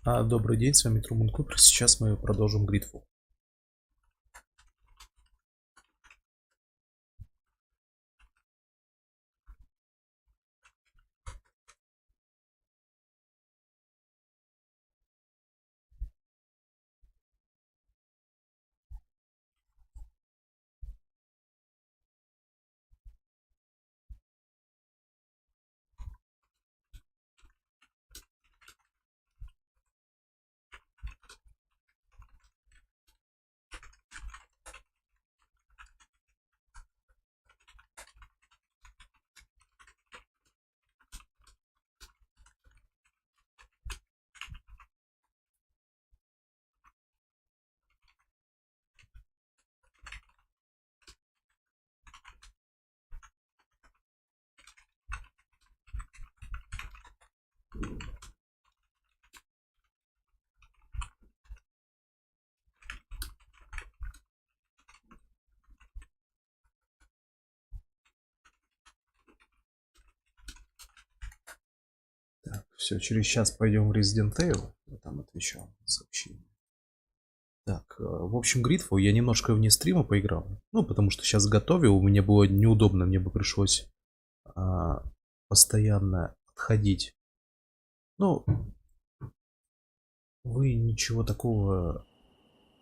Добрый день, с вами Труман Купер. Сейчас мы продолжим GreedFall. Так, все, через час пойдем в Resident Evil. Я там отвечал на сообщение. Так, в общем, GreedFall я немножко вне стрима поиграл. Ну, потому что сейчас готовил, мне было неудобно, мне бы пришлось постоянно отходить. Ну, вы ничего такого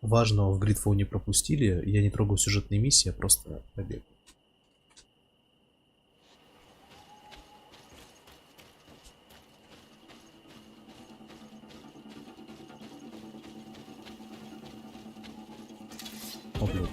важного в GreedFall не пропустили. Я не трогал сюжетные миссии, я просто побегал. Поплыл.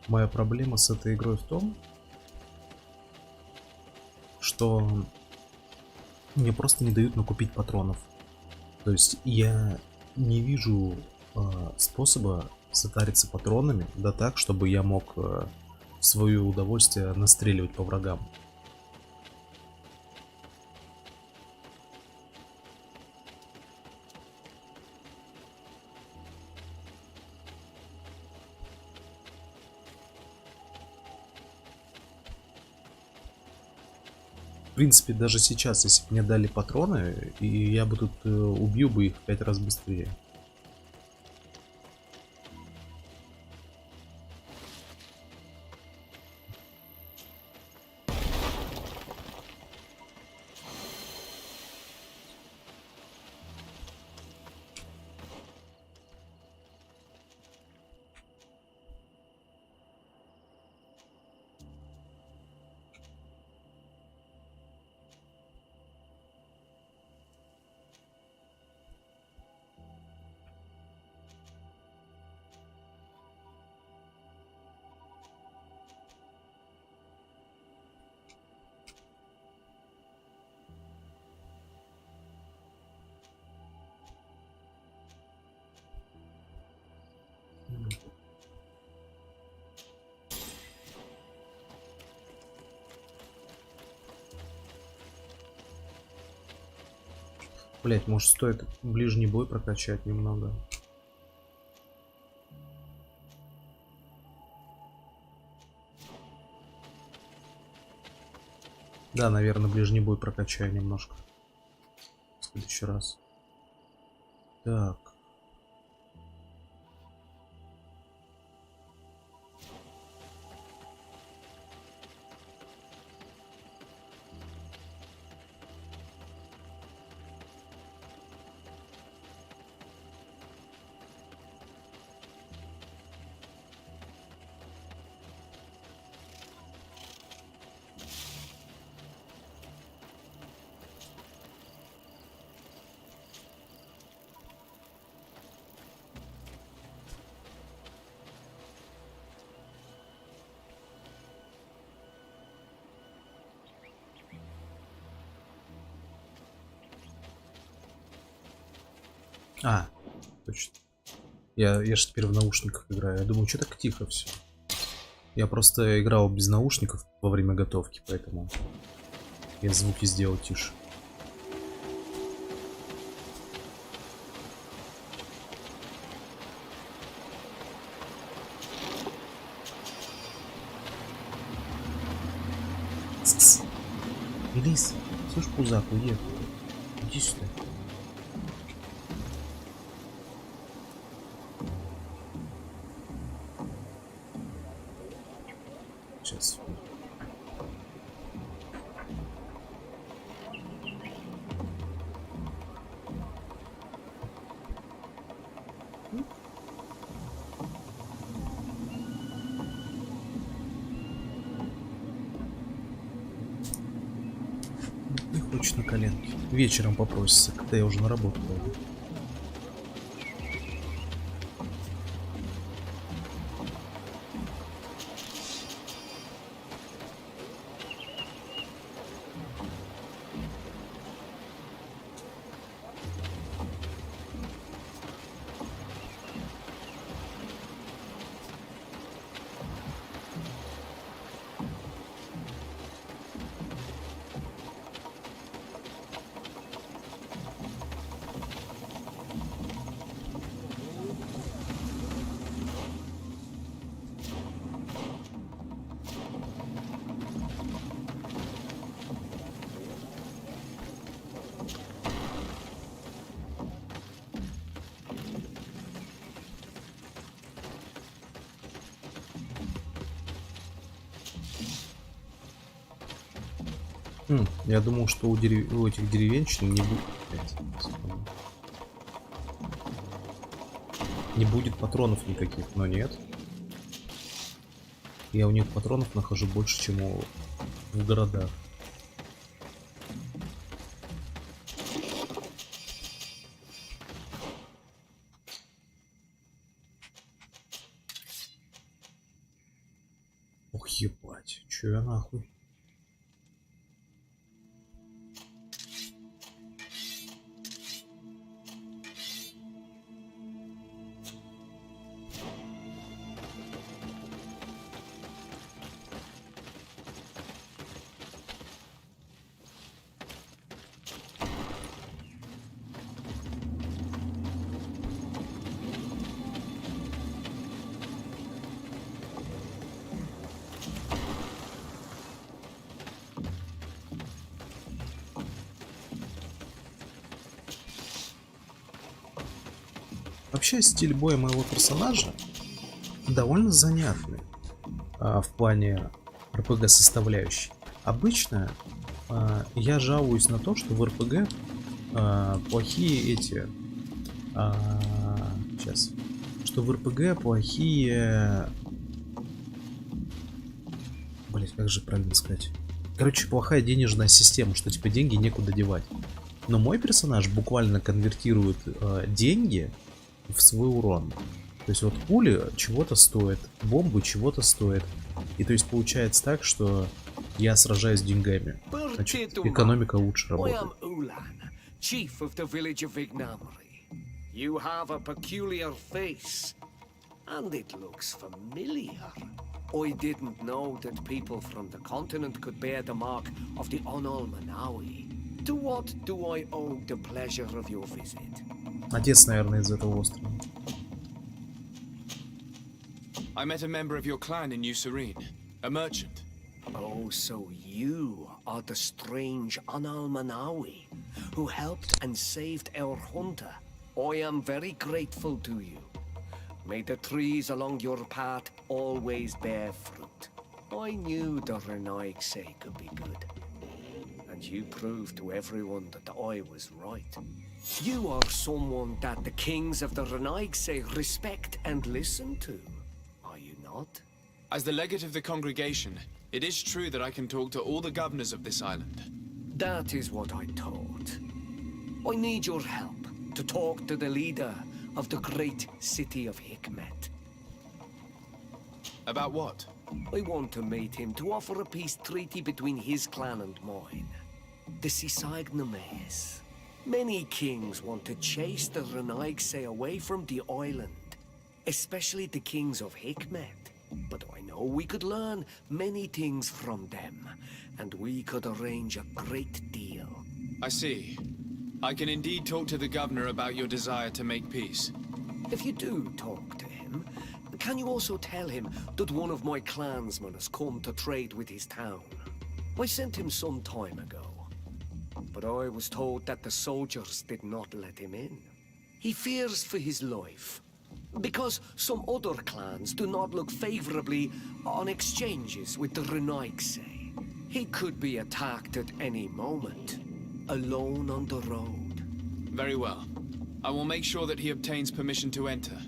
Моя проблема с этой игрой в том, что мне просто не дают накупить патронов. То есть я не вижу способа затариться патронами, да так, чтобы я мог в свое удовольствие настреливать по врагам. В принципе, даже сейчас, если бы мне дали патроны, и я бы тут убил бы их в 5 раз быстрее. Блять, может стоит ближний бой прокачать немного. Да, наверное, ближний бой прокачаю немножко. В следующий раз. Так. А, точно. Я же теперь в наушниках играю. Я думаю, что так тихо все. Я просто играл без наушников во время готовки, поэтому я звуки сделал тише. Кс-кс. Элис, слышь, пузак, уехал. Иди сюда. Сейчас. Не хочет на коленке. Вечером попросится, когда я уже на работу пойду. Я думал, что у этих деревенщин не будет патронов никаких, но нет. Я у них патронов нахожу больше, чем в городах. Ох, ебать, чё я нахуй? Вообще стиль боя моего персонажа довольно занятный в плане РПГ составляющей. Обычно я жалуюсь на то, что в РПГ плохие эти... сейчас. Что в РПГ плохие... Блять, как же правильно сказать? Короче, плохая денежная система, что типа деньги некуда девать. Но мой персонаж буквально конвертирует деньги в свой урон. То есть вот пули чего-то стоят, бомбы чего-то стоят. И то есть получается так, что я сражаюсь с деньгами. Значит, экономика лучше работает. You have a peculiar face, and it looks familiar. I didn't know that people from the continent could bear the mark of the Unol Manawi. To what do I owe the pleasure of your visit? Отец, наверное, из этого острова. I met a member of your clan in New Serene, a merchant. Oh, so you are the strange Anal Manawi who helped and saved our hunter. I am very grateful to you. May the trees along your path always bear fruit. I knew the Renaigse could be good. And you proved to everyone that I was right. You are someone that the kings of the Renaigse respect and listen to. Are you not? As the legate of the congregation, it is true that I can talk to all the governors of this island. That is what I thought. I need your help to talk to the leader of the great city of Hikmet. About what? I want to meet him to offer a peace treaty between his clan and mine. The Sisagnames. Many kings want to chase the Renaigse away from the island, especially the kings of Hikmet. But I know we could learn many things from them, and we could arrange a great deal. I see. I can indeed talk to the governor about your desire to make peace. If you do talk to him, can you also tell him that one of my clansmen has come to trade with his town? I sent him some time ago, but I was told that the soldiers did not let him in. He fears for his life, because some other clans do not look favorably on exchanges with the Renaigse. He could be attacked at any moment, alone on the road. Very well. I will make sure that he obtains permission to enter.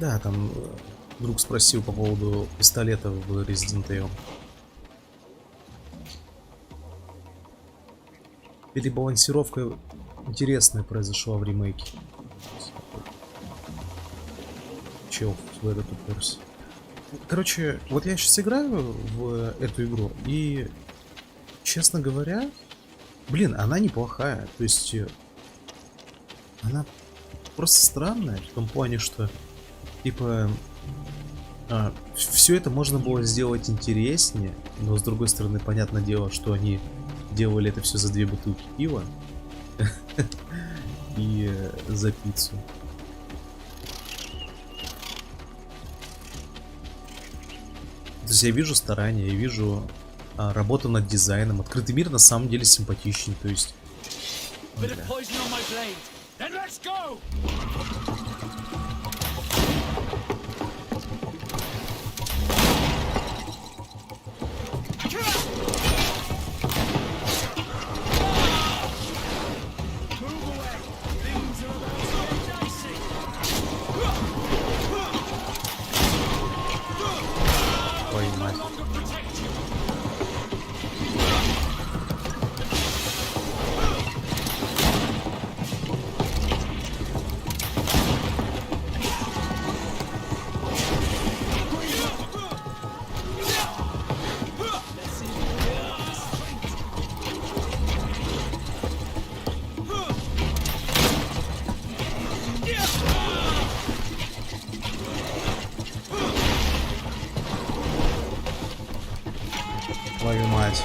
Да, там друг спросил по поводу пистолета в Resident Evil. Перебалансировка интересная произошла в ремейке. Чел в этот уперся. Короче, вот я сейчас играю в эту игру, и, честно говоря, блин, она неплохая. То есть, она просто странная в том плане, что, типа, все это можно было сделать интереснее, но, с другой стороны, понятное дело, что они делали это все за 2 бутылки пива и за пиццу. То есть я вижу старания, я вижу работу над дизайном. Открытый мир на самом деле симпатичный, то есть... твою мать.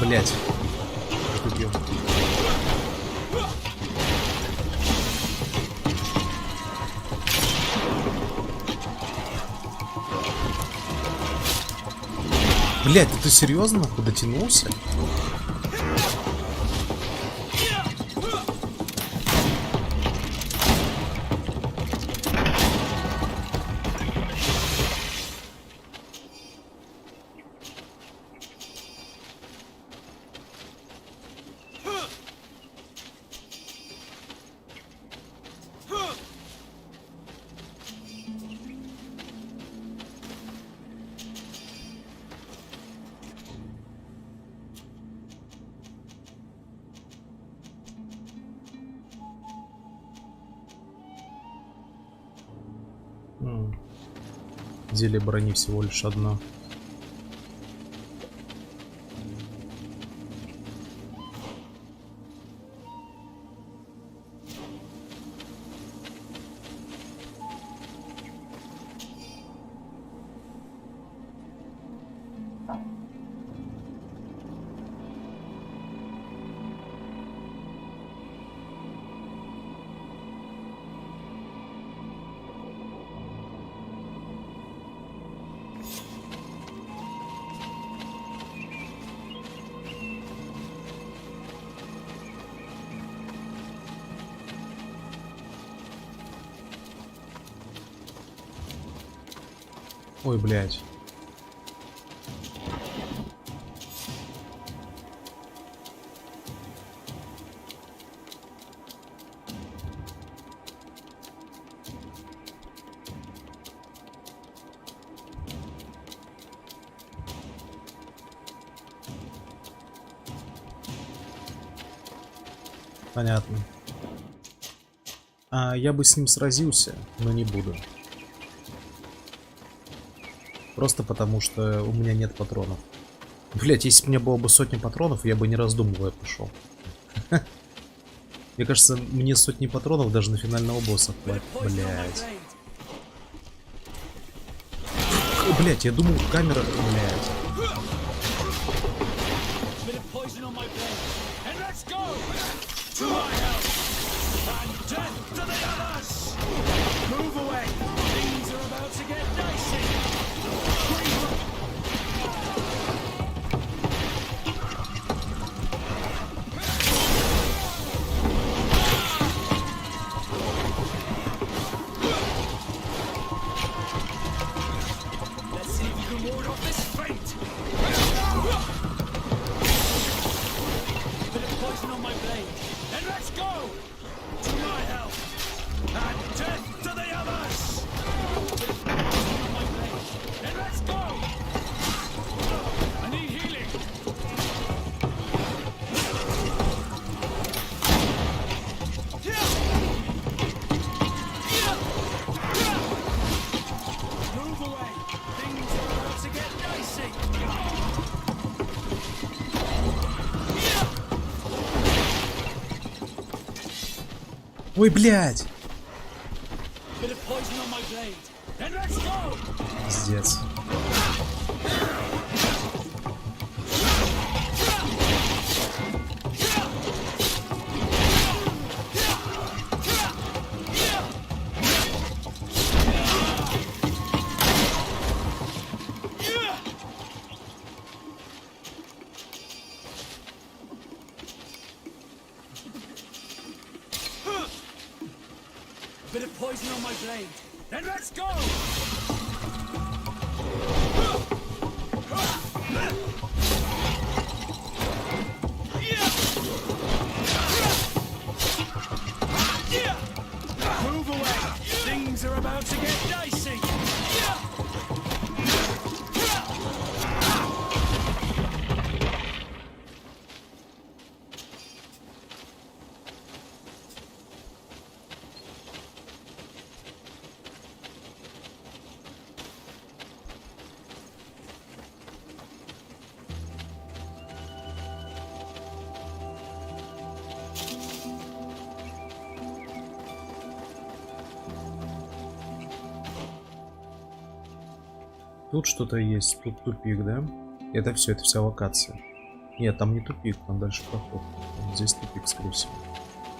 Блять. Убил. Блять, ты серьезно нахуй дотянулся? Зелье брони всего лишь одно. Ой, блядь. Понятно. Я бы с ним сразился, но не буду. Просто потому, что у меня нет патронов. Блять, если бы у меня было бы 100 патронов, я бы не раздумывая пошел. Мне кажется, мне 100 патронов даже на финального босса хватит. Блять. Блять, я думал, камера... Блять. Ой, блядь! Пиздец. Bit of poison on my blade. Then let's go! Move away! Things Things are about to get dicey. Тут что-то есть, тут тупик, да? Это все, это вся локация. Нет, там не тупик, там дальше проход. Здесь тупик, скорее всего.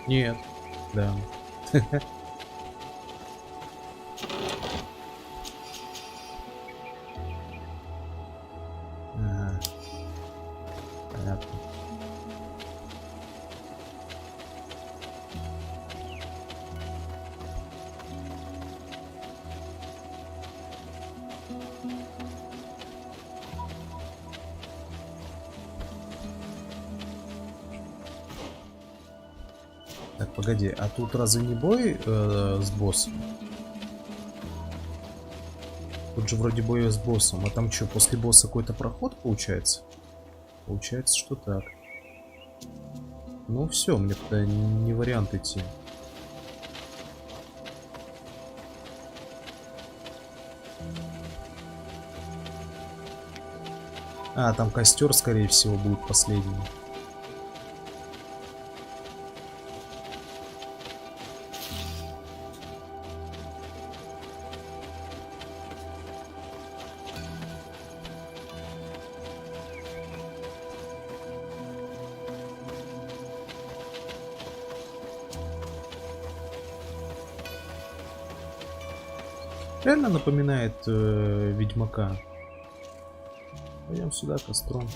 Нет, да. Понятно. Так, погоди, а тут разве не бой с боссом? Тут же вроде бой с боссом, а там что, после босса какой-то проход получается? Получается, что так. Ну все, мне туда не вариант идти. А, там костер, скорее всего, будет последний. Реально напоминает Ведьмака. Пойдем сюда костром.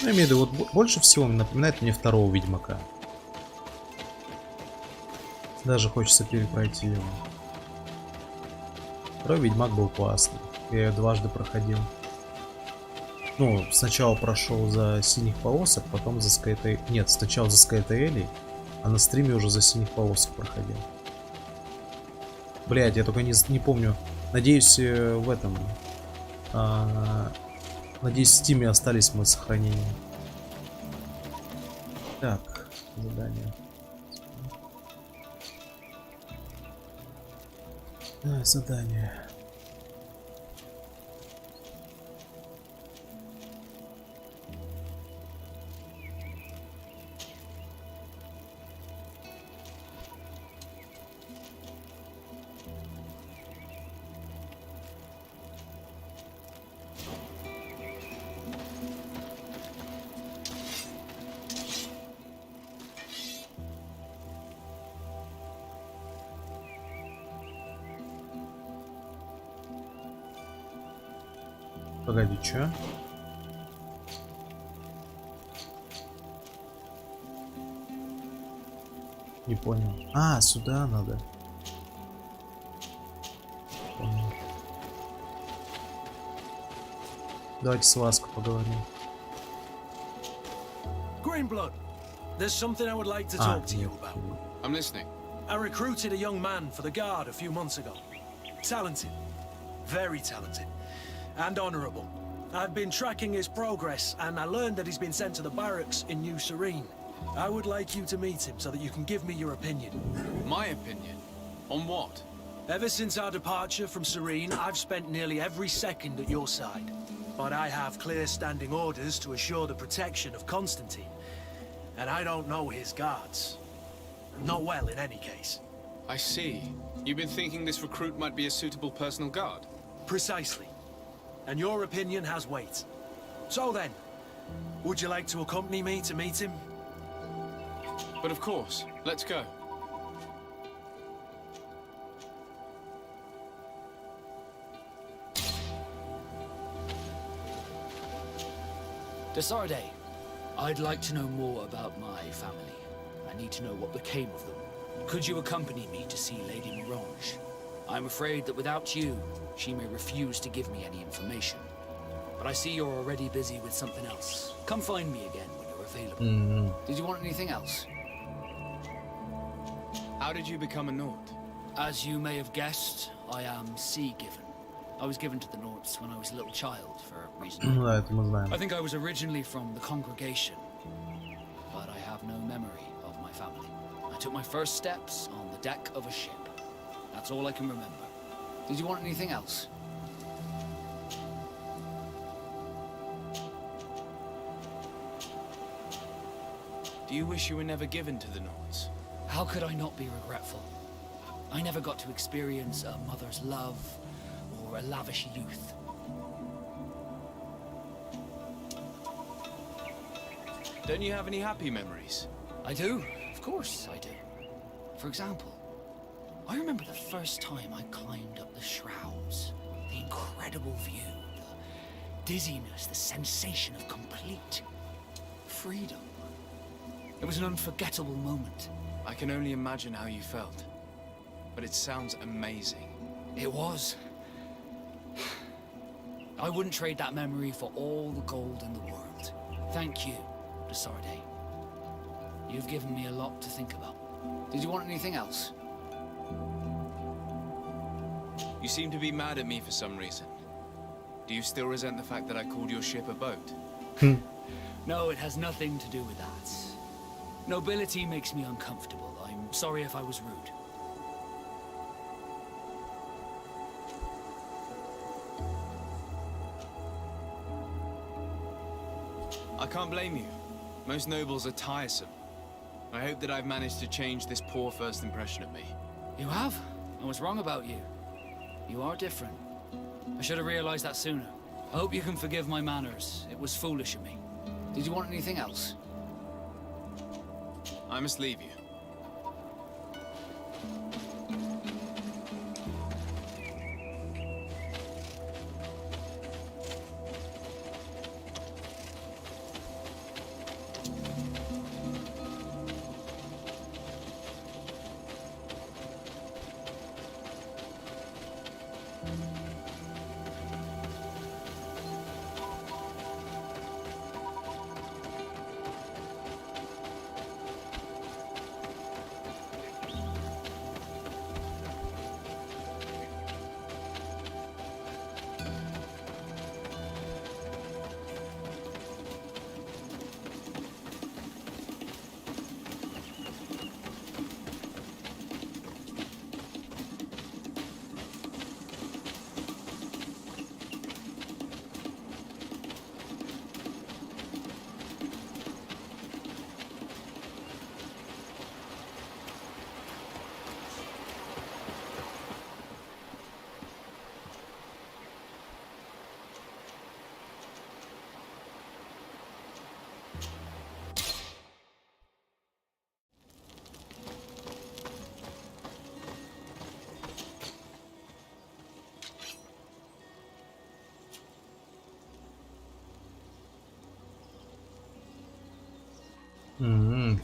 Ну, я имею в виду, вот больше всего напоминает мне второго Ведьмака. Даже хочется перепройти его. Второй Ведьмак был классный. Я ее дважды проходил. Ну, сначала прошел за синих полосок, потом за Скайта... Нет, сначала за Скайтаэлей, а на стриме уже за синих полосок проходил. Блять, я только не помню. Надеюсь, в этом... надеюсь, в стиме остались мы сохранения. Так, задание. Задание. Погоди, чё? Не понял. А, сюда надо. Понял. Давайте с Ласко поговорим. Greenblood, there's something I would like to talk to you about. I'm listening. I recruited a young man for the guard a few months ago. Talented. Very talented. And honourable. I've been tracking his progress, and I learned that he's been sent to the barracks in New Serene. I would like you to meet him so that you can give me your opinion. My opinion? On what? Ever since our departure from Serene, I've spent nearly every second at your side. But I have clear standing orders to assure the protection of Constantine. And I don't know his guards. Not well, in any case. I see. You've been thinking this recruit might be a suitable personal guard? Precisely. And your opinion has weight. So then, would you like to accompany me to meet him? But of course. Let's go. Desarde, I'd like to know more about my family. I need to know what became of them. Could you accompany me to see Lady Morange? I'm afraid that without you, she may refuse to give me any information. But I see you're already busy with something else. Come find me again when you're were available. Did you want anything else? How did you become a Nord? As you may have guessed, I am sea-given. I was given to the Nords when I was a little child for a reason. Ну да, это мы знаем. I think I was originally from the congregation, but I have no memory of my family. I took my first steps on the deck of a ship. That's all I can remember. Did you want anything else? Do you wish you were never given to the Nords? How could I not be regretful? I never got to experience a mother's love or a lavish youth. Don't you have any happy memories? I do, of course I do. For example, I remember the first time I climbed up the shrouds. The incredible view, the dizziness, the sensation of complete freedom. It was an unforgettable moment. I can only imagine how you felt. But it sounds amazing. It was. I wouldn't trade that memory for all the gold in the world. Thank you, Desarde. You've given me a lot to think about. Did you want anything else? You seem to be mad at me for some reason. Do you still resent the fact that I called your ship a boat? No, it has nothing to do with that. Nobility makes me uncomfortable. I'm sorry if I was rude. I can't blame you. Most nobles are tiresome. I hope that I've managed to change this poor first impression of me. You have? I was wrong about you. You are different. I should have realized that sooner. I hope you can forgive my manners. It was foolish of me. Did you want anything else? I must leave you.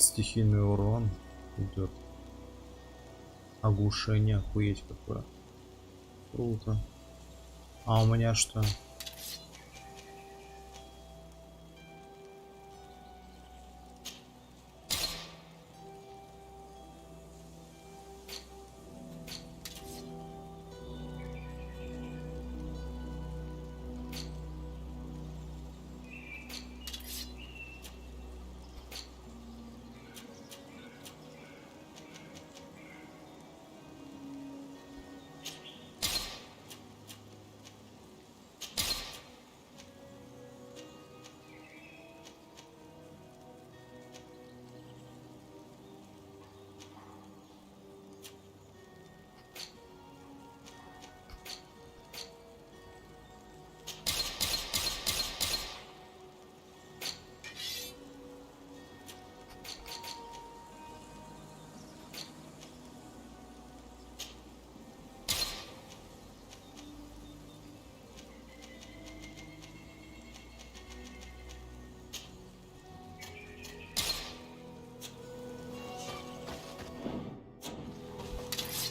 Стихийный урон идет. Оглушение, охуеть какое. Круто. А у меня что?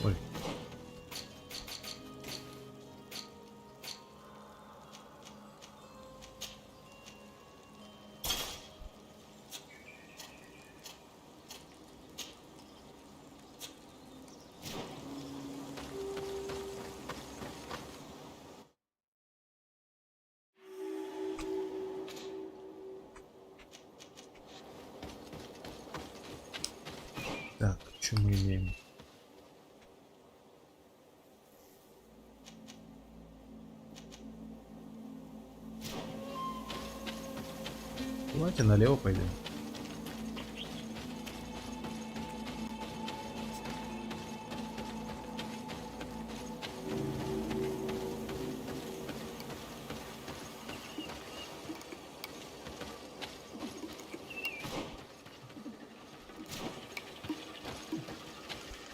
Ой. Так, что мы имеем? Давайте налево пойдем.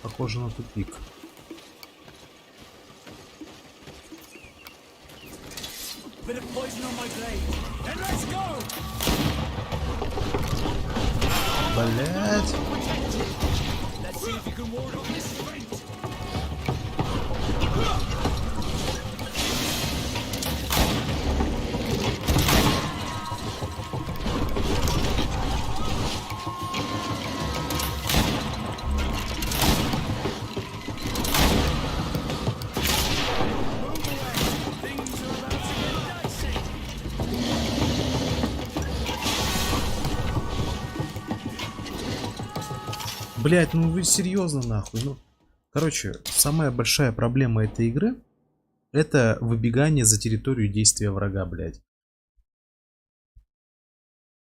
Похоже на тупик. Bit of poison on my blade. Then let's go! Блять. Let's see if you can ward off this fate. Блять, ну вы серьезно нахуй? Ну, короче, самая большая проблема этой игры это выбегание за территорию действия врага, блять.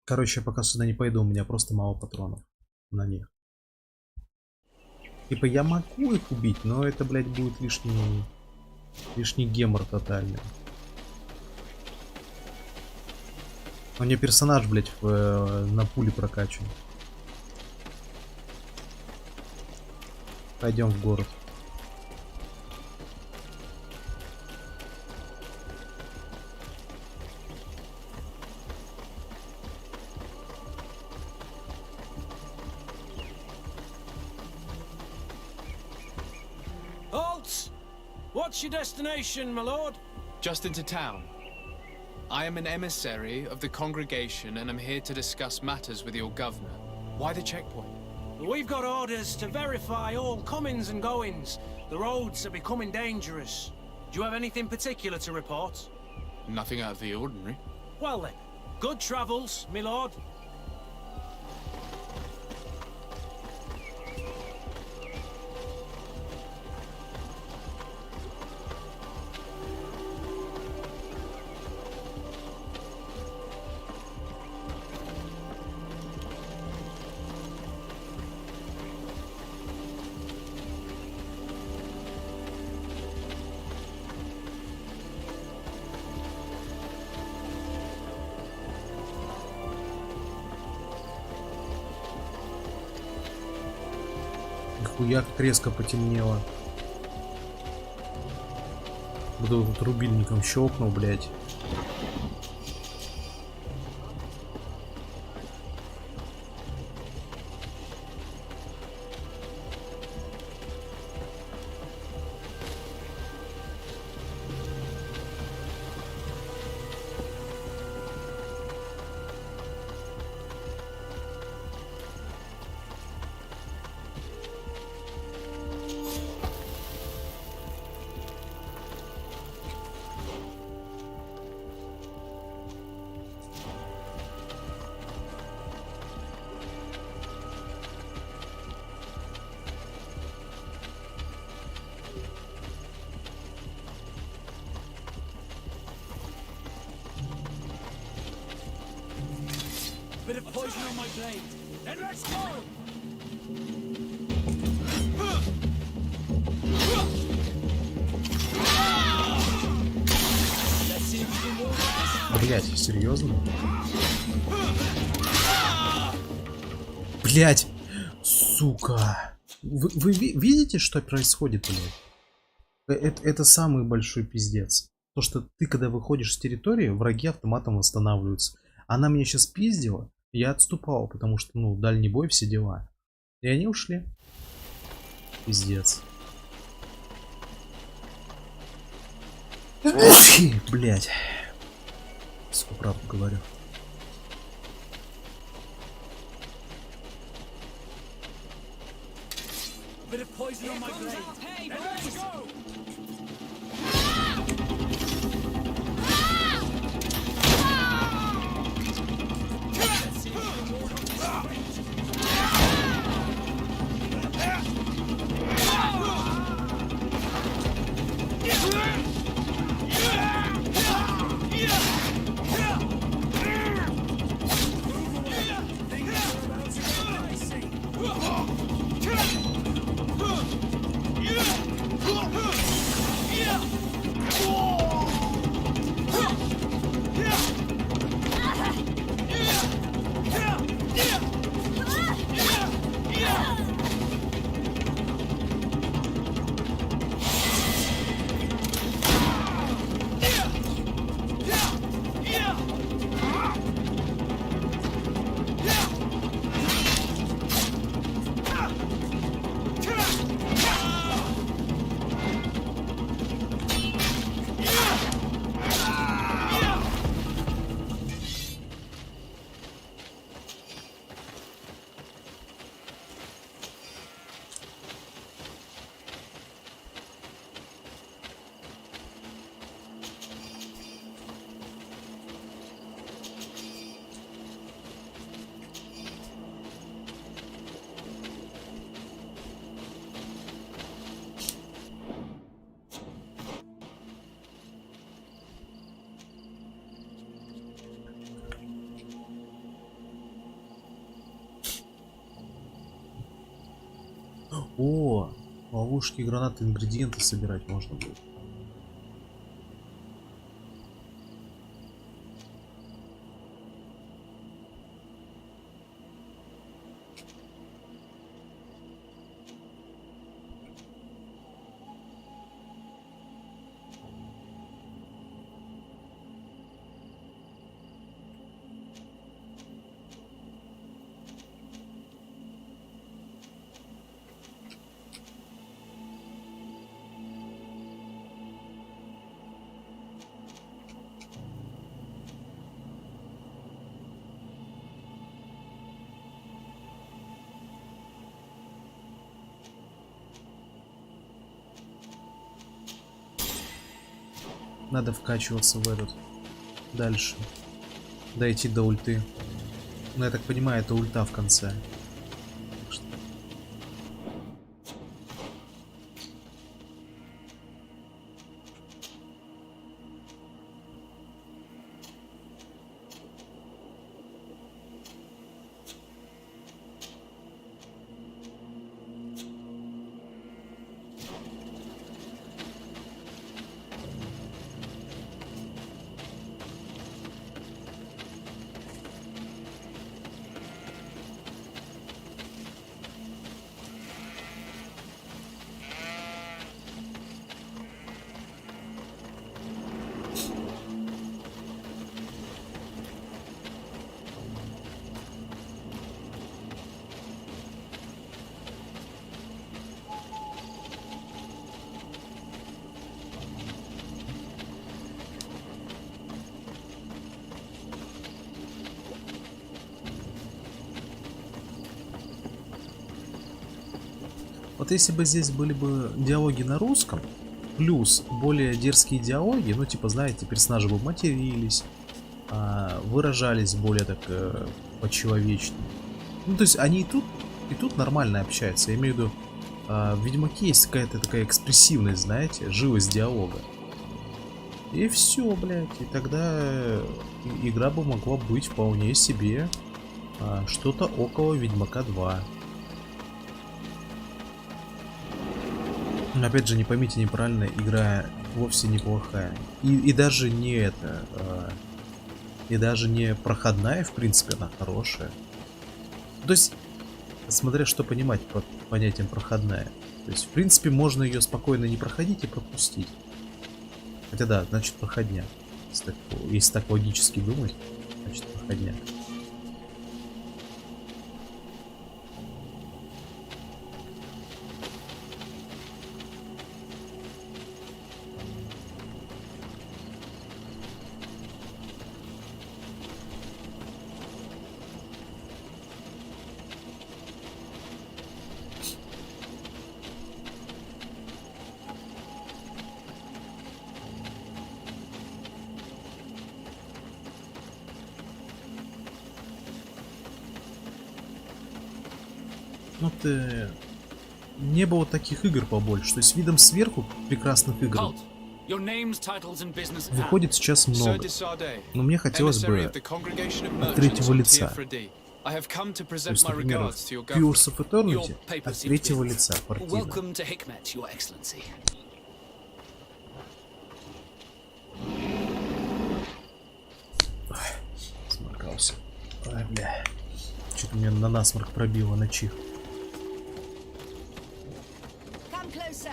Короче, я пока сюда не пойду, у меня просто мало патронов на них. Типа я могу их убить, но это, блять, будет лишний гемор тотальный. У меня персонаж, блять, на пуле прокачан. Пойдем в город. Halt! What's your destination, my lord? Just into town. I am an emissary of the congregation and I'm here to discuss matters with your governor. Why the checkpoint? We've got orders to verify all comings and goings. The roads are becoming dangerous. Do you have anything particular to report? Nothing out of the ordinary. Well then, good travels, my lord. Нихуя как резко потемнело. Буду тут рубильником щелкнул, блять. Bit of poison on my blade. Then let's go! Let's see if you can ward off this. Блять, серьезно? Блять, сука. Вы видите, что происходит, блять? Это самый большой пиздец. То, что ты, когда выходишь с территории, враги автоматом восстанавливаются. Она меня сейчас пиздила, я отступал, потому что, ну, дальний бой, все дела. И они ушли. Пиздец. Блять. Сколько правду говорю. Bit of poison on my blade. Hey, Then let's go! let's see if you can ward off this fate. О, ловушки, гранаты, ингредиенты собирать можно будет. Надо вкачиваться в этот. Дальше. Дойти до ульты. Ну, я так понимаю, это ульта в конце. Вот если бы здесь были бы диалоги на русском, плюс более дерзкие диалоги, ну типа, знаете, персонажи бы матерились, выражались более так по-человечному. Ну то есть они и тут нормально общаются. Я имею в виду, в Ведьмаке есть какая-то такая экспрессивность, знаете, живость диалога. И все, блядь, и тогда игра бы могла быть вполне себе что-то около Ведьмака 2. Но опять же, не поймите неправильно, игра вовсе неплохая. И даже не это... и даже не проходная, в принципе, она хорошая. То есть, смотря что понимать под понятием проходная. То есть, в принципе, можно ее спокойно не проходить и пропустить. Хотя да, значит проходняк. Если так логически думать, значит проходняк. Ну ты... Не было таких игр побольше. То есть видом сверху прекрасных игр Halt. Your names, titles, and business at hand. выходит сейчас много. Но мне хотелось бы от третьего лица. То есть, например, Pures of Eternity от третьего лица партийно. Welcome to Hikmet, Your Excellency. Сморкался. Ой, бля. Что-то меня на насморк пробило на чих. Come closer.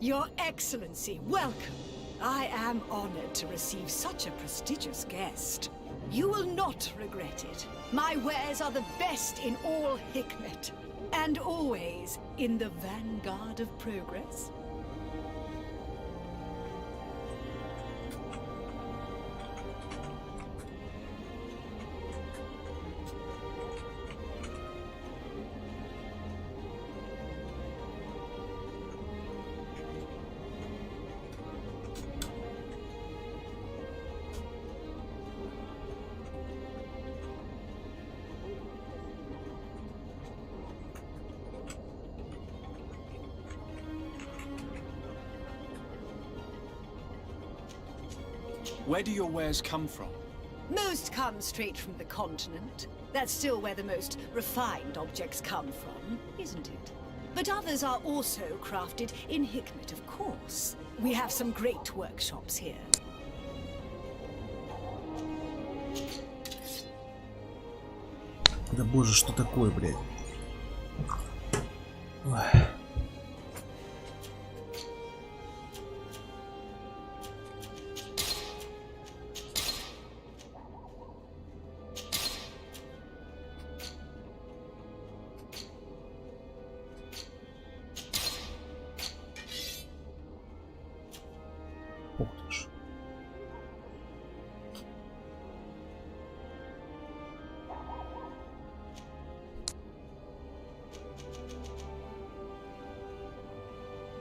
Your Excellency, welcome. I am honored to receive such a prestigious guest. You will not regret it. My wares are the best in all Hikmet, and always in the vanguard of progress. Where do your wares come from? Most come straight from the continent. That's still where the most refined objects come from, isn't it? but others are also crafted in Hikmet, of course. We have some great workshops here. Да боже, что такое, блядь? Ой. Ух ты ж.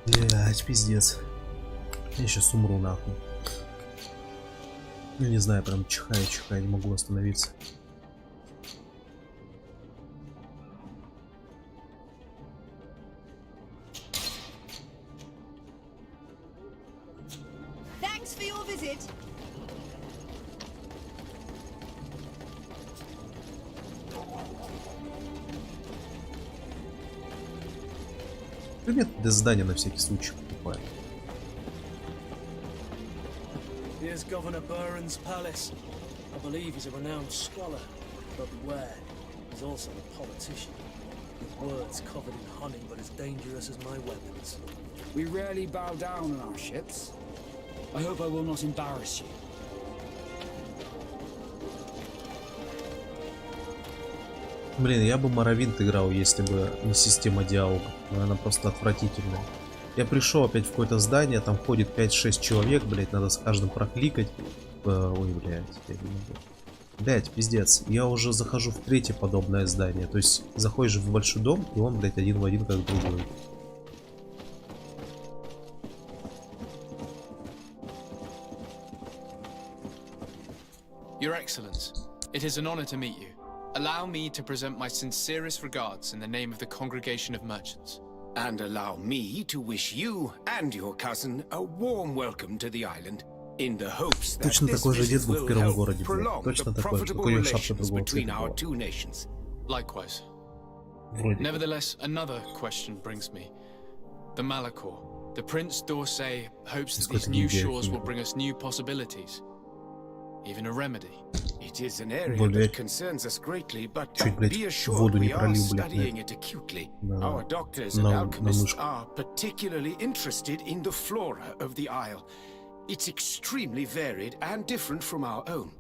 Блять, пиздец. Я сейчас умру нахуй. Я не знаю, прям чихаю, не могу остановиться. Thanks for your visit. Привет, до здания на всякий случай покупаю. Here's Governor Buren's palace. I believe he's a renowned scholar, but beware, he's also a politician, with words covered in honey but as dangerous as my weapons. We rarely bow down on our ships. I hope I will not embarrass you. Блин, я бы Моровинт играл, если бы не система диалога. Но она просто отвратительная. Я пришел опять в какое-то здание, там ходит 5-6 человек, блять, надо с каждым прокликать. Ой, блять, я не могу. Блять, пиздец. Я уже захожу в третье подобное здание. То есть заходишь в большой дом, и он, блять, один в один как другой. Your Excellence, it is an honor to meet you. Allow me to present my sincerest regards in the name of the Congregation of Merchants. And allow me to wish you and your cousin a warm welcome to the island, in the hopes that Точно this такой же дед visit был в will первом help городе, блядь. prolong Точно the такой же, только profitable у него шапка relations другого between цвета our была. two nations. Likewise. Вроде. Nevertheless, another question brings me. The Malachor. The Prince d'Orsay hopes that these new shores will bring us new possibilities. Even a remedy. It is an area Вот, that блядь, concerns us greatly, but чуть, блядь, be воду assured не we are пролил, блядь, studying it acutely. на- Our doctors and на alchemists мышку. are particularly interested in the flora of the isle. It's extremely varied and different from our own.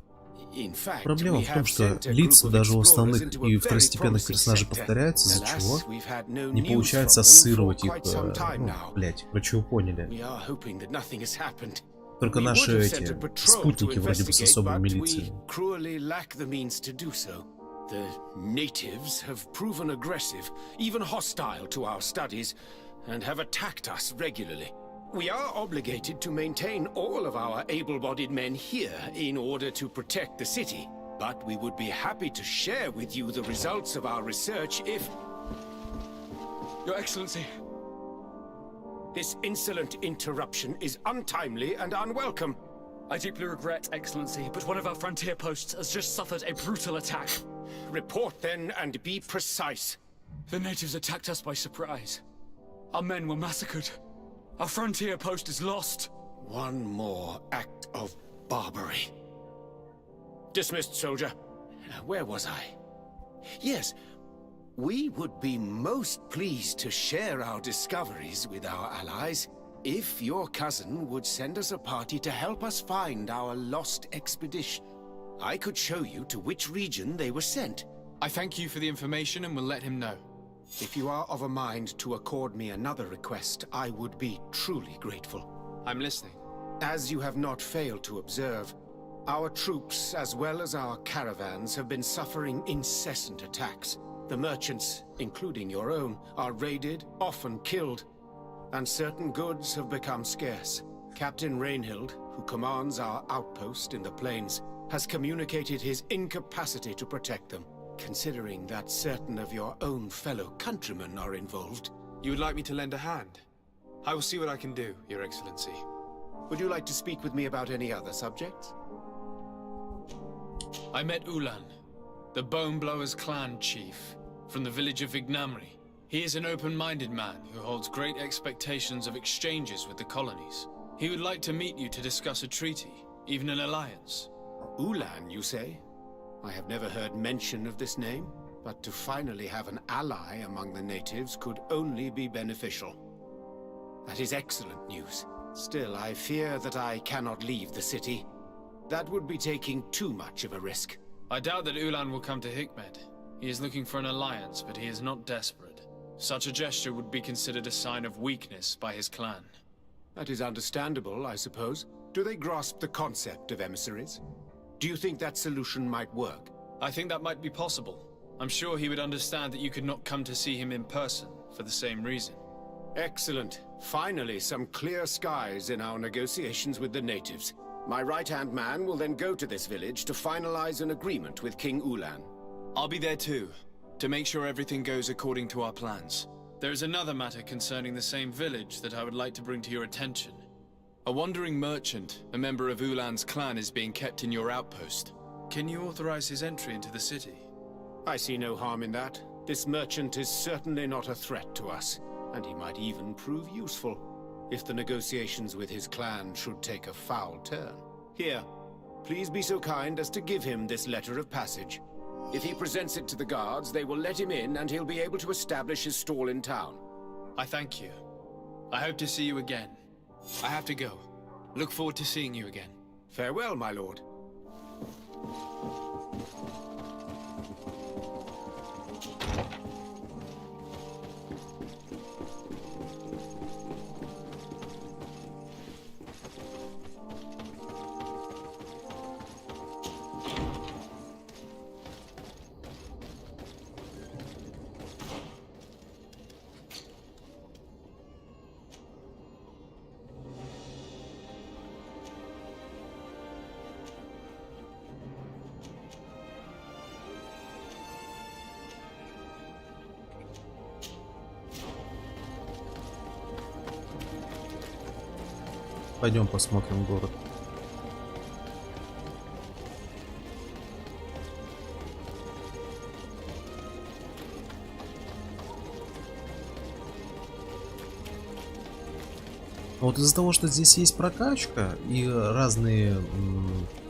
In fact, Проблема we в том, have что sent a лица group of даже у explorers основных into a и very второстепенных promising персонажей sector. повторяются, из-за Alas, чего we've had no не news получается from them for ассоциировать их, quite some time ну, now. блять, короче, вы поняли. We are hoping that nothing has happened. Только We наши would have sent эти a patrol to спутники вроде бы с investigate, особой but милицией. we cruelly lack the means to do so. The natives have proven aggressive, even hostile to our studies, and have attacked us regularly. We are obligated to maintain all of our able-bodied men here in order to protect the city, but we would be happy to share with you the results of our research if... Your Excellency. This insolent interruption is untimely and unwelcome. I deeply regret, Excellency, but one of our frontier posts has just suffered a brutal attack. Report then and be precise. The natives attacked us by surprise. Our men were massacred. Our frontier post is lost. One more act of barbarity. Dismissed, soldier. Where was I? Yes, we would be most pleased to share our discoveries with our allies if your cousin would send us a party to help us find our lost expedition. I could show you to which region they were sent. I thank you for the information and will let him know. If you are of a mind to accord me another request, I would be truly grateful. I'm listening. As you have not failed to observe, our troops, as well as our caravans, have been suffering incessant attacks. The merchants, including your own, are raided, often killed, and certain goods have become scarce. Captain Rainhild, who commands our outpost in the plains, has communicated his incapacity to protect them. Considering that certain of your own fellow countrymen are involved, You would like me to lend a hand? I will see what I can do, Your Excellency. would you like to speak with me about any other subjects? I met Ulan, the Bone Blowers clan chief, from the village of Vignamri. He is an open-minded man who holds great expectations of exchanges with the colonies. He would like to meet you to discuss a treaty, even an alliance. Ulan, you say? I have never heard mention of this name, but to finally have an ally among the natives could only be beneficial. That is excellent news. Still, I fear that I cannot leave the city. That would be taking too much of a risk. I doubt that Ulan will come to Hikmed. He is looking for an alliance, but he is not desperate. Such a gesture would be considered a sign of weakness by his clan. That is understandable, I suppose. Do they grasp the concept of emissaries? Do you think that solution might work? I think that might be possible. I'm sure he would understand that you could not come to see him in person for the same reason. Excellent. Finally, some clear skies in our negotiations with the natives. My right-hand man will then go to this village to finalize an agreement with King Ulan. I'll be there too, to make sure everything goes according to our plans. There is another matter concerning the same village that I would like to bring to your attention. A wandering merchant, a member of Ulan's clan, is being kept in your outpost. Can you authorize his entry into the city? I see no harm in that. This merchant is certainly not a threat to us, and he might even prove useful if the negotiations with his clan should take a foul turn. Here, please be so kind as to give him this letter of passage. If he presents it to the guards, they will let him in and he'll be able to establish his stall in town. I thank you. I hope to see you again. I have to go. Look forward to seeing you again. Farewell, my lord. Пойдем посмотрим город. Вот из-за того, что здесь есть прокачка и разные,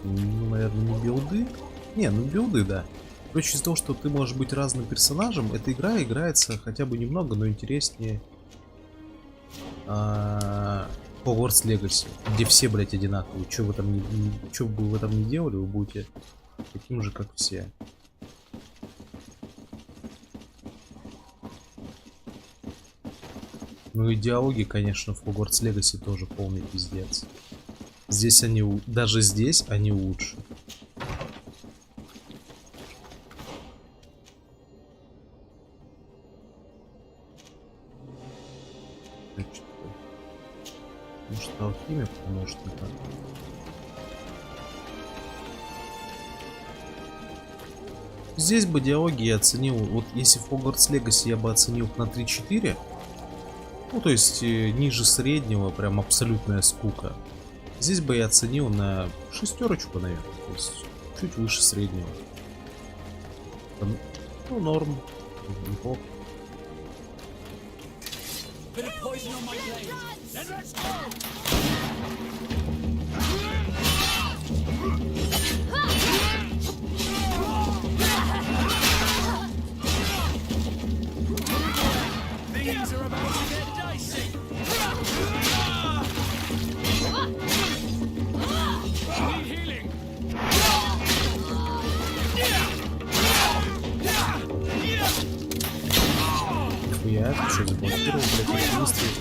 ну, наверное, не билды. Не, ну билды, да. Короче, из-за того, что ты можешь быть разным персонажем, эта игра играется хотя бы немного, но интереснее Hogwarts Legacy, где все, блять, одинаковые. Что вы там что бы вы там не делали, вы будете таким же, как все. Ну и диалоги, конечно, в Hogwarts Legacy тоже полный пиздец. Здесь они, даже здесь они лучше. Может, алхимия поможет мне так. Здесь бы диалоги я оценил, вот если в Hogwarts Legacy я бы оценил на 3-4, ну то есть ниже среднего, прям абсолютная скука. Здесь бы я оценил на 6, наверное, то есть чуть выше среднего. Ну норм, неплохо. Things are about to get dicey. Need healing. Я что заблокировал, блядь, быстрее.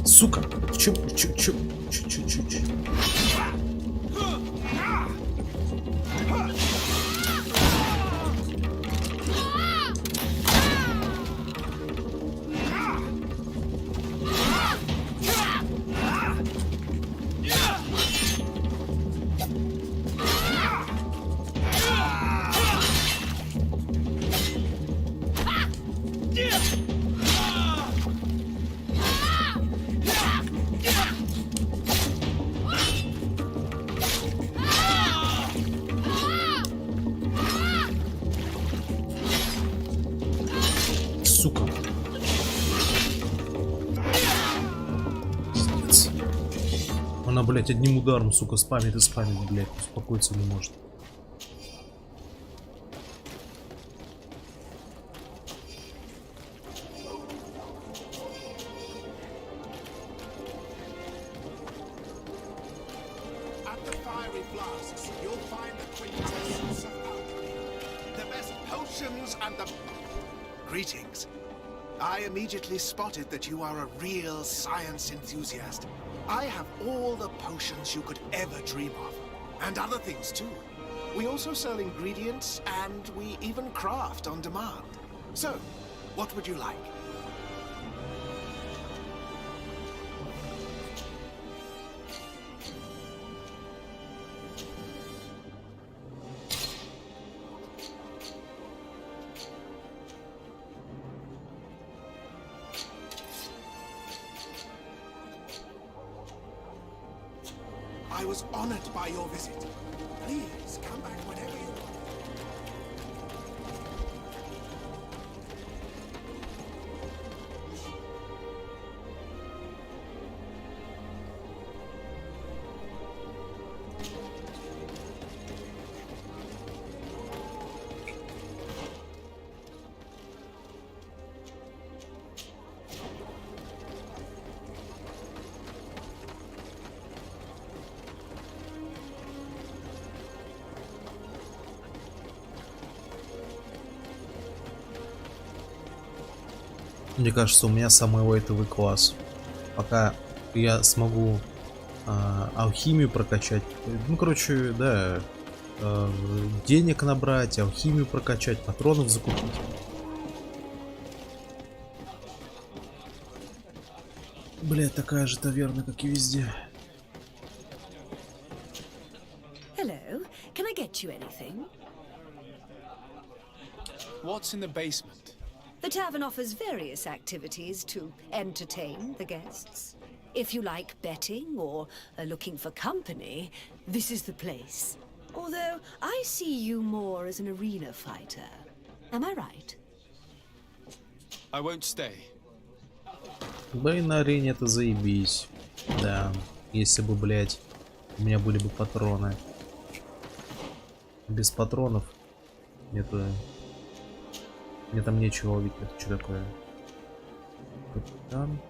Сука! Чё? сука. Пиздец. Она, блядь, одним ударом, сука, спамит и спамит, блядь. Успокоиться не может. At the fiery flasks, you'll find the quintessence of alchemy. The best potions and the... Greetings. I immediately spotted that you are a real science enthusiast. I have all the potions you could ever dream of. And other things too. We also sell ingredients and we even craft on demand. So, what would you like? I was honored by your visit. Please come back whenever you want. Мне кажется, у меня самый лайтовый класс. Пока я смогу алхимию прокачать. Ну, короче, да. Денег набрать, алхимию прокачать, патронов закупить. Блядь, такая же таверна, как и везде. Hello, can I get you anything? What's in the basement? The tavern offers various activities to entertain the guests. If you like betting or are looking for company, this is the place. Although I see you more as an arena fighter. Am I right? I won't stay. Да и на арене это заебись. Да, если бы, блядь, у меня были бы патроны. Без патронов это... Мне там нечего ловить. Это что такое? Капитан.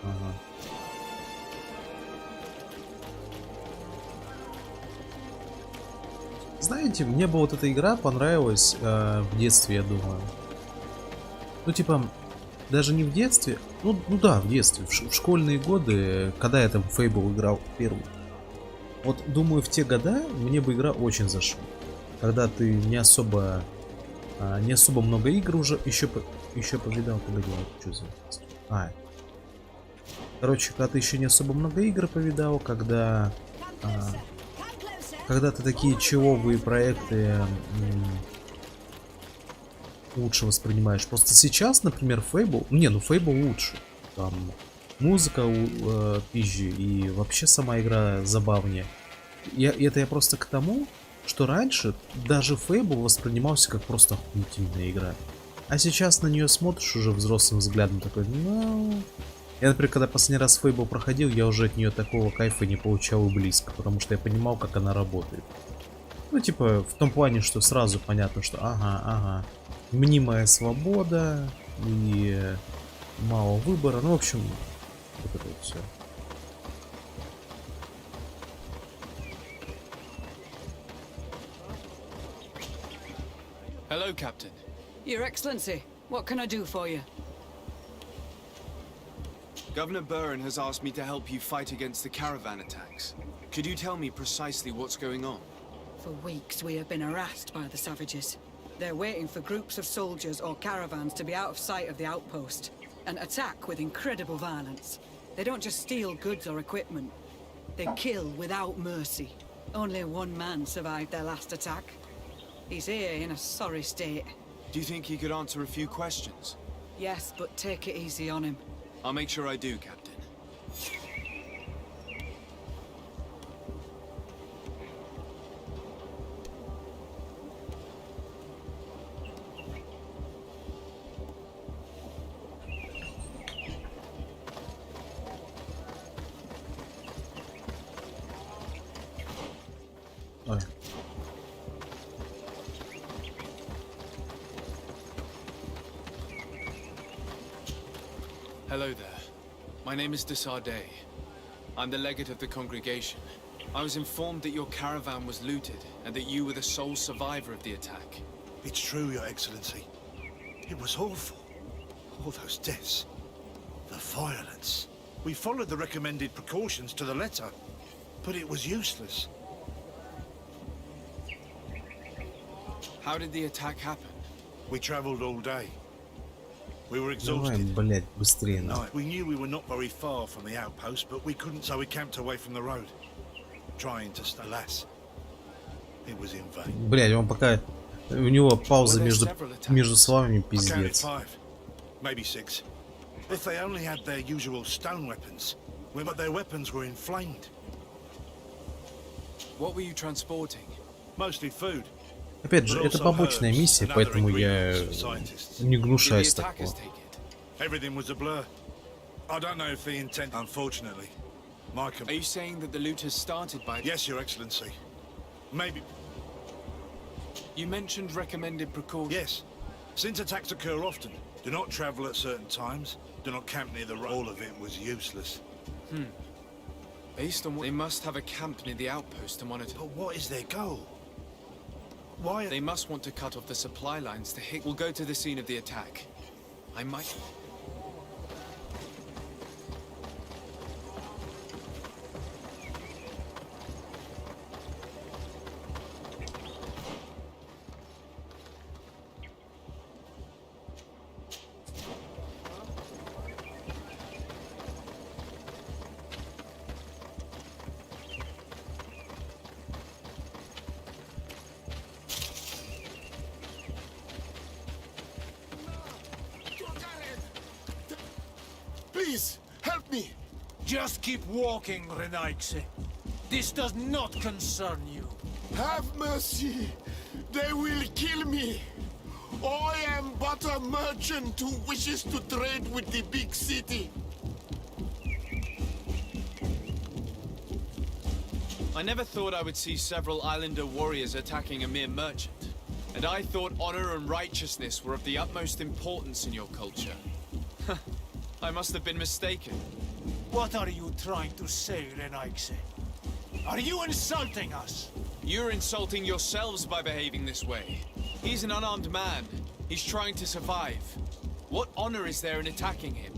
Ага. Знаете, мне бы вот эта игра понравилась в детстве, я думаю. Ну, типа, даже не в детстве. Ну да, в детстве. В школьные годы, когда я там в Fable играл первый. Вот, думаю, в те года мне бы игра очень зашла. Когда ты не особо много игр уже еще повидал, погоди, что за... Короче, когда ты еще не особо много игр повидал, когда ты такие человые проекты лучше воспринимаешь. Просто сейчас, например, Fable... Не, ну Fable лучше. Там музыка пизжи и вообще сама игра забавнее. Это я просто к тому, что раньше даже Fable воспринимался как просто охуительная игра. А сейчас на нее смотришь уже взрослым взглядом такой, ну... Я, например, когда последний раз Fable проходил, я уже от нее такого кайфа не получал и близко, потому что я понимал, как она работает. Ну, типа, в том плане, что сразу понятно, что ага, мнимая свобода и мало выбора, ну, в общем, вот это вот все. Hello, Captain. Your Excellency, what can I do for you? Governor Burren has asked me to help you fight against the caravan attacks. Could you tell me precisely what's going on? For weeks we have been harassed by the savages. They're waiting for groups of soldiers or caravans to be out of sight of the outpost and attack with incredible violence. They don't just steal goods or equipment. They kill without mercy. Only one man survived their last attack. He's here in a sorry state. Do you think he could answer a few questions? Yes, but take it easy on him. I'll make sure I do, Captain. Ой. Hello there. My name is Desardet. I'm the legate of the congregation. I was informed that your caravan was looted and that you were the sole survivor of the attack. It's true, Your Excellency. It was awful. All those deaths. The violence. We followed the recommended precautions to the letter, but it was useless. How did the attack happen? We traveled all day. We were Давай, exhausted. блять, быстрее. Night. We knew we were not very far from the outpost, but we couldn't, so we camped away from the road, trying to stay. Alas, it was in vain. Блять, он пока... У него пауза между словами I counted пиздец. 5, maybe 6. If they only had their usual stone weapons, but their weapons were inflamed. What were you transporting? Mostly food. Опять же, это побочная миссия, поэтому я не Did the гнушаюсь attackers такого. take it? Everything was a blur. I don't know if the intent. Unfortunately, my Are you saying that the looters started by... Yes, Your Excellency. Maybe. You mentioned recommended precautions. Yes. Since attacks occur often, do not travel at certain times. Do not camp near the road. All of it was useless. Based on what... They must have a camp near the outpost to monitor. But what is their goal? Why? They must want to cut off the supply lines to Hick. We'll go to the scene of the attack. I might... Please, help me! Just keep walking, Renaigse. This does not concern you. Have mercy! They will kill me! I am but a merchant who wishes to trade with the big city. I never thought I would see several islander warriors attacking a mere merchant. And I thought honor and righteousness were of the utmost importance in your culture. I must have been mistaken. What are you trying to say, Renaigse? Are you insulting us? You're insulting yourselves by behaving this way. He's an unarmed man. He's trying to survive. What honor is there in attacking him?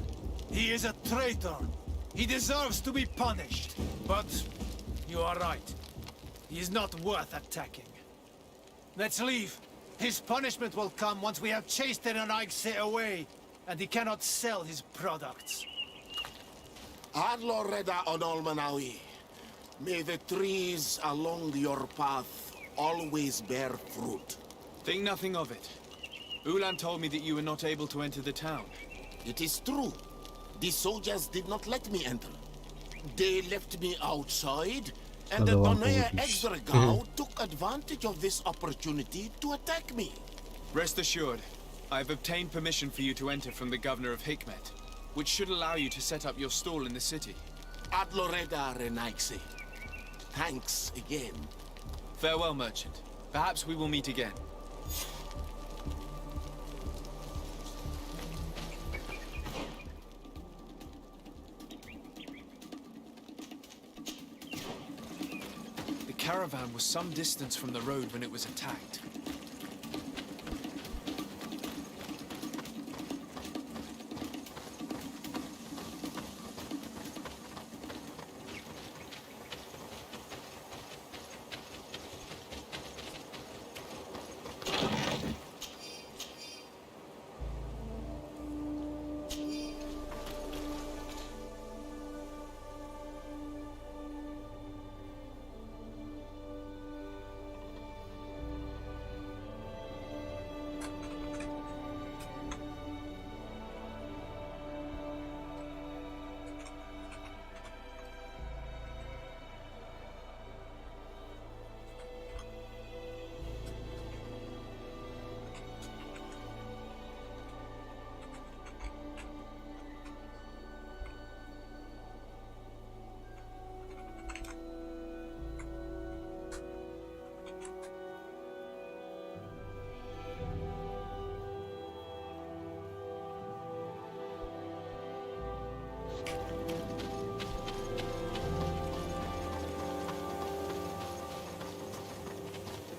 He is a traitor. He deserves to be punished. But you are right. He is not worth attacking. Let's leave. His punishment will come once we have chased Renaigse away, and he cannot sell his products. Adloreda Onolmanawi, may the trees along your path always bear fruit. Think nothing of it. Ulan told me that you were not able to enter the town. It is true. The soldiers did not let me enter. They left me outside, and the Надо вам Donea повыпить. Exergao took advantage of this opportunity to attack me. Rest assured, I have obtained permission for you to enter from the governor of Hikmet, which should allow you to set up your stall in the city. Adloreda Renaigse. Thanks again. Farewell, merchant. Perhaps we will meet again. The caravan was some distance from the road when it was attacked.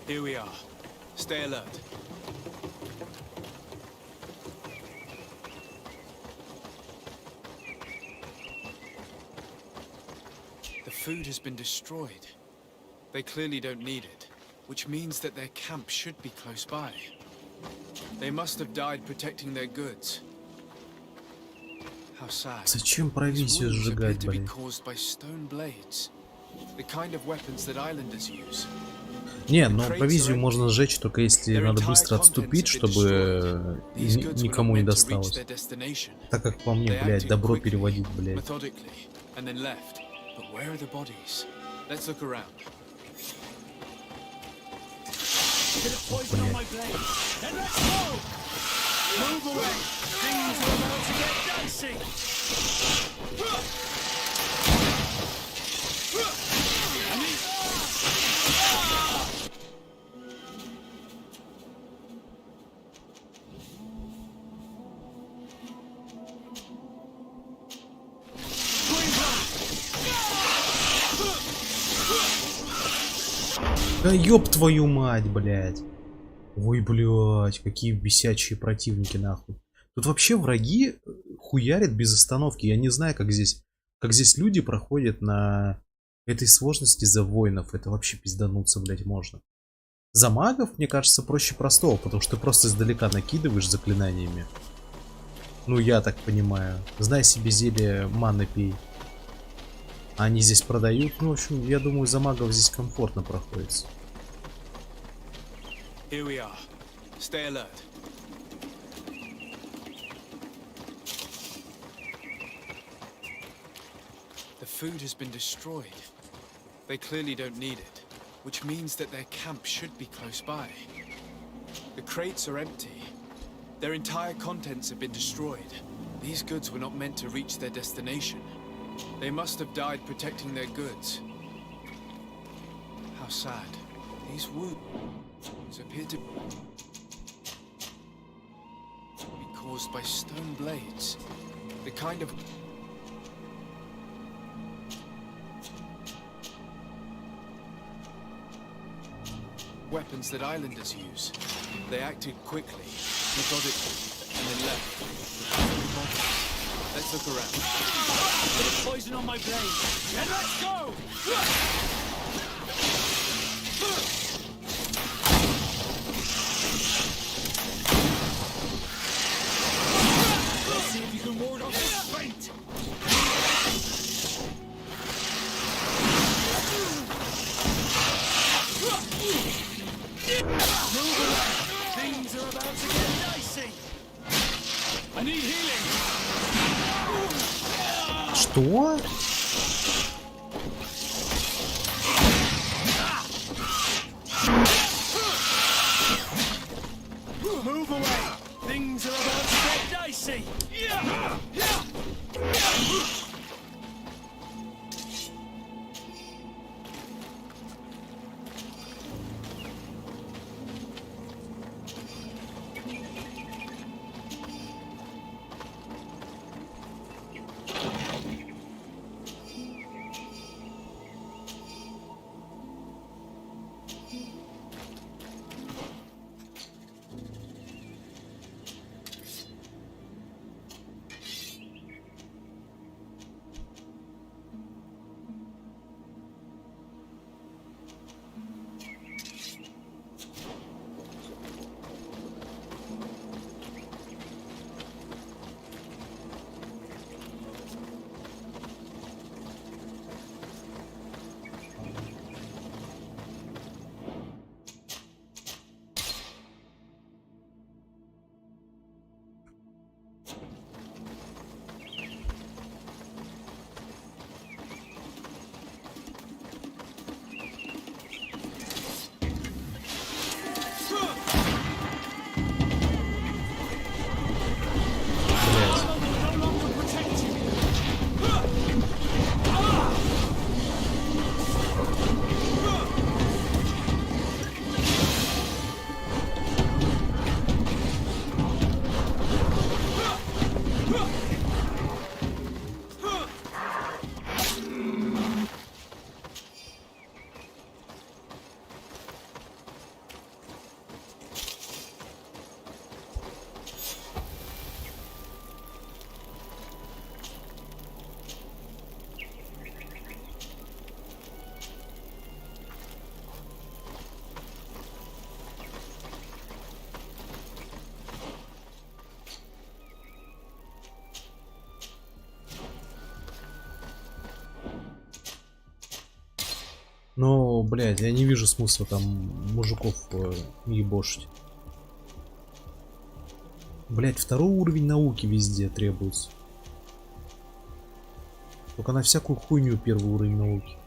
Here we are. Stay alert. The food has been destroyed. They clearly don't need it, which means that their camp should be close by. They must have died protecting their goods. How sad. Зачем These провизию wounds appear сжигать, to be блин? caused by stone blades, the kind of weapons that islanders use. Не, но провизию можно сжечь, только если надо быстро отступить, чтобы никому не досталось. Так как по мне, блядь, добро переводить, блядь. Да ёб твою мать, блядь. Ой, блядь, какие бесячие противники, нахуй. Тут вообще враги хуярят без остановки. Я не знаю, как здесь люди проходят на этой сложности за воинов. Это вообще пиздануться, блядь, можно. За магов, мне кажется, проще простого, потому что ты просто издалека накидываешь заклинаниями. Ну, я так понимаю. Знай себе зелье, маны пей. Они здесь продают. Ну, в общем, я думаю, за магов здесь комфортно проходится. Here we are. Stay alert. The food has been destroyed. They clearly don't need it, which means that their camp should be close by. The crates are empty. Their entire contents have been destroyed. These goods were not meant to reach their destination. They must have died protecting their goods. How sad. These wounds appear to be caused by stone blades. The kind of... weapons that islanders use. They acted quickly, methodically, and then left. Let's look around. There's poison on my blade. Then let's go! Let's see if you can ward off this fate. Move away. Things are about to get dicey. I need healing. Что? Move away! Things are about to get dicey! Но, блядь, я не вижу смысла там мужиков ебошить. Блядь, второй уровень науки везде требуется. Только на всякую хуйню первый уровень науки.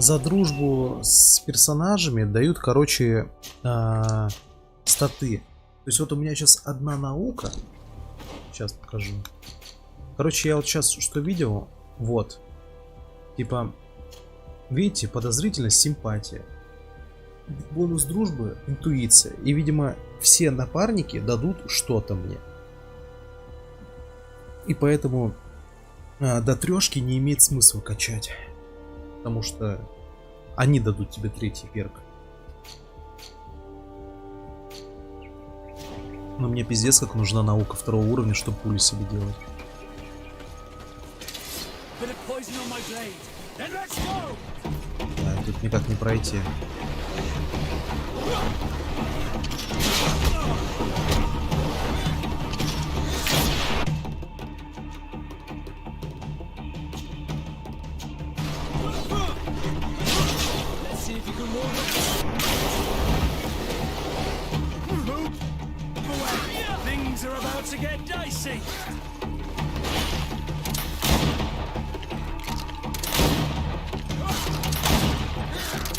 За дружбу с персонажами дают, короче, статы. То есть вот у меня сейчас одна наука. Сейчас покажу. Короче, я вот сейчас что видел. Вот. Типа, видите, подозрительность, симпатия. Бонус дружбы, интуиция. И, видимо, все напарники дадут что-то мне. И поэтому до трешки не имеет смысла качать. Потому что они дадут тебе третий перк. Но мне пиздец как нужна наука второго уровня, чтобы пули себе делать. Да, тут никак не пройти. Things are about to get dicey.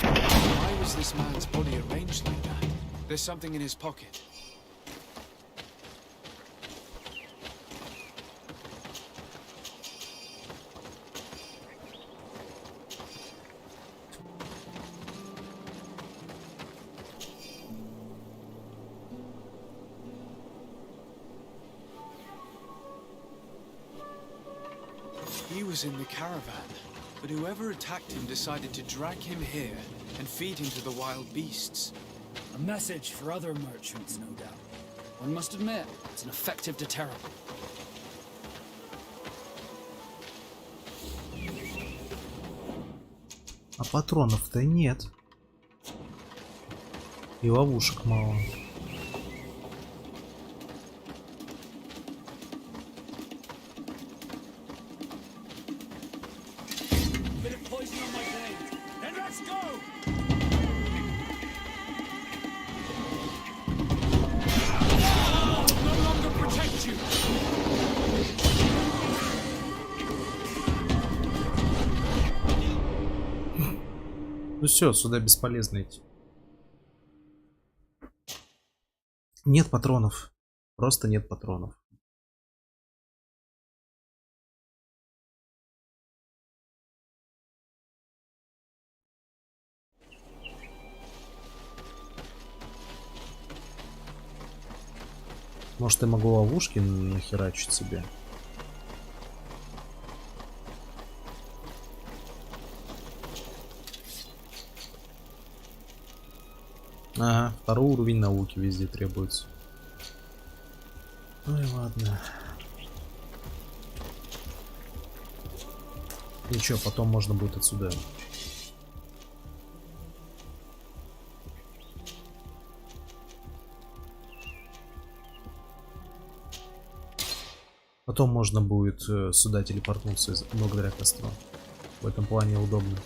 Why was this man's body arranged like that? There's something in his pocket. He was in the caravan, but whoever attacked him decided to drag him here and feed him to the wild beasts. A message for other merchants, no doubt. One must admit, it's an effective deterrent. А патронов-то нет. И ловушек мало. Ну все, сюда бесполезно идти. Нет патронов. Просто нет патронов. Может, я могу ловушки нахерачить себе? Ага, второй уровень науки везде требуется. Ну и ладно. Ничего, потом можно будет отсюда. Потом можно будет сюда телепортнуться благодаря костру. В этом плане удобно.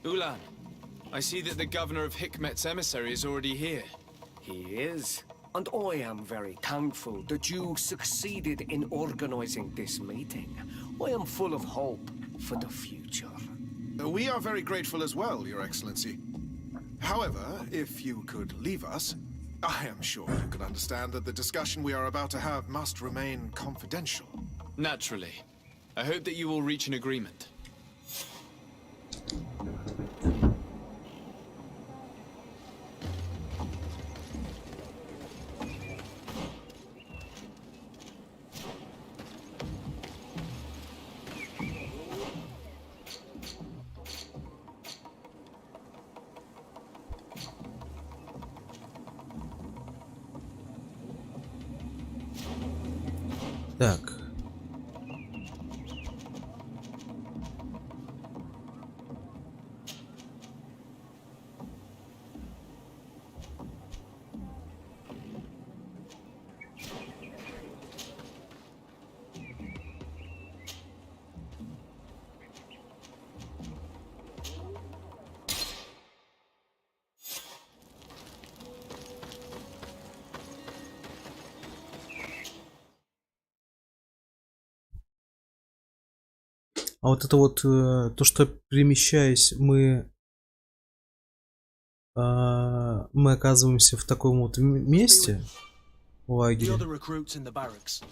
Ulan, I see that the governor of Hikmet's emissary is already here. He is. And I am very thankful that you succeeded in organizing this meeting. I am full of hope for the future. We are very grateful as well, Your Excellency. However, if you could leave us, I am sure you can understand that the discussion we are about to have must remain confidential. Naturally. I hope that you will reach an agreement. Так. А вот это вот то, что перемещаясь, мы оказываемся в таком вот месте в The лагере. other recruits in the barracks.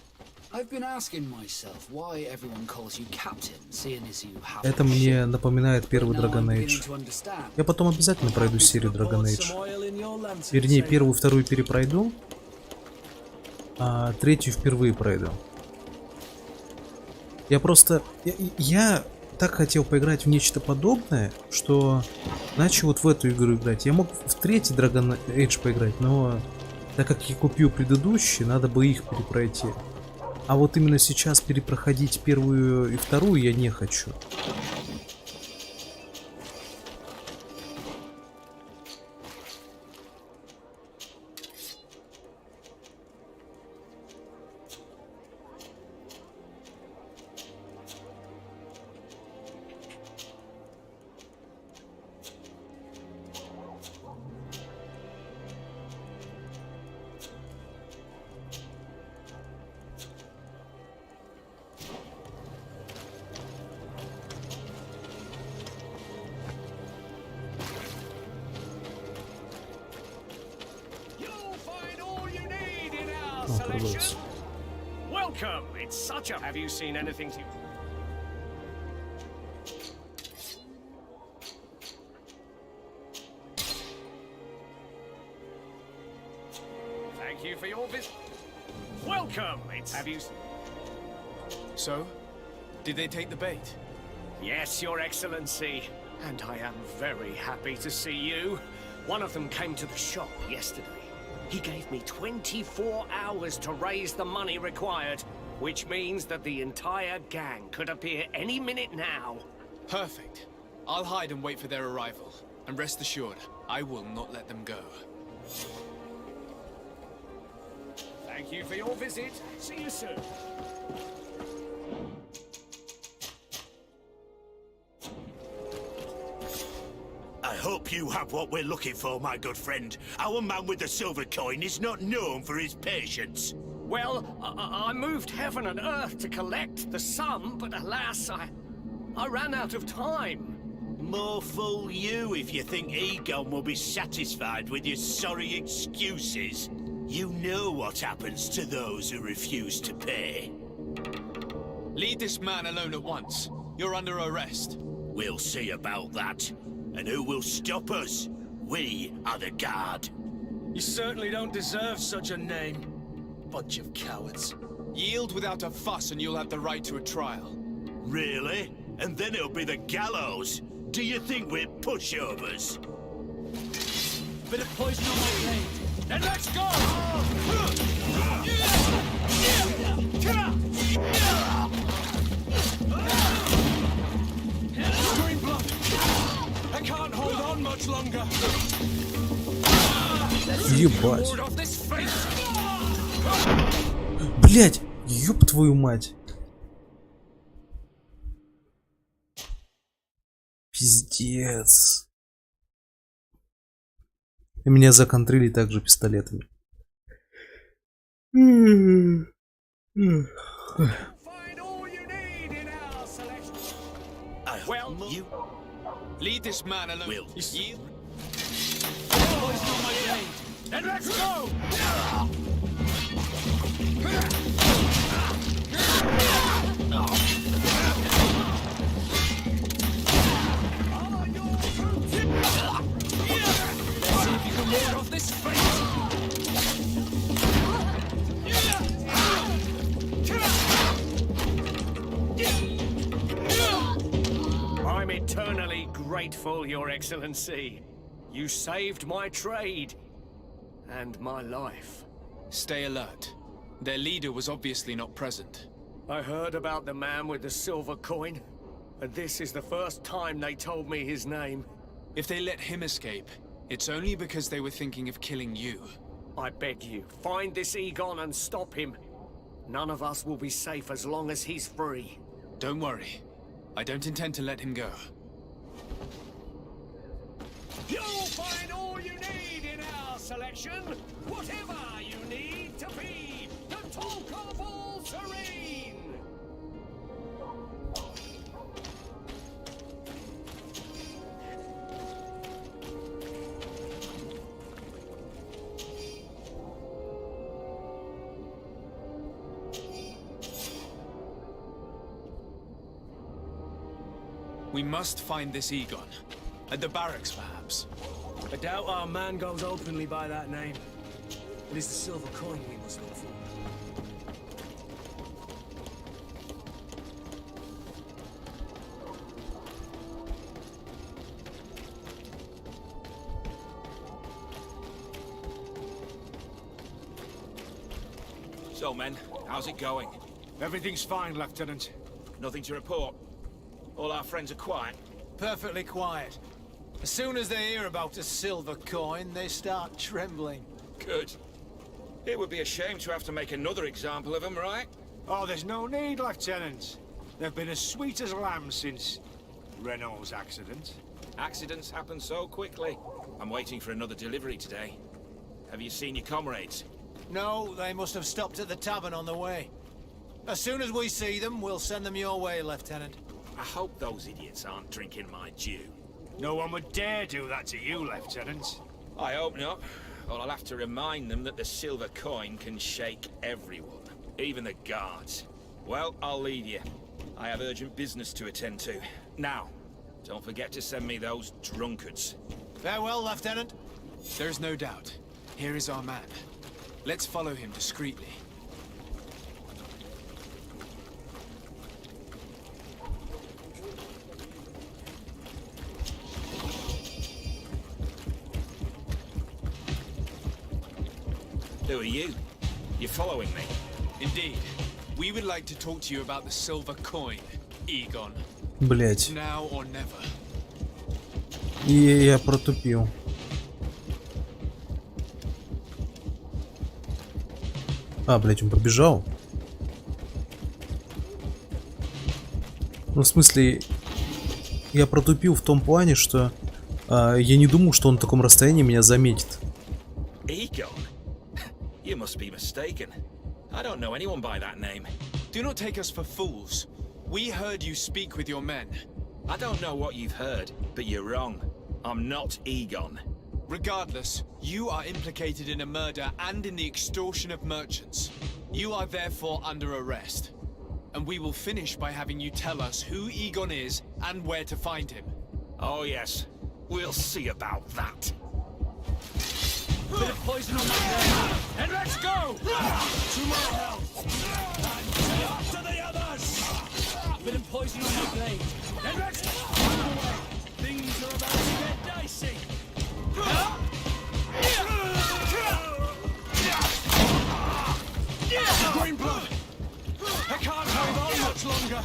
I've been asking myself why everyone calls you captain, seeing as you have Это a мне ship. напоминает первый Now I'm Dragon beginning Age. to understand. Я потом обязательно пройду серию Dragon Poured Age. some oil in your lantern, Вернее, say. первую, вторую перепройду, а третью впервые пройду. Я просто... Я так хотел поиграть в нечто подобное, что начал вот в эту игру играть. Я мог в третий Dragon Age поиграть, но так как я купил предыдущие, надо бы их перепройти. А вот именно сейчас перепроходить первую и вторую я не хочу. You'll find all you need in our О, продолжится. selection. Welcome. It's such a... Have you seen anything to... Thank you for your visit. Welcome. It's... Have you... So? Did they take the bait? Yes, Your Excellency. And I am very happy to see you. One of them came to the shop yesterday. He gave me 24 hours to raise the money required, which means that the entire gang could appear any minute now. Perfect. I'll hide and wait for their arrival. And rest assured, I will not let them go. Thank you for your visit. See you soon. I hope you have what we're looking for, my good friend. Our man with the silver coin is not known for his patience. Well, I moved heaven and earth to collect the sum, but alas, I ran out of time. More fool you if you think Egon will be satisfied with your sorry excuses. You know what happens to those who refuse to pay. Leave this man alone at once. You're under arrest. We'll see about that. And who will stop us? We are the guard. You certainly don't deserve such a name. Bunch of cowards. Yield without a fuss and you'll have the right to a trial. Really? And then it'll be the gallows. Do you think we're pushovers? Bit of poison on my blade. Then let's go! Green blood. I can't hold on much longer. Ебать. Ward off this fate. Блять, ёб твою мать. Пиздец. И меня законтрили также пистолетами. Find all you need in our selection. Well, you leave this man alone. You Poison on my blade. then let's go. Let's see if you can ward off this fate. I'm eternally grateful, Your Excellency. You saved my trade and my life. Stay alert. Their leader was obviously not present. I heard about the man with the silver coin, and this is the first time they told me his name. If they let him escape, it's only because they were thinking of killing you. I beg you, find this Egon and stop him. None of us will be safe as long as he's free. Don't worry. I don't intend to let him go. You'll find all you need in our selection. Whatever you need to be the talk of all serene. We must find this Egon. At the barracks, perhaps. I doubt our man goes openly by that name. It is the silver coin we must look for. So, men, how's it going? Everything's fine, Lieutenant. Nothing to report. All our friends are quiet. Perfectly quiet. As soon as they hear about a silver coin, they start trembling. Good. It would be a shame to have to make another example of them, right? Oh, there's no need, Lieutenant. They've been as sweet as lambs since Renault's accident. Accidents happen so quickly. I'm waiting for another delivery today. Have you seen your comrades? No, they must have stopped at the tavern on the way. As soon as we see them, we'll send them your way, Lieutenant. I hope those idiots aren't drinking my dew. No one would dare do that to you, Lieutenant. I hope not. Or I'll have to remind them that the silver coin can shake everyone, even the guards. Well, I'll leave you. I have urgent business to attend to. Now, don't forget to send me those drunkards. Farewell, Lieutenant. There's no doubt. Here is our man. Let's follow him discreetly. Who are you? You're following me? Indeed. We would like to talk to you about the silver coin, Egon. Блять. Now or never. И я протупил. А, блять, он побежал. Ну, в смысле, я протупил в том плане, что я не думал, что он на таком расстоянии меня заметит. Egon? You must be mistaken. I don't know anyone by that name. Do not take us for fools. We heard you speak with your men. I don't know what you've heard, but you're wrong. I'm not Egon. Regardless, you are implicated in a murder and in the extortion of merchants. You are therefore under arrest. And we will finish by having you tell us who Egon is and where to find him. Oh yes, we'll see about that. Bit of poison on my blade. And let's go! To my health! And after the others! Bit of poison on my blade. And let's move away! Things are about to get dicey! Green blood! I can't hold on much longer!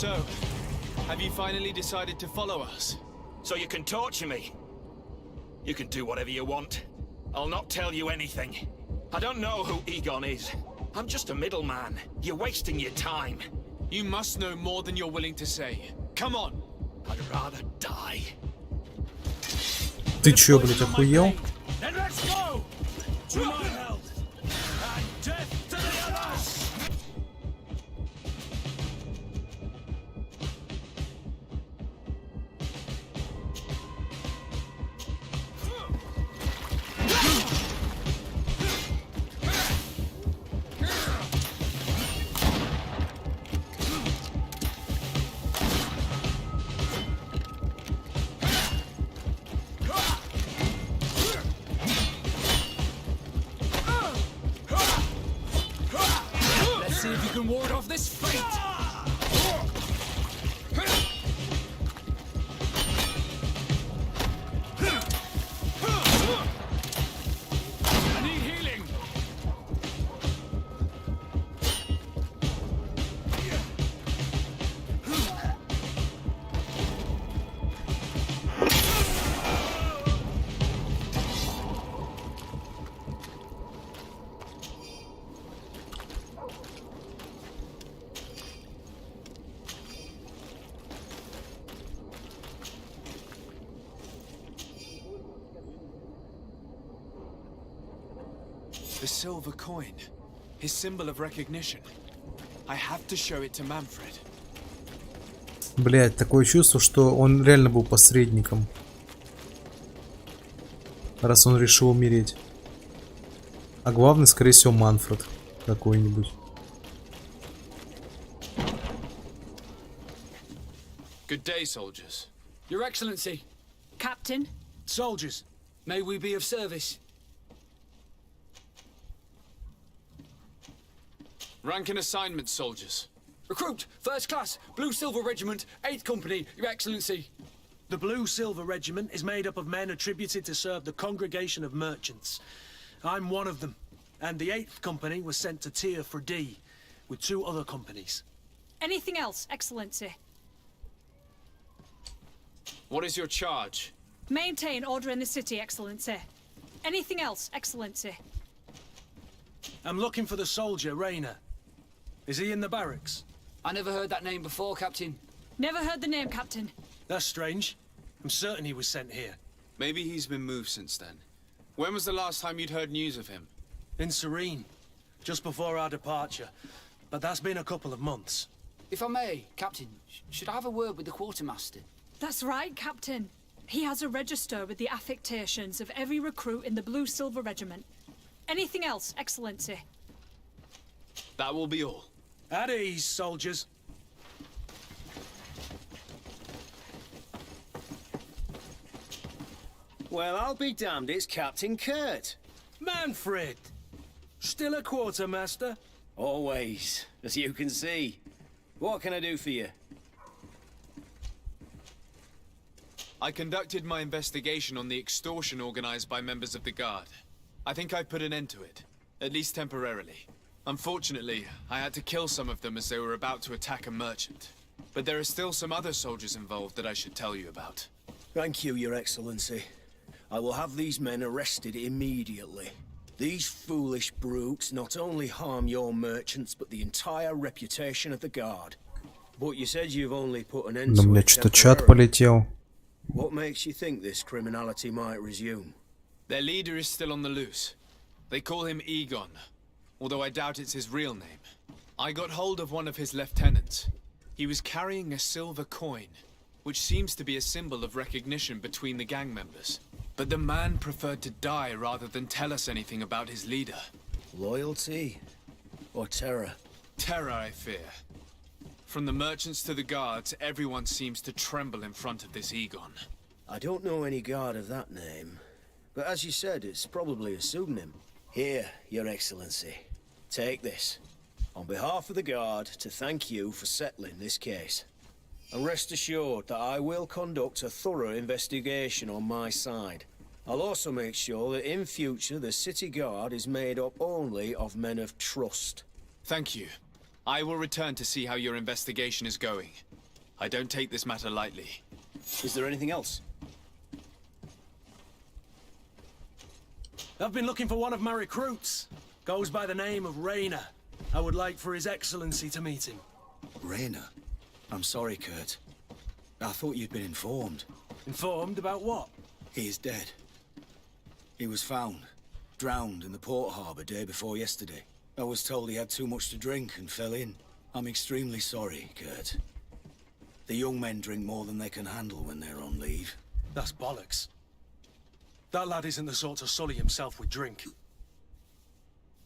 So, have you finally decided to follow us? So you can torture me. You can do whatever you want. I'll not tell you anything. I don't know who Egon is. I'm just a middleman. You're wasting your time. You must know more than you're willing to say. Come on. I'd rather die. Ты чё, блядь, охуел? Then let's go! To my health! And death to the others! Let's see if you can ward off this fate! I need healing. The silver coin. His symbol of recognition. I have to show it to Manfred. Блять, такое чувство, что он реально был посредником. Раз он решил умереть. А главный, скорее всего, Манфред какой-нибудь. Good day, soldiers. Your Excellency, Captain, Soldiers, may we be of service? Rank and assignment, soldiers. Recruit, first class, Blue Silver Regiment, 8th Company, Your Excellency. the Blue Silver Regiment is made up of men attributed to serve the Congregation of Merchants. I'm one of them, and the 8th Company was sent to Tier for D, with 2 other companies. anything else, Excellency? What is your charge? Maintain order in the city, Excellency. Anything else, Excellency? I'm looking for the soldier, Rayner. Is he in the barracks? I never heard that name before, Captain. Never heard the name, Captain. That's strange. I'm certain he was sent here. Maybe he's been moved since then. When was the last time you'd heard news of him? In Serene, just before our departure. But that's been a couple of months. If I may, Captain, should I have a word with the quartermaster? That's right, Captain. He has a register with the affectations of every recruit in the Blue Silver Regiment. Anything else, Excellency? That will be all. At ease, soldiers. Well, I'll be damned, it's Captain Kurt. Manfred! Still a quartermaster? Always, as you can see. What can I do for you? I conducted my investigation on the extortion organized by members of the Guard. I think I've put an end to it, at least temporarily. Unfortunately, I had to kill some of them as they were about to attack a merchant. But there are still some other soldiers involved that I should tell you about. Thank you, Your Excellency. I will have these men arrested immediately. These foolish brutes not only harm your merchants, but the entire reputation of the Guard. But you said you've only put an end Да, to у меня it что-то чат temporarily. полетел. What makes you think this criminality might resume? Their leader is still on the loose. They call him Egon, although I doubt it's his real name. I got hold of one of his lieutenants. He was carrying a silver coin, which seems to be a symbol of recognition between the gang members. But the man preferred to die rather than tell us anything about his leader. Loyalty? Or terror? Terror, I fear. From the merchants to the guards, everyone seems to tremble in front of this Egon. I don't know any guard of that name. But as you said, it's probably a pseudonym. Here, Your Excellency. Take this. On behalf of the Guard, to thank you for settling this case. And rest assured that I will conduct a thorough investigation on my side. I'll also make sure that in future the City Guard is made up only of men of trust. Thank you. I will return to see how your investigation is going. I don't take this matter lightly. Is there anything else? I've been looking for one of my recruits. Goes by the name of Rayner. I would like for His Excellency to meet him. Rayner? I'm sorry, Kurt. I thought you'd been informed. Informed about what? He is dead. He was found, drowned in the port harbour day before yesterday. I was told he had too much to drink and fell in. I'm extremely sorry, Kurt. The young men drink more than they can handle when they're on leave. That's bollocks. That lad isn't the sort to sully himself with drink.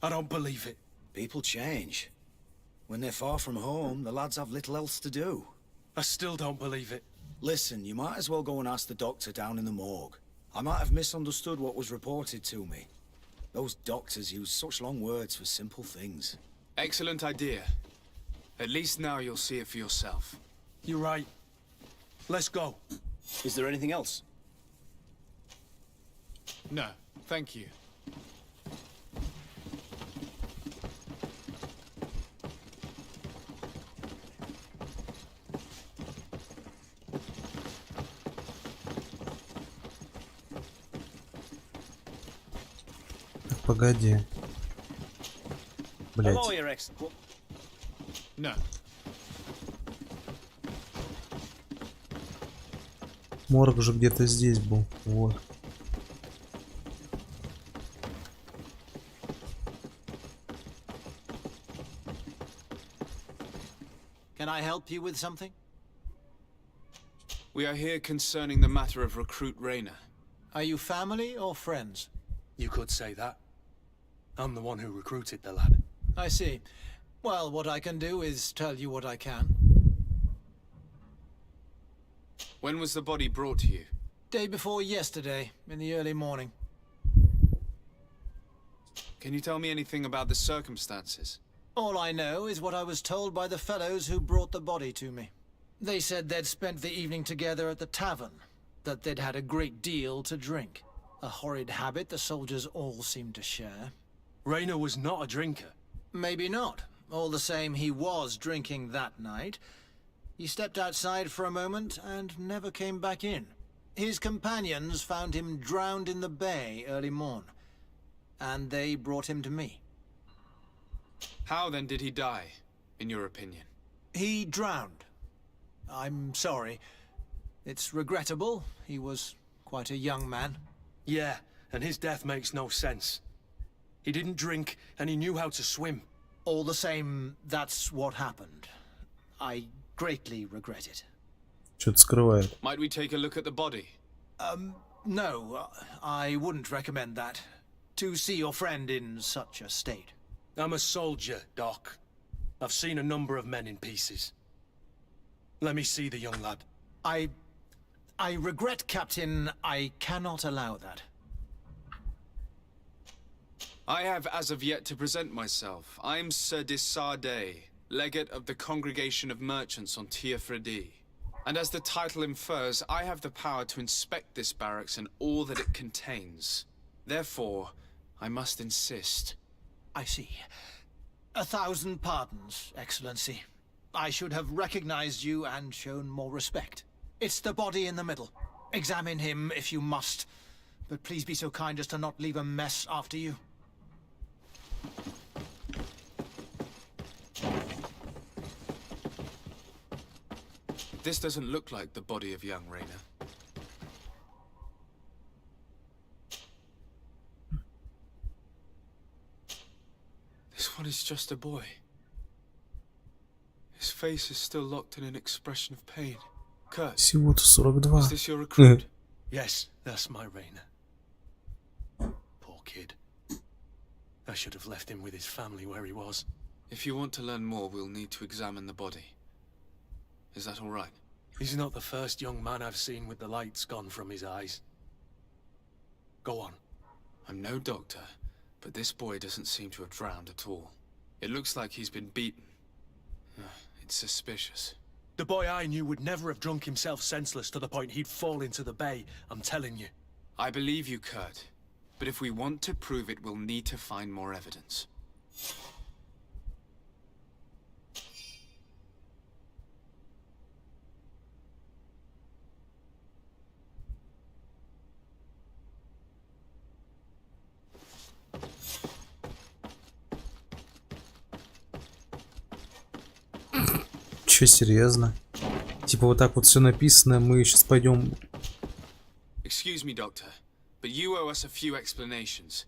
I don't believe it. People change. When they're far from home, the lads have little else to do. I still don't believe it. Listen, you might as well go and ask the doctor down in the morgue. I might have misunderstood what was reported to me. Those doctors use such long words for simple things. Excellent idea. At least now you'll see it for yourself. You're right. Let's go. Is there anything else? No, thank you. Погоди. Блять. Hello, Your Ex. No. Морг же где-то здесь был. Вот. Can I help you with something? We are here concerning the matter of recruit Rayner. Are you family or friends? You could say that. I'm the one who recruited the lad. I see. Well, what I can do is tell you what I can. When was the body brought to you? Day before yesterday, in the early morning. Can you tell me anything about the circumstances? All I know is what I was told by the fellows who brought the body to me. They said they'd spent the evening together at the tavern, that they'd had a great deal to drink. A horrid habit the soldiers all seemed to share. Rayner was not a drinker. Maybe not. All the same, he was drinking that night. He stepped outside for a moment and never came back in. His companions found him drowned in the bay early morn, and they brought him to me. How then did he die, in your opinion? He drowned. I'm sorry. It's regrettable. He was quite a young man. Yeah, and his death makes no sense. He didn't drink, and he knew how to swim. All the same, that's what happened. I greatly regret it. Что-то скрывает. Might we take a look at the body? No, I wouldn't recommend that. To see your friend in such a state. I'm a soldier, Doc. I've seen a number of men in pieces. Let me see the young lad. I regret, Captain. I cannot allow that. I have as of yet to present myself. I'm Sir Desardet, legate of the Congregation of Merchants on Tiafredi. And as the title infers, I have the power to inspect this barracks and all that it contains. Therefore, I must insist. I see. 1,000 pardons, Excellency. I should have recognized you and shown more respect. It's the body in the middle. Examine him if you must, but please be so kind as to not leave a mess after you. This doesn't look like the body of young Rayner. This one is just a boy. His face is still locked in an expression of pain. Kurt, Всего-то 42. is this your recruit? Yes, that's my Rayner. Poor kid. I should have left him with his family where he was. If you want to learn more, we'll need to examine the body. Is that all right? He's not the first young man I've seen with the lights gone from his eyes. Go on. I'm no doctor, but this boy doesn't seem to have drowned at all. It looks like he's been beaten. It's suspicious. The boy I knew would never have drunk himself senseless to the point he'd fall into the bay, I'm telling you. I believe you, Kurt. But if we want to prove it, we'll need to find more evidence. Че, серьезно? Типа вот так вот все написано, мы сейчас пойдем. Excuse me, Doctor, but you owe us a few explanations.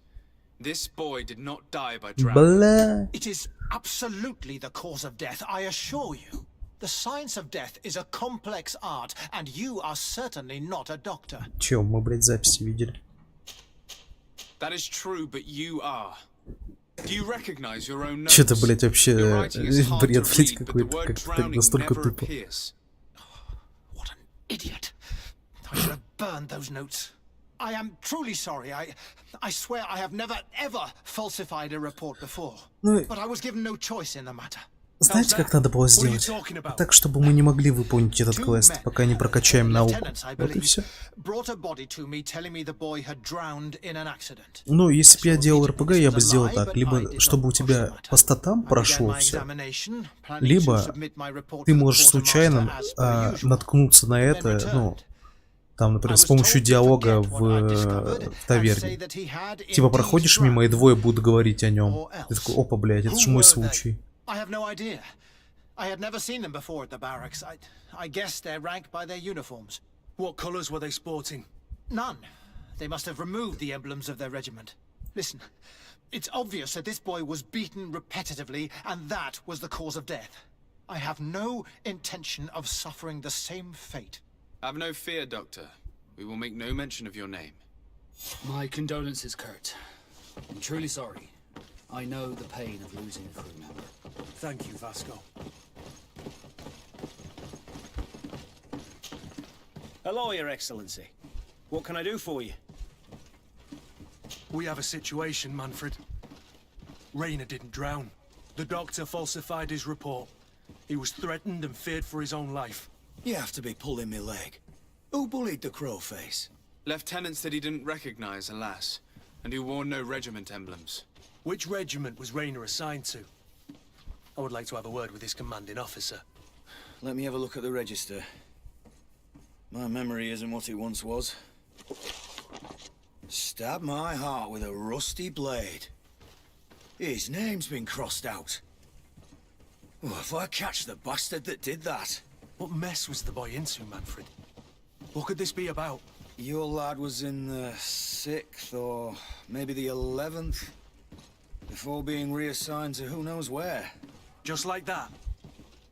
This boy did not die by drowning. Бля. It is absolutely the cause of death, I assure you. The science of death is a complex art, and you are certainly not a doctor. Че, мы, блядь, записи видели? That is true, but you are. Do you recognize your own notes? Че-то, блядь, вообще Your writing is hard to бред, блядь, read, but the какой-то, word как-то drowning настолько never тупо. appears. What an idiot. I should have burned those notes. I am truly sorry. I swear I have never, ever falsified a report before. Ну, But I was given no choice in the matter. знаете, как надо было сделать? Так, чтобы мы не могли выполнить этот квест, пока не прокачаем науку. Вот и все. Ну, если бы я делал РПГ, я бы сделал так. Либо, чтобы у тебя по статам прошло все, либо ты можешь случайно наткнуться на это, ну, там, например, с помощью диалога в таверне. Типа проходишь мимо, и двое будут говорить о нем. Ты такой, опа, блядь, это же мой случай. I have no idea. I had never seen them before at the barracks. I guessed their rank by their uniforms. What colours were they sporting? None. They must have removed the emblems of their regiment. Listen, it's obvious that this boy was beaten repetitively, and that was the cause of death. I have no intention of suffering the same fate. Have no fear, Doctor. We will make no mention of your name. My condolences, Kurt. I'm truly sorry. I know the pain of losing a crew member. Thank you, Vasco. Hello, Your Excellency. What can I do for you? We have a situation, Manfred. Rayner didn't drown. The doctor falsified his report. He was threatened and feared for his own life. You have to be pulling me leg. Who bullied the crowface? Lieutenants that he didn't recognize, alas, and who wore no regiment emblems. Which regiment was Rayner assigned to? I would like to have a word with his commanding officer. Let me have a look at the register. My memory isn't what it once was. Stab my heart with a rusty blade. His name's been crossed out. Oh, if I catch the bastard that did that. What mess was the boy into, Manfred? What could this be about? Your lad was in the 6th or maybe the 11th. Before being reassigned to who knows where. Just like that?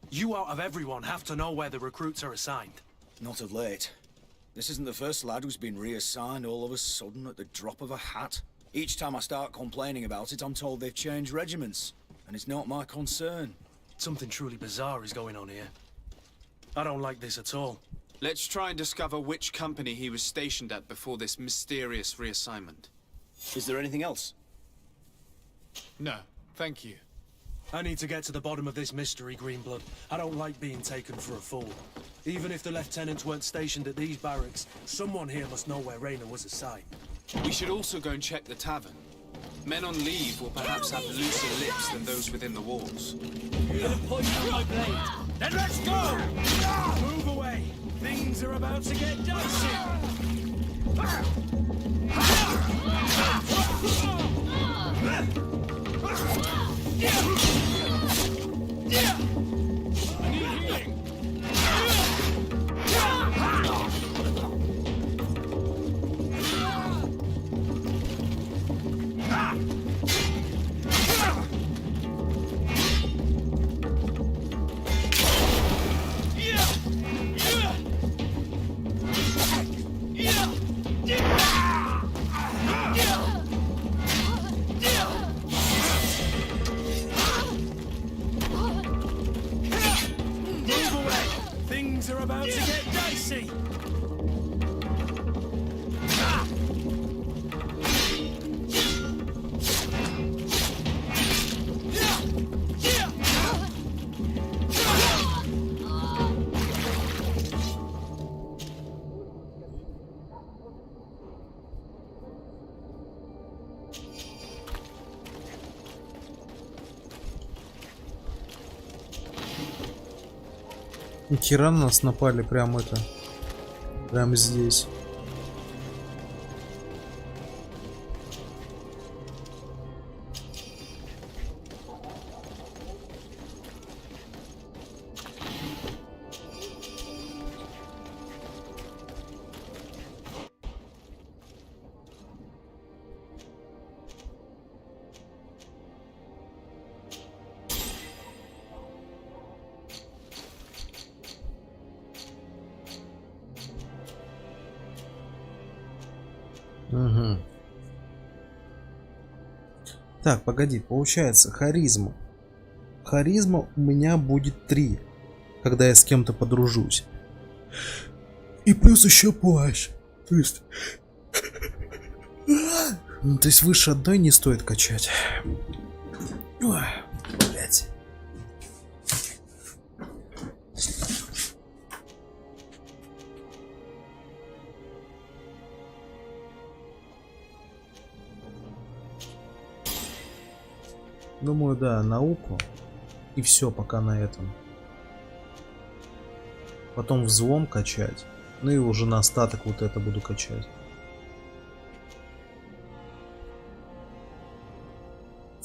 You out of everyone have to know where the recruits are assigned. Not of late. This isn't the first lad who's been reassigned all of a sudden at the drop of a hat. Each time I start complaining about it, I'm told they've changed regiments. And it's not my concern. Something truly bizarre is going on here. I don't like this at all. Let's try and discover which company he was stationed at before this mysterious reassignment. Is there anything else? No, thank you. I need to get to the bottom of this mystery, Greenblood. I don't like being taken for a fool. Even if the lieutenants weren't stationed at these barracks, someone here must know where Rayner was assigned. We should also go and check the tavern. Men on leave will perhaps have looser lips than those within the walls. You're gonna poison my blade. Then let's go! Move away! Things are about to get dicey! Things are about to get dicey! Нихера на нас напали прям это. Прям здесь. Угу. Так, погоди, получается, харизма. Харизма у меня будет 3, когда я с кем-то подружусь. И плюс еще плащ. То есть... Ну, то есть выше одной не стоит качать. Ой, блять. Думаю, да, науку. И все пока на этом. Потом взлом качать. Ну и уже на остаток вот это буду качать.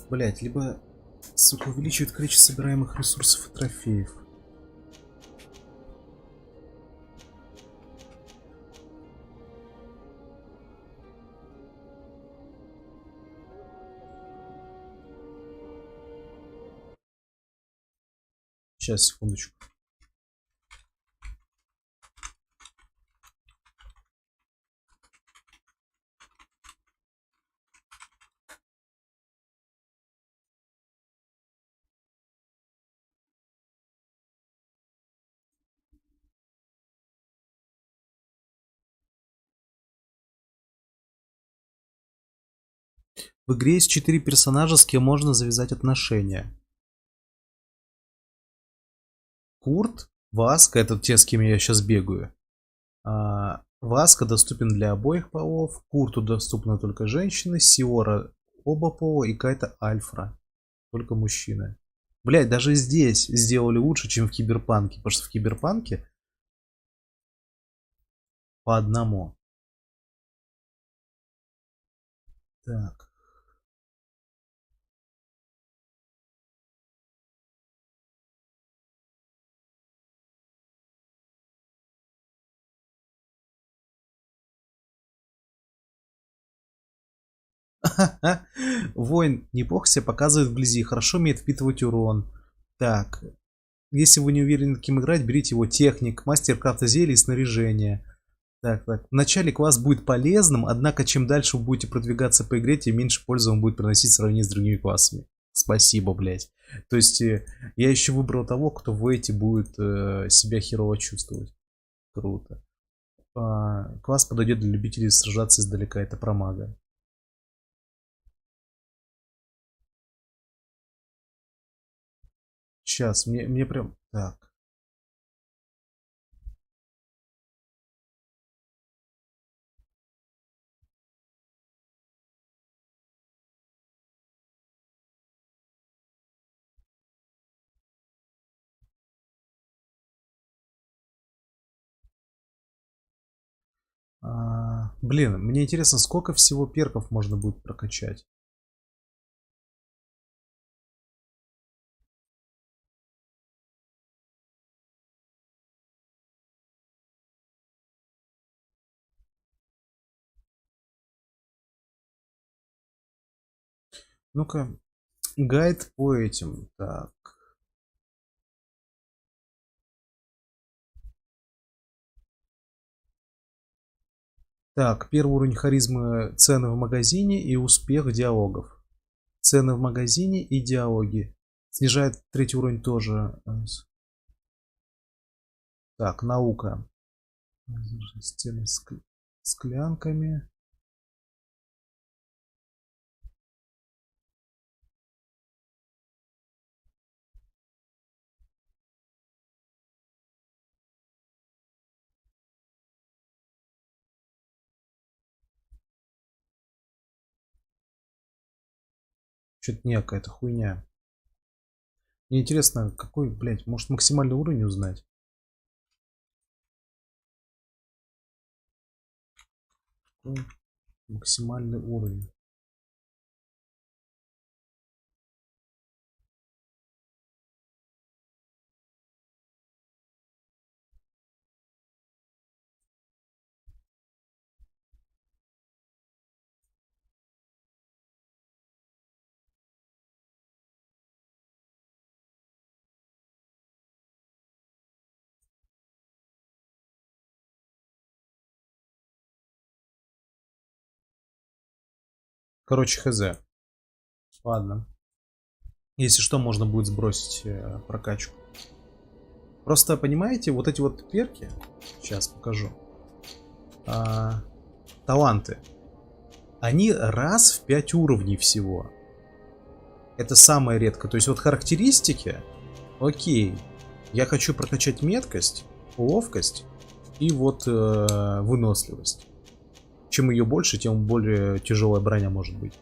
Блять, либо, сука, увеличивает количество собираемых ресурсов и трофеев. Сейчас, секундочку. В игре есть 4 персонажа, с кем можно завязать отношения. Курт, Васка, это те, с кем я сейчас бегаю. Васка доступен для обоих полов, Курту доступны только женщины, Сиора оба пола и Кайта Альфра только мужчины. Блять, даже здесь сделали лучше, чем в Киберпанке, потому что в Киберпанке по одному. Так. Воин неплохо себя показывает вблизи, хорошо умеет впитывать урон. Так, если вы не уверены, каким играть, берите его техник, мастер крафта зелий и снаряжения. Так, так. Вначале класс будет полезным, однако чем дальше вы будете продвигаться по игре, тем меньше пользы он будет приносить в сравнении с другими классами. Спасибо, блять. То есть я еще выбрал того, кто в эти будет себя херово чувствовать. Круто. Класс подойдет для любителей сражаться издалека, это про мага. Сейчас, мне прям... Так. Блин, мне интересно, сколько всего перков можно будет прокачать. Ну-ка, гайд по этим. Так. Так, первый уровень харизмы, цены в магазине и успех диалогов. Цены в магазине и диалоги. Снижает третий уровень тоже. Так, наука. Стены с склянками. Что-то не какая-то хуйня. Мне интересно, какой, блядь, может максимальный уровень узнать? Какой максимальный уровень. Короче, хз. Ладно. Если что, можно будет сбросить прокачку. Просто, понимаете, вот эти вот перки, сейчас покажу, таланты, они раз в 5 уровней всего. Это самое редкое. То есть вот характеристики, окей, я хочу прокачать меткость, ловкость и вот выносливость. Чем ее больше, тем более тяжелая броня может быть.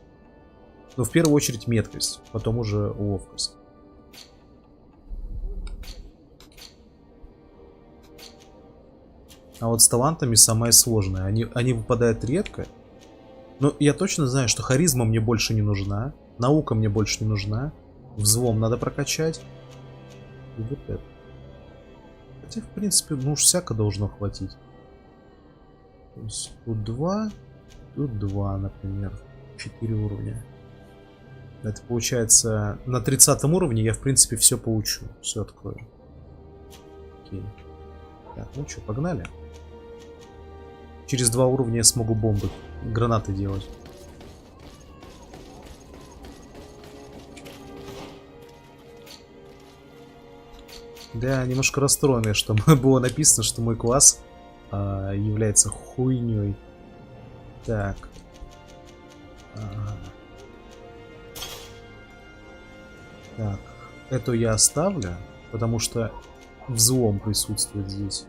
Но в первую очередь меткость, потом уже ловкость. А вот с талантами самое сложное. Они выпадают редко. Но я точно знаю, что харизма мне больше не нужна. Наука мне больше не нужна. Взлом надо прокачать. И вот это. Хотя, в принципе, ну уж всяко должно хватить. То есть тут 2, например. 4 уровня. Это получается, на 30 уровне я, в принципе, все получу. Все открою. Окей. Так, ну что, погнали. Через 2 уровня я смогу бомбы, гранаты делать. Да, немножко расстроенный, что было написано, что мой класс является хуйней. Так. Так, эту я оставлю, потому что взлом присутствует здесь.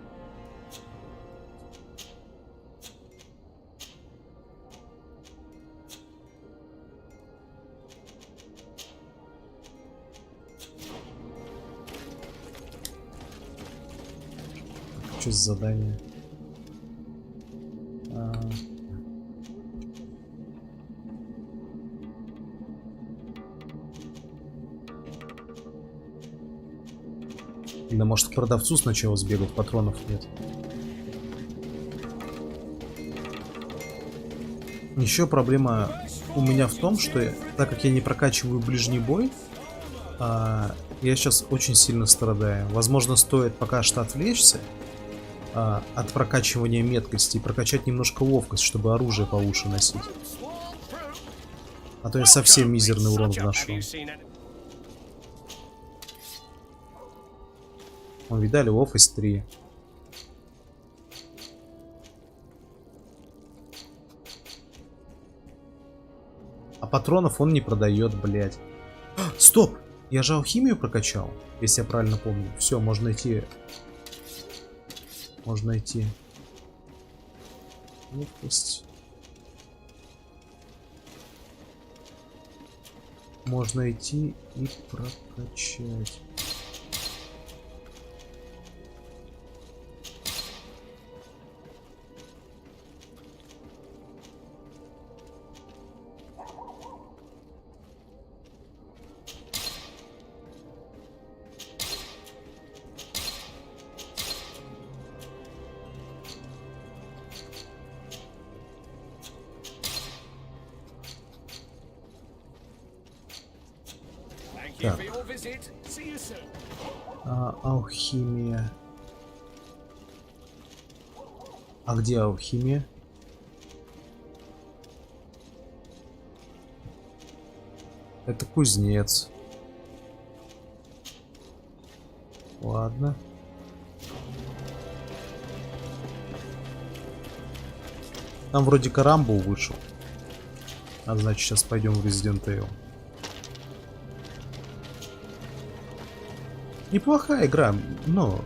Что за задание? Да может к продавцу сначала сбегать, патронов нет. Еще проблема у меня в том, что так как я не прокачиваю ближний бой, я сейчас очень сильно страдаю. Возможно, стоит пока что отвлечься от прокачивания меткости и прокачать немножко ловкость, чтобы оружие получше носить. А то я совсем мизерный урон вношу. Видали, ловкость 3. А патронов он не продает, блядь. Стоп! Я же алхимию прокачал, если я правильно помню. Все, можно идти. Можно идти. Ловкость. Можно идти и прокачать. Так. Алхимия. А где алхимия? Это кузнец. Ладно. Там вроде Карамбул вышел. А значит, сейчас пойдем в Resident Evil. Неплохая игра, но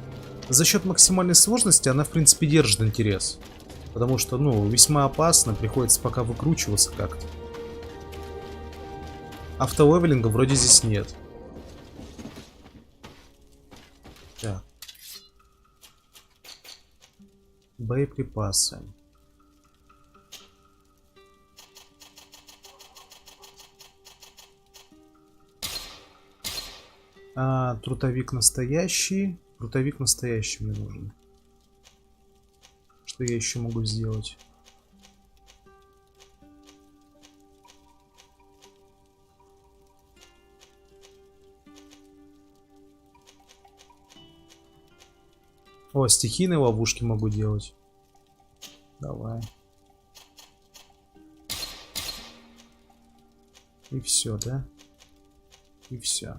за счет максимальной сложности она, в принципе, держит интерес. Потому что, ну, весьма опасно, приходится пока выкручиваться как-то. Автолевелинга вроде здесь нет. Так. Боеприпасы. Трутовик настоящий. Трутовик настоящий мне нужен. Что я еще могу сделать? О, стихийные ловушки могу делать. Давай. И все, да? И все.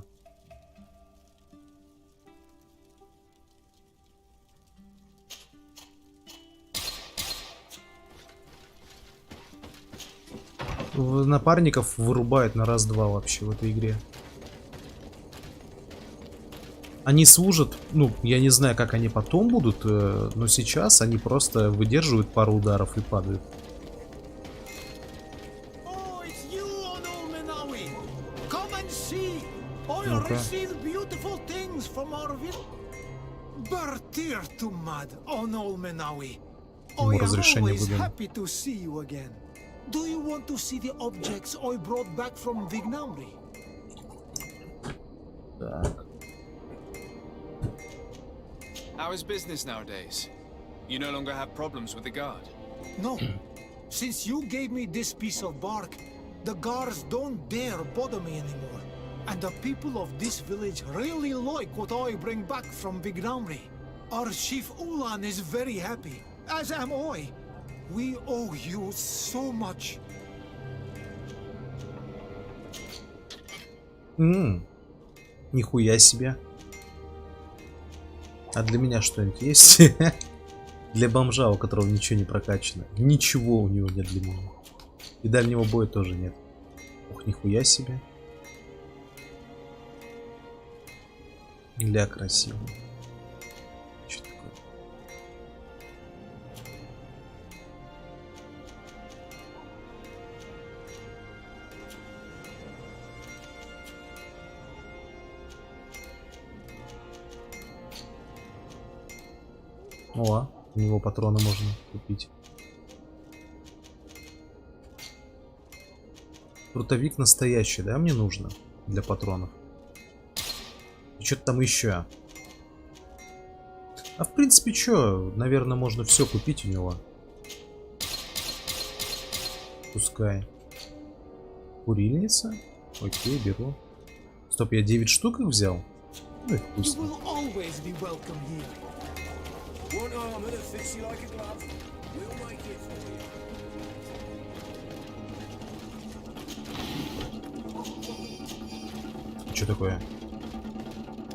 Напарников вырубают на раз-два вообще в этой игре. Они служат, ну, я не знаю, как они потом будут, но сейчас они просто выдерживают пару ударов и падают. Ну-ка. Ему разрешение выдано. Do you want to see the objects I brought back from Vignamri? Так. How is business nowadays? You no longer have problems with the guard? No. Since you gave me this piece of bark, the guards don't dare bother me anymore. And the people of this village really like what I bring back from Vignamri. Our chief Ulan is very happy, as am I. We owe you so much. Нихуя себе. А для меня что-нибудь есть? Для бомжа, у которого ничего не прокачано. Ничего у него нет для меня. И дальнего боя тоже нет. Ух, нихуя себе. Для красивого. Что такое? О, у него патроны можно купить. Крутовик настоящий, да, мне нужно для патронов? И что-то там еще. А в принципе, что, наверное, можно все купить у него. Пускай. Курильница. Окей, беру. Стоп, я 9 штук их взял? Ну и вкусно. Что такое?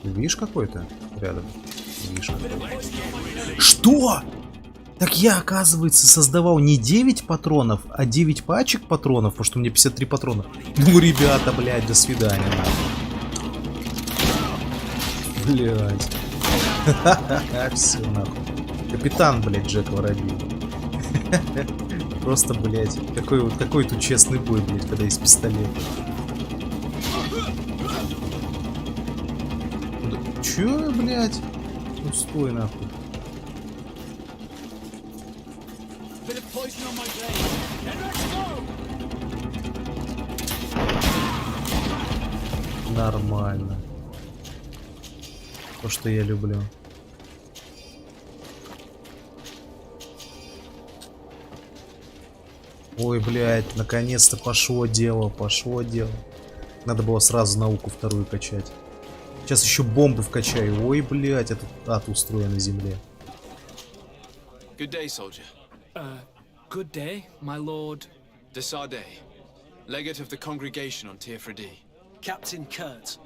Видишь какой-то рядом? Видишь какой-то. Что? Так я, оказывается, создавал не 9 патронов, а 9 пачек патронов, потому что у меня 53 патрона. Ну, ребята, блядь, до свидания. Блядь. Все, нахуй. Капитан, блядь, Джек Воробей. Просто, блядь, какой тут честный бой, блядь, когда есть пистолет. Чё, блядь? Ну стой, нахуй. Нормально. То, что я люблю. Ой, блядь, наконец-то пошло дело, пошло дело. Надо было сразу науку вторую качать. Сейчас еще бомбы вкачаю. Ой, блядь, этот ад устроен на земле. Good day, soldier. Good day, my lord. Desarde, legate of the congregation on Tier Captain Kurt.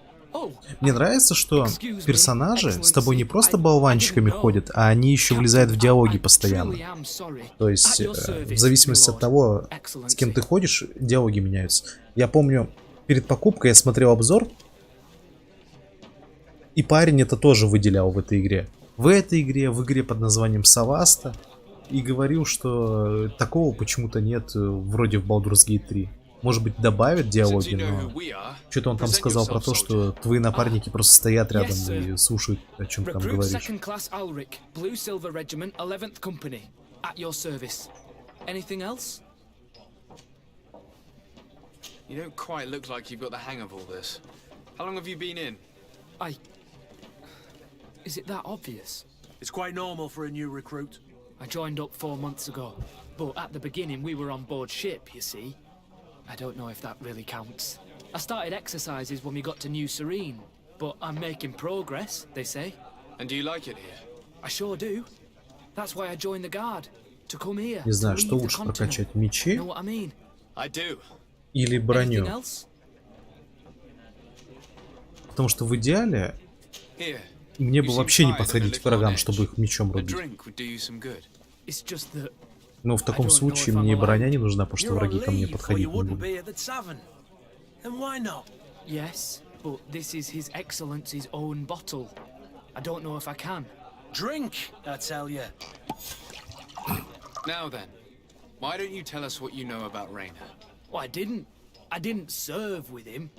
Мне нравится, что персонажи с тобой не просто болванчиками ходят, а они еще влезают в диалоги постоянно. То есть, в зависимости от того, с кем ты ходишь, диалоги меняются. Я помню, перед покупкой я смотрел обзор, и парень это тоже выделял в этой игре. В этой игре, в игре под названием Savasta, и говорил, что такого почему-то нет вроде в Baldur's Gate 3. Может быть, добавят диалоги, но что-то он там сказал про то, что твои напарники просто стоят рядом и слушают, о чем там говоришь. You don't quite look like you've got the hang of all this. How long have you been in? Is it that obvious? It's quite normal for a new recruit. I joined up 4 months ago, but at the beginning we were on board ship, you see. I don't know if that really counts. I started exercises when we got to New Serene, but I'm making progress, they say. And do you like it here? I sure do. That's why I joined the guard. To come here. Не знаю, что лучше прокачать, мечи I do. или броню. Потому что в идеале Here, мне you бы seem вообще не tired and a подходить к little on врагам, edge. чтобы их мечом A рубить. drink would do you some good. It's just that Но в таком I don't know случае if I'm мне и броня allowed. не нужна, потому что You're враги on ко мне leave, or подходить you не wouldn't будут. be at the tavern. And why not? yes, but this is His Excellency's own bottle. I don't know if I can. Drink, I tell you. Now then, why don't you tell us what you know about Rainer? Well, I didn't serve with him.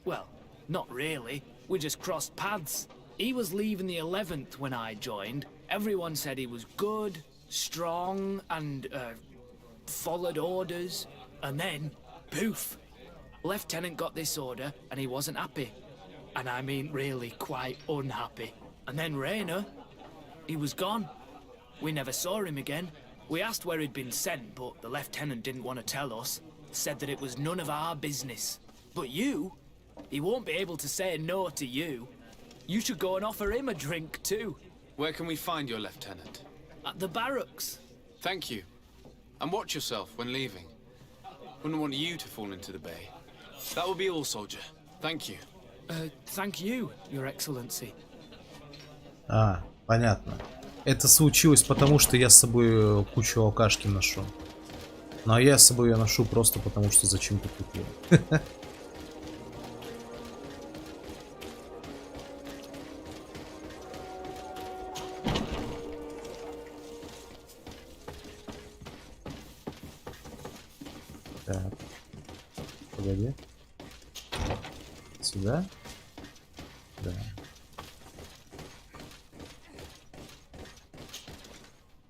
Well, not really. We just crossed paths. He was leaving the 11th when I joined. Everyone said he was good, strong, and followed orders. And then, poof! Lieutenant got this order, and he wasn't happy. And I mean really quite unhappy. And then Rainer, he was gone. We never saw him again. We asked where he'd been sent, but the lieutenant didn't want to tell us. Said that it was none of our business. But you, he won't be able to say no to you. You should go and offer him a drink too. Where can we find your lieutenant? At the barracks. Thank you. And watch yourself when leaving. Wouldn't want you to fall into the bay. That will be all, soldier. Thank you. Thank you, Your Excellency. А, понятно. Это случилось потому, что я с собой кучу алкашки ношу. Ну а я с собой ее ношу просто потому, что зачем-то купил. Так. Погоди. Сюда? Да.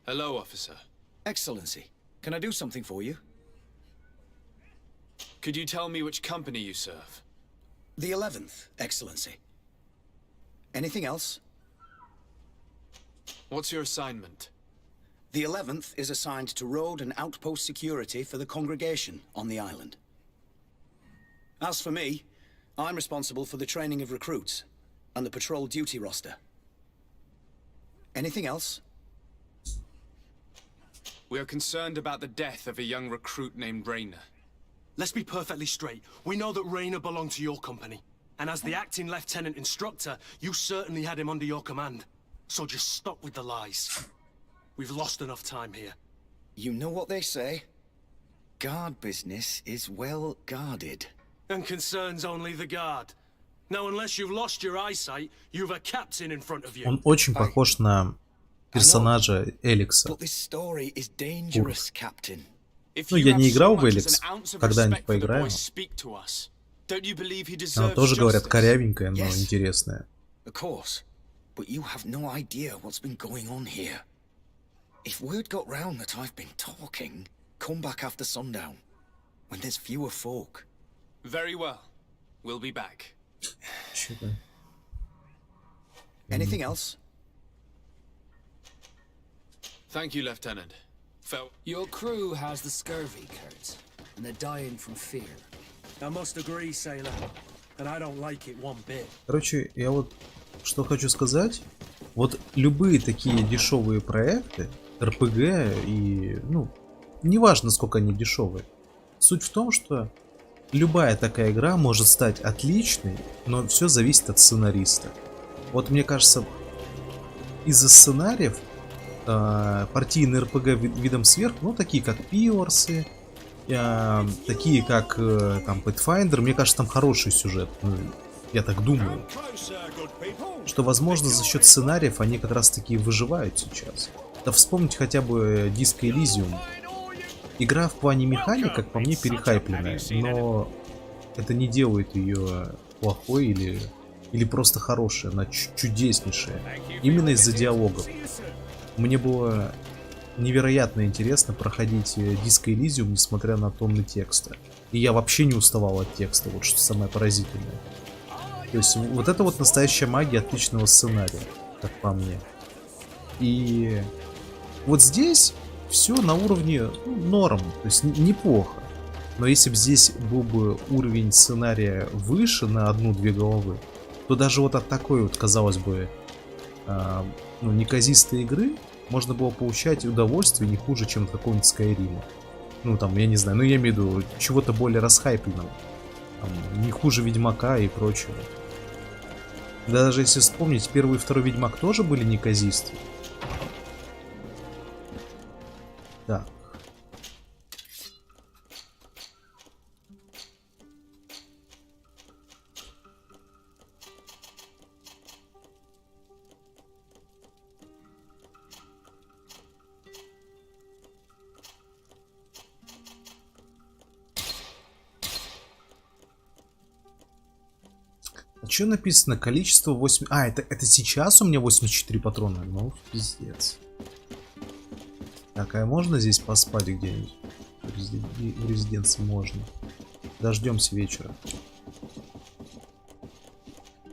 Hello, officer. Excellency, can I do something for you? Could you tell me which company you serve? The 11th, Excellency. Anything else? What's your assignment? The 11th is assigned to road and outpost security for the congregation on the island. As for me, I'm responsible for the training of recruits and the patrol duty roster. Anything else? We are concerned about the death of a young recruit named Rainer. Let's be perfectly straight. We know that Rainer belonged to your company. And as the acting lieutenant instructor, you certainly had him under your command. So just stop with the lies. We've lost enough time here. You know what they say? Guard business is well guarded. And concerns only the guard. Now, unless you've lost your eyesight, you've a captain in front of you. Он очень похож на персонажа Эликса. But this story is dangerous, Captain. Ну, я не играл в Эликс, когда-нибудь поиграю. Она тоже, говорят, корявенькая, но интересная. Of course, but you have no idea what's been going on here. If word got round that I've been talking, come back after sundown, when there's fewer folk. Very well. We'll be back. Anything else? Thank you, Lieutenant. Your crew has the scurvy, Kurt, and they're dying from fear. I must agree, sailor, and I don't like it one bit. Короче, я вот что хочу сказать. Вот любые такие дешевые проекты, РПГ и, ну, неважно, сколько они дешевые. Суть в том, что любая такая игра может стать отличной, но все зависит от сценариста. Вот мне кажется, из-за сценариев партийные РПГ видом сверху, ну, такие как Пиорсы, такие как там Pathfinder, мне кажется, там хороший сюжет. Ну, я так думаю. Что, возможно, за счет сценариев они как раз таки выживают сейчас. Да вспомните хотя бы Disco Elysium. Игра в плане механик, как по мне, перехайпленная, но это не делает ее плохой или просто хорошей, она чудеснейшая. Именно из-за диалогов. Мне было невероятно интересно проходить Disco Elysium, несмотря на тонны текста. И я вообще не уставал от текста, вот что самое поразительное. То есть вот это вот настоящая магия отличного сценария, как по мне. И вот здесь все на уровне норм, то есть неплохо. Но если бы здесь был бы уровень сценария выше на 1-2 головы, то даже вот от такой вот, казалось бы, ну, неказистой игры можно было получать удовольствие не хуже, чем от какого-нибудь Skyrim. Ну там, я не знаю, ну я имею в виду чего-то более расхайпленного. Там, не хуже Ведьмака и прочего. Даже если вспомнить, первый и второй Ведьмак тоже были неказисты. Так. А что написано? Количество 8... А, это сейчас у меня 84 патрона? Ну, пиздец. Так, а можно здесь поспать где-нибудь? В резиденции можно. Дождемся вечера.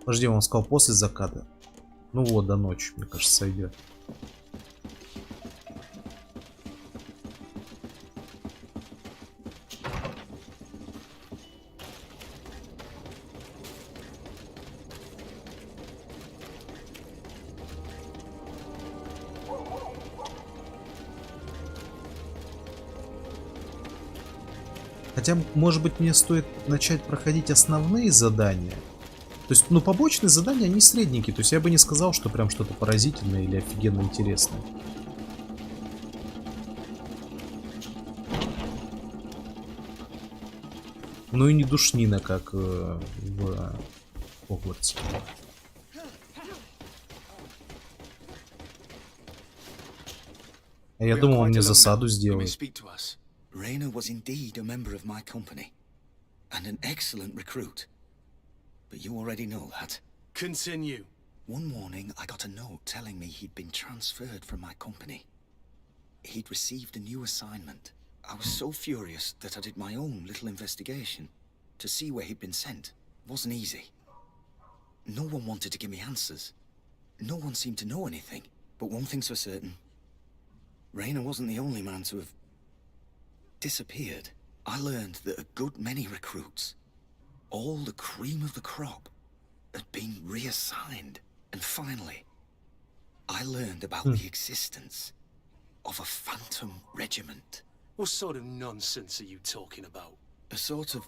Подожди, он сказал после заката. Ну вот, до ночи, мне кажется, сойдет. Хотя, может быть, мне стоит начать проходить основные задания. То есть, ну, побочные задания, они средненькие. То есть, я бы не сказал, что прям что-то поразительное или офигенно интересное. Ну и не душнина, как в Хогвартсе. А я думал, он мне засаду сделает. Rainer was indeed a member of my company, and an excellent recruit. But you already know that. Continue. One morning, I got a note telling me he'd been transferred from my company. He'd received a new assignment. I was so furious that I did my own little investigation to see where he'd been sent. It wasn't easy. No one wanted to give me answers. No one seemed to know anything. But one thing's for certain. Rainer wasn't the only man to have disappeared. I learned that a good many recruits, all the cream of the crop, had been reassigned. And finally, I learned about the existence of a phantom regiment. What sort of nonsense are you talking about? A sort of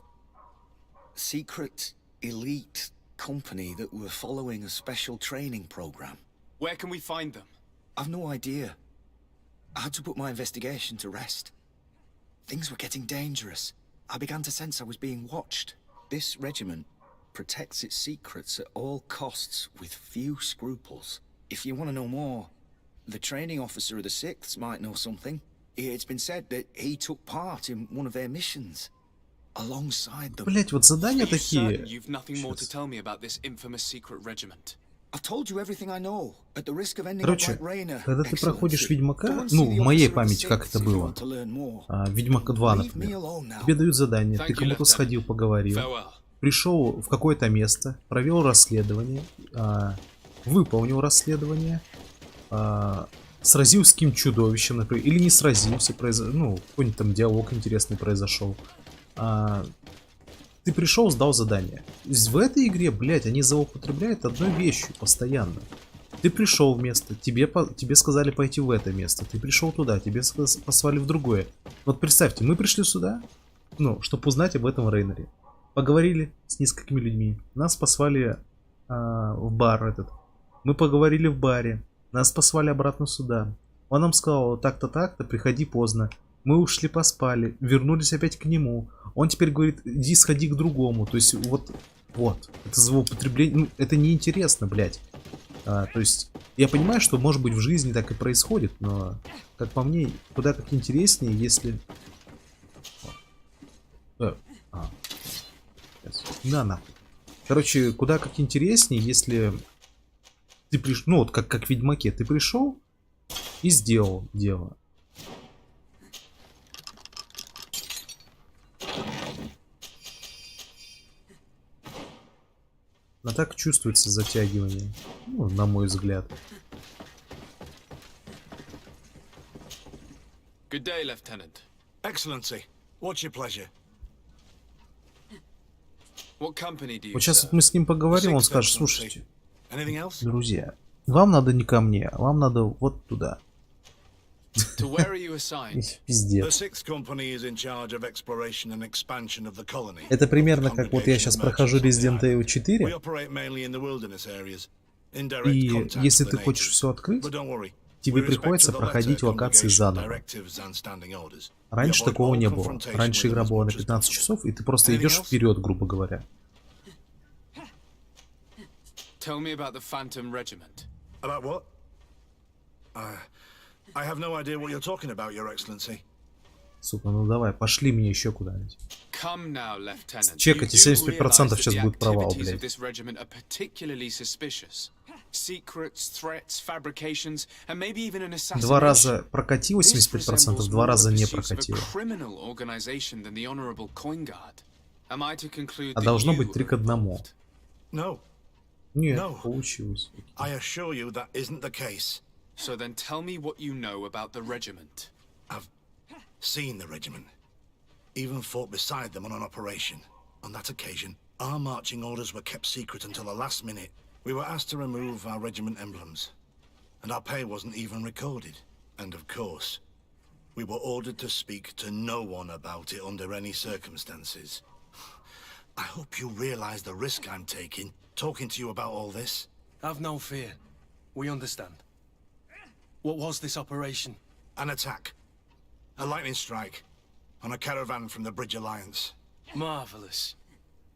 secret, elite company that were following a special training program. Where can we find them? I've no idea. I had to put my investigation to rest. Things were getting dangerous. I began to sense I was being watched. This regiment protects its secrets at all costs with few scruples. If you want to know more, the training officer of the 6th might know something. It's been said that he took part in one of their missions alongside them. Блять, вот задания такие. You've nothing more to tell me about this infamous secret regiment. I've told you everything I know, at the risk of ending up Короче, like Rainer. когда ты проходишь Ведьмака, ну, в моей памяти, как это было, Ведьмака 2, например, тебе дают задание, ты кому-то сходил, поговорил, пришел в какое-то место, провел расследование, выполнил расследование, сразился с каким-то чудовищем, например, или не сразился, ну, какой-нибудь там диалог интересный произошел. Ты пришел, сдал задание. В этой игре, блядь, они злоупотребляют одной вещью постоянно. Ты пришел в место, тебе сказали пойти в это место, ты пришел туда, тебе послали в другое. Вот представьте, мы пришли сюда, ну, чтобы узнать об этом Рейнере. Поговорили с несколькими людьми, нас послали в бар этот. Мы поговорили в баре, нас послали обратно сюда. Он нам сказал, так-то, так-то, приходи поздно. Мы ушли, поспали, вернулись опять к нему. Он теперь говорит, иди сходи к другому. То есть вот, это злоупотребление, ну, это неинтересно, блядь. То есть я понимаю, что может быть в жизни так и происходит, но, как по мне, куда как интереснее, если... нахуй. Короче, куда как интереснее, если ты пришел, ну вот как в Ведьмаке, ты пришел и сделал дело. А так чувствуется затягивание, ну, на мой взгляд. Good day, Lieutenant. Excellency, what's your pleasure? What company do you Вот сейчас мы с ним поговорим, он скажет, слушайте, Anything else? друзья, вам надо не ко мне, вам надо вот туда. To where are you assigned? The Пиздец. 6th Company is in charge of exploration and expansion of the colony. Это примерно как вот я сейчас прохожу Resident Evil We 4, operate mainly in the wilderness areas. Indirect и contact если with ты the хочешь natives. все открыть, But don't worry. тебе We respect приходится to the проходить letter локации congregation заново. directives and standing orders. We Раньше avoid такого all не было. confrontation Раньше with игра them as была на much as 15 possible. часов, и ты просто Anything идешь else? вперед, грубо говоря. Tell me about the Phantom Regiment. About what? I have no idea what you're talking about, Your Excellency. Сука, ну давай, пошли мне еще куда-нибудь. Come now, Lieutenant. Чекайте, You do 75% realize that сейчас the будет провал, activities of блядь. this regiment are particularly suspicious. Secrets, threats, fabrications, and maybe even an assassination. Два раза прокатило This 75%, resembles два more раза the не pursuits of a прокатило. criminal organization than the Honorable Coin Guard. Am I to conclude А that должно you быть 3 к 1. No. Нет, No. получилось. I assure you that isn't the case. So then tell me what you know about the regiment. I've seen the regiment. Even fought beside them on an operation. On that occasion, our marching orders were kept secret until the last minute. We were asked to remove our regiment emblems. And our pay wasn't even recorded. And of course, we were ordered to speak to no one about it under any circumstances. I hope you realize the risk I'm taking, talking to you about all this. Have no fear. We understand. What was this operation? An attack. A lightning strike. On a caravan from the Bridge Alliance. Marvelous.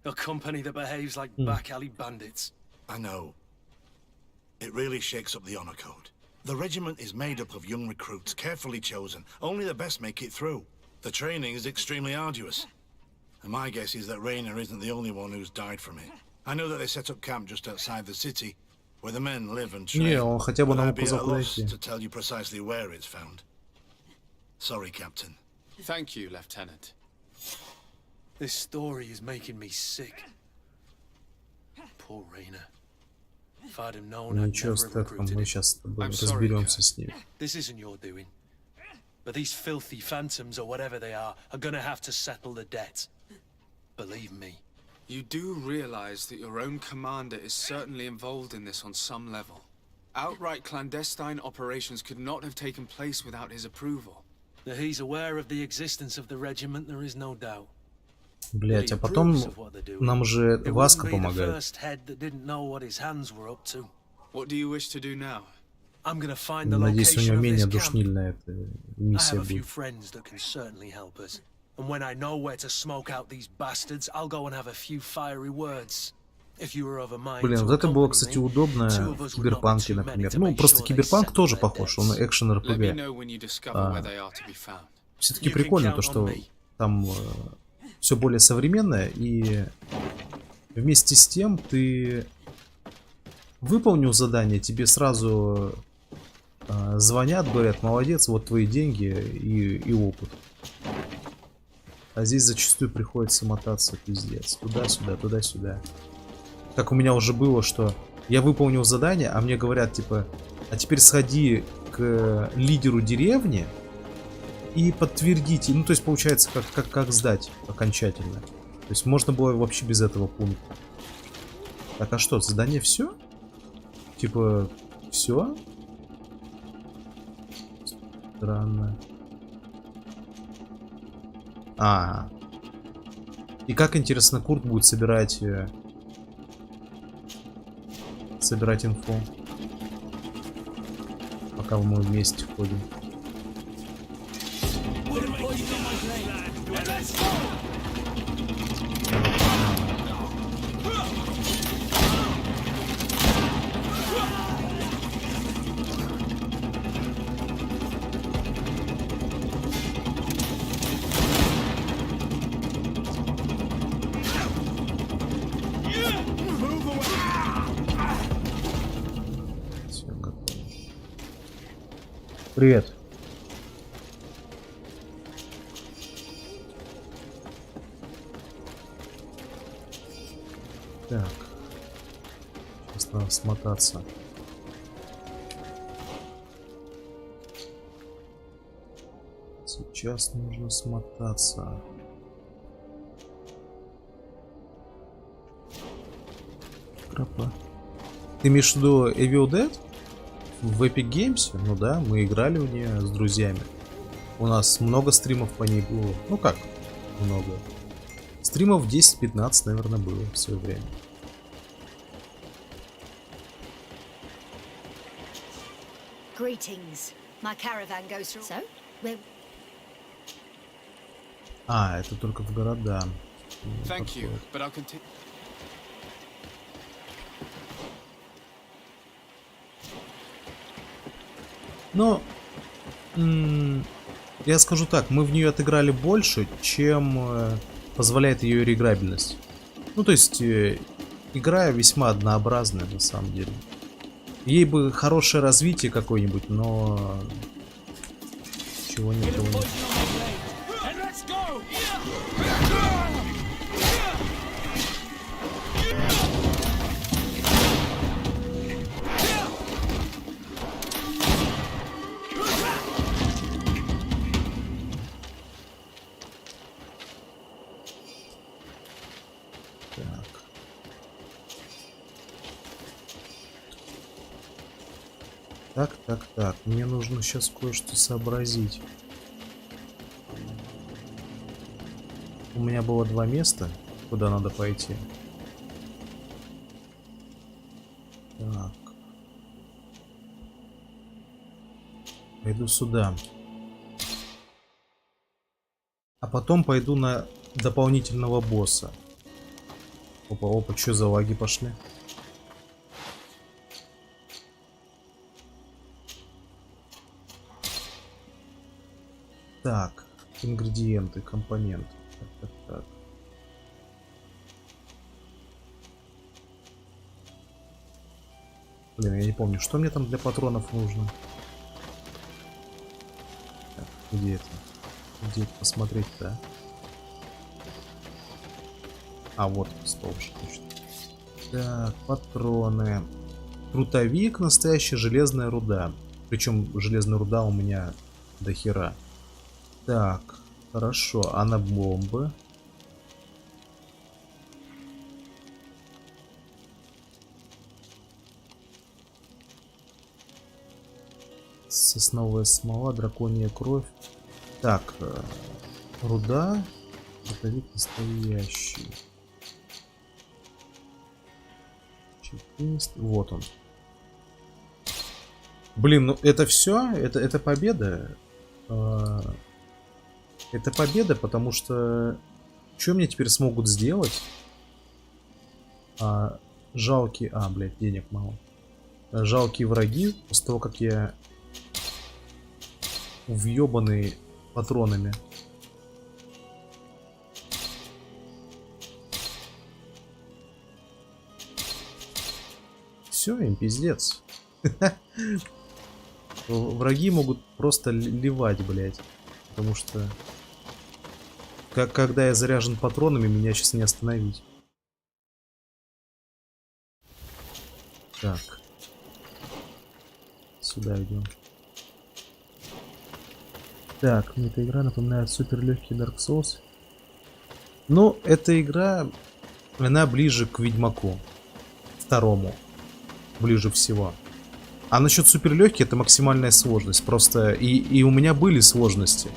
A company that behaves like back alley bandits. I know. It really shakes up the honor code. The regiment is made up of young recruits, carefully chosen. Only the best make it through. The training is extremely arduous. And my guess is that Raynor isn't the only one who's died from it. I know that they set up camp just outside the city, where the men live and train. Не, он хотя бы But нам I'd be at a указал, куда loss идти. to tell you precisely where it's found. Sorry, Captain. Thank you, Lieutenant. This story is making me sick. Poor Raynor. If I'd have known, I'd Ничего, never have Стэтхэм, recruited мы him. сейчас с тобой I'm sorry, разберемся Kurt. с ним. This isn't your doing. But these filthy phantoms, or whatever they are gonna have to settle the debt. Believe me. You do realize that your own commander is certainly involved in this on some level. Outright clandestine operations could not have taken place without his approval. That he's aware of the existence of the regiment, there is no doubt. Блять, а потом нам же It Васка wouldn't be the помогает. first head that didn't know what his hands were up to. What do you wish to do now? I'm gonna find the Надеюсь, у location него of менее this camp. душнильная эта I миссия have a few будет. friends that can certainly help us. And when I know where to smoke out these bastards, I'll go and have a few fiery words. If you were of a mind Блин, to вот это было, accompany кстати, me, удобно two of в us would not be Киберпанке, too many например. to Ну, make просто sure they Киберпанк settle тоже their похож, он debts. экшен Let me РПГ. know when you discover where they are to be found. Все-таки You can прикольно count то, on что me. там все более современное, и вместе с тем ты выполнил задание, тебе сразу звонят, говорят, молодец, вот твои деньги и опыт. А здесь зачастую приходится мотаться, пиздец. Туда-сюда, туда-сюда. Как у меня уже было, что я выполнил задание, а мне говорят, типа, а теперь сходи к лидеру деревни и подтвердите. Ну, то есть, получается, как сдать окончательно. То есть, можно было вообще без этого пункта. Так, а что, задание все? Типа, все? Странно. И как, интересно, Курт будет собирать инфу, пока мы вместе ходим. Всё, готово. Привет. Так. Сейчас надо смотаться. Сейчас нужно смотаться. Тропа. Ты имеешь в виду Evil Dead? в Epic Games, ну да, мы играли в нее с друзьями. У нас много стримов по ней было. Ну как много? Стримов 10-15, наверное, было в свое время. Greetings. My caravan goes through. So, we're... А, это только в города. Thank you, but I'll continue. Но я скажу так, мы в нее отыграли больше, чем позволяет ее реиграбельность. Ну, то есть, игра весьма однообразная на самом деле. Ей бы хорошее развитие какое-нибудь, но чего нет, того нет. Так, мне нужно сейчас кое-что сообразить. У меня было два места, куда надо пойти. Так. Пойду сюда. А потом пойду на дополнительного босса. Опа, что за лаги пошли? Так, ингредиенты, компоненты. Так. Блин, я не помню, что мне там для патронов нужно. Так, где это? Где это посмотреть-то? А, вот столб, точно. Так, патроны. Трутовик, настоящая железная руда. Причем железная руда у меня до хера. Так, хорошо, а на бомбы? Сосновая смола, драконья кровь. Так, руда, трутовик настоящий. Чекист, вот он. Блин, ну это все? Это победа? Это победа, потому что... Что мне теперь смогут сделать? Жалкие... блядь, денег мало. Жалкие враги, после того, как я... Въебанный патронами. Все, им пиздец. Враги могут просто ливать, блядь. Потому что... Когда я заряжен патронами, меня сейчас не остановить. Так. Сюда идем. Так, мне эта игра напоминает супер легкий Dark Souls. Ну, эта игра, она ближе к Ведьмаку. Второму. Ближе всего. А насчет супер легкий, это максимальная сложность. Просто и у меня были сложности.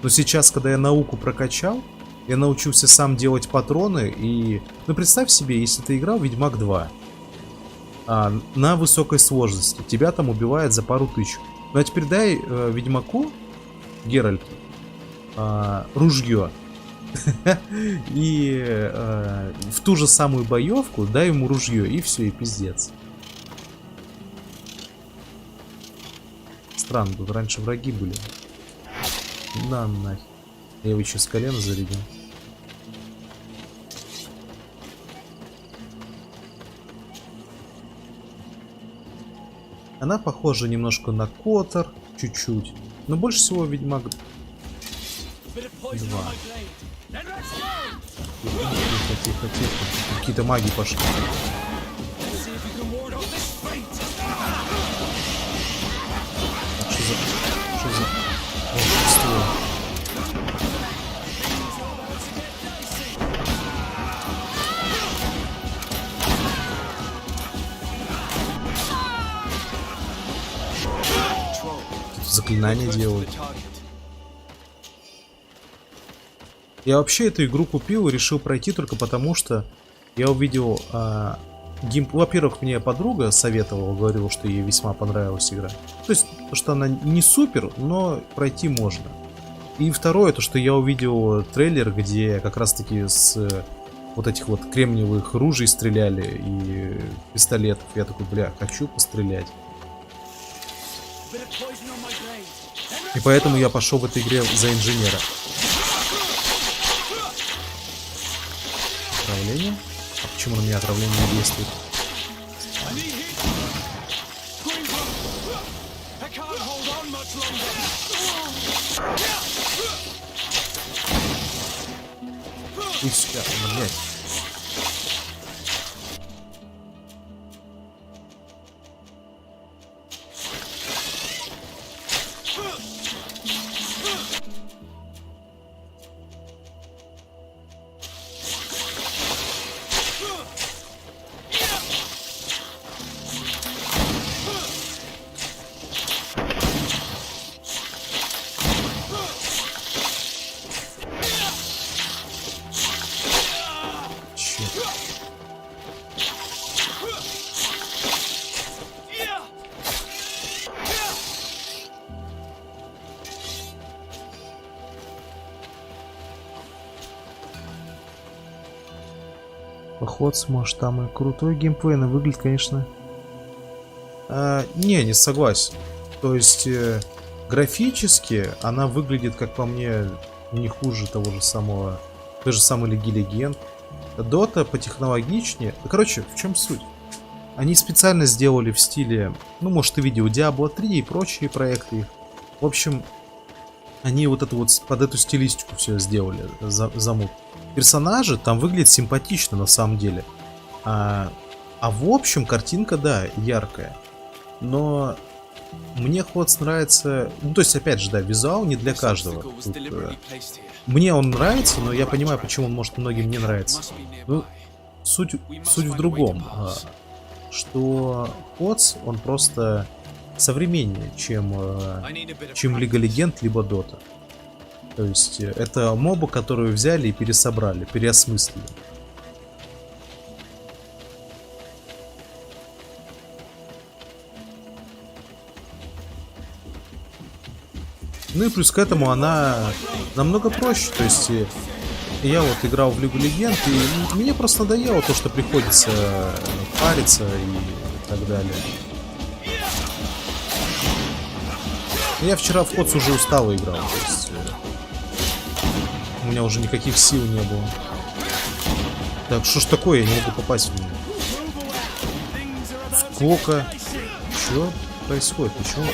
Но сейчас, когда я науку прокачал, я научился сам делать патроны. И, ну, представь себе, если ты играл в Ведьмак 2 на высокой сложности, тебя там убивают за пару тысяч. Ну а теперь дай Ведьмаку, Геральту, ружье. И в ту же самую боевку дай ему ружье, и все, и пиздец. Странно, тут раньше враги были. На нахер. Я его еще с колена зарядил. Она похожа немножко на Котор, чуть-чуть. Но больше всего Ведьмак 2. Тихо. Какие-то маги пошли. Что за... волшебство? заклинания делают. Я вообще эту игру купил и решил пройти только потому, что я увидел во-первых, мне подруга советовала, говорила, что ей весьма понравилась игра. То есть, что она не супер, но пройти можно. И второе, то что я увидел трейлер, где как раз таки с вот этих вот кремниевых ружей стреляли и пистолетов. Я такой, бля, хочу пострелять. И поэтому я пошел в этой игре за инженера. Отравление? А почему на меня отравление не действует? И сюда, блядь. Поход сможешь, там и крутой геймплей, но выглядит, конечно... не согласен. То есть, графически она выглядит, как по мне, не хуже того же самого... той же самой Лиги Легенд. Дота потехнологичнее. Короче, в чем суть? Они специально сделали в стиле... Ну, может, ты видел Diablo 3 и прочие проекты их. В общем, они вот это вот под эту стилистику все сделали, замут. Персонажи там выглядят симпатично на самом деле. А в общем, картинка, да, яркая. Но мне Ходс нравится... Ну, то есть, опять же, да, визуал не для каждого. Тут, мне он нравится, но я понимаю, почему он может многим не нравится. Ну, суть в другом. Что Ходс, он просто современнее, чем Лига Легенд, либо Дота. То есть это мобы, которые взяли и пересобрали, переосмыслили. Ну и плюс к этому она намного проще. То есть я вот играл в Лигу Легенд, и мне просто надоело то, что приходится париться и так далее. Я вчера в Ходс уже устал играл, то есть у меня уже никаких сил не было. Так, что ж такое, я не могу попасть в него. Сколько? Что происходит? Почему?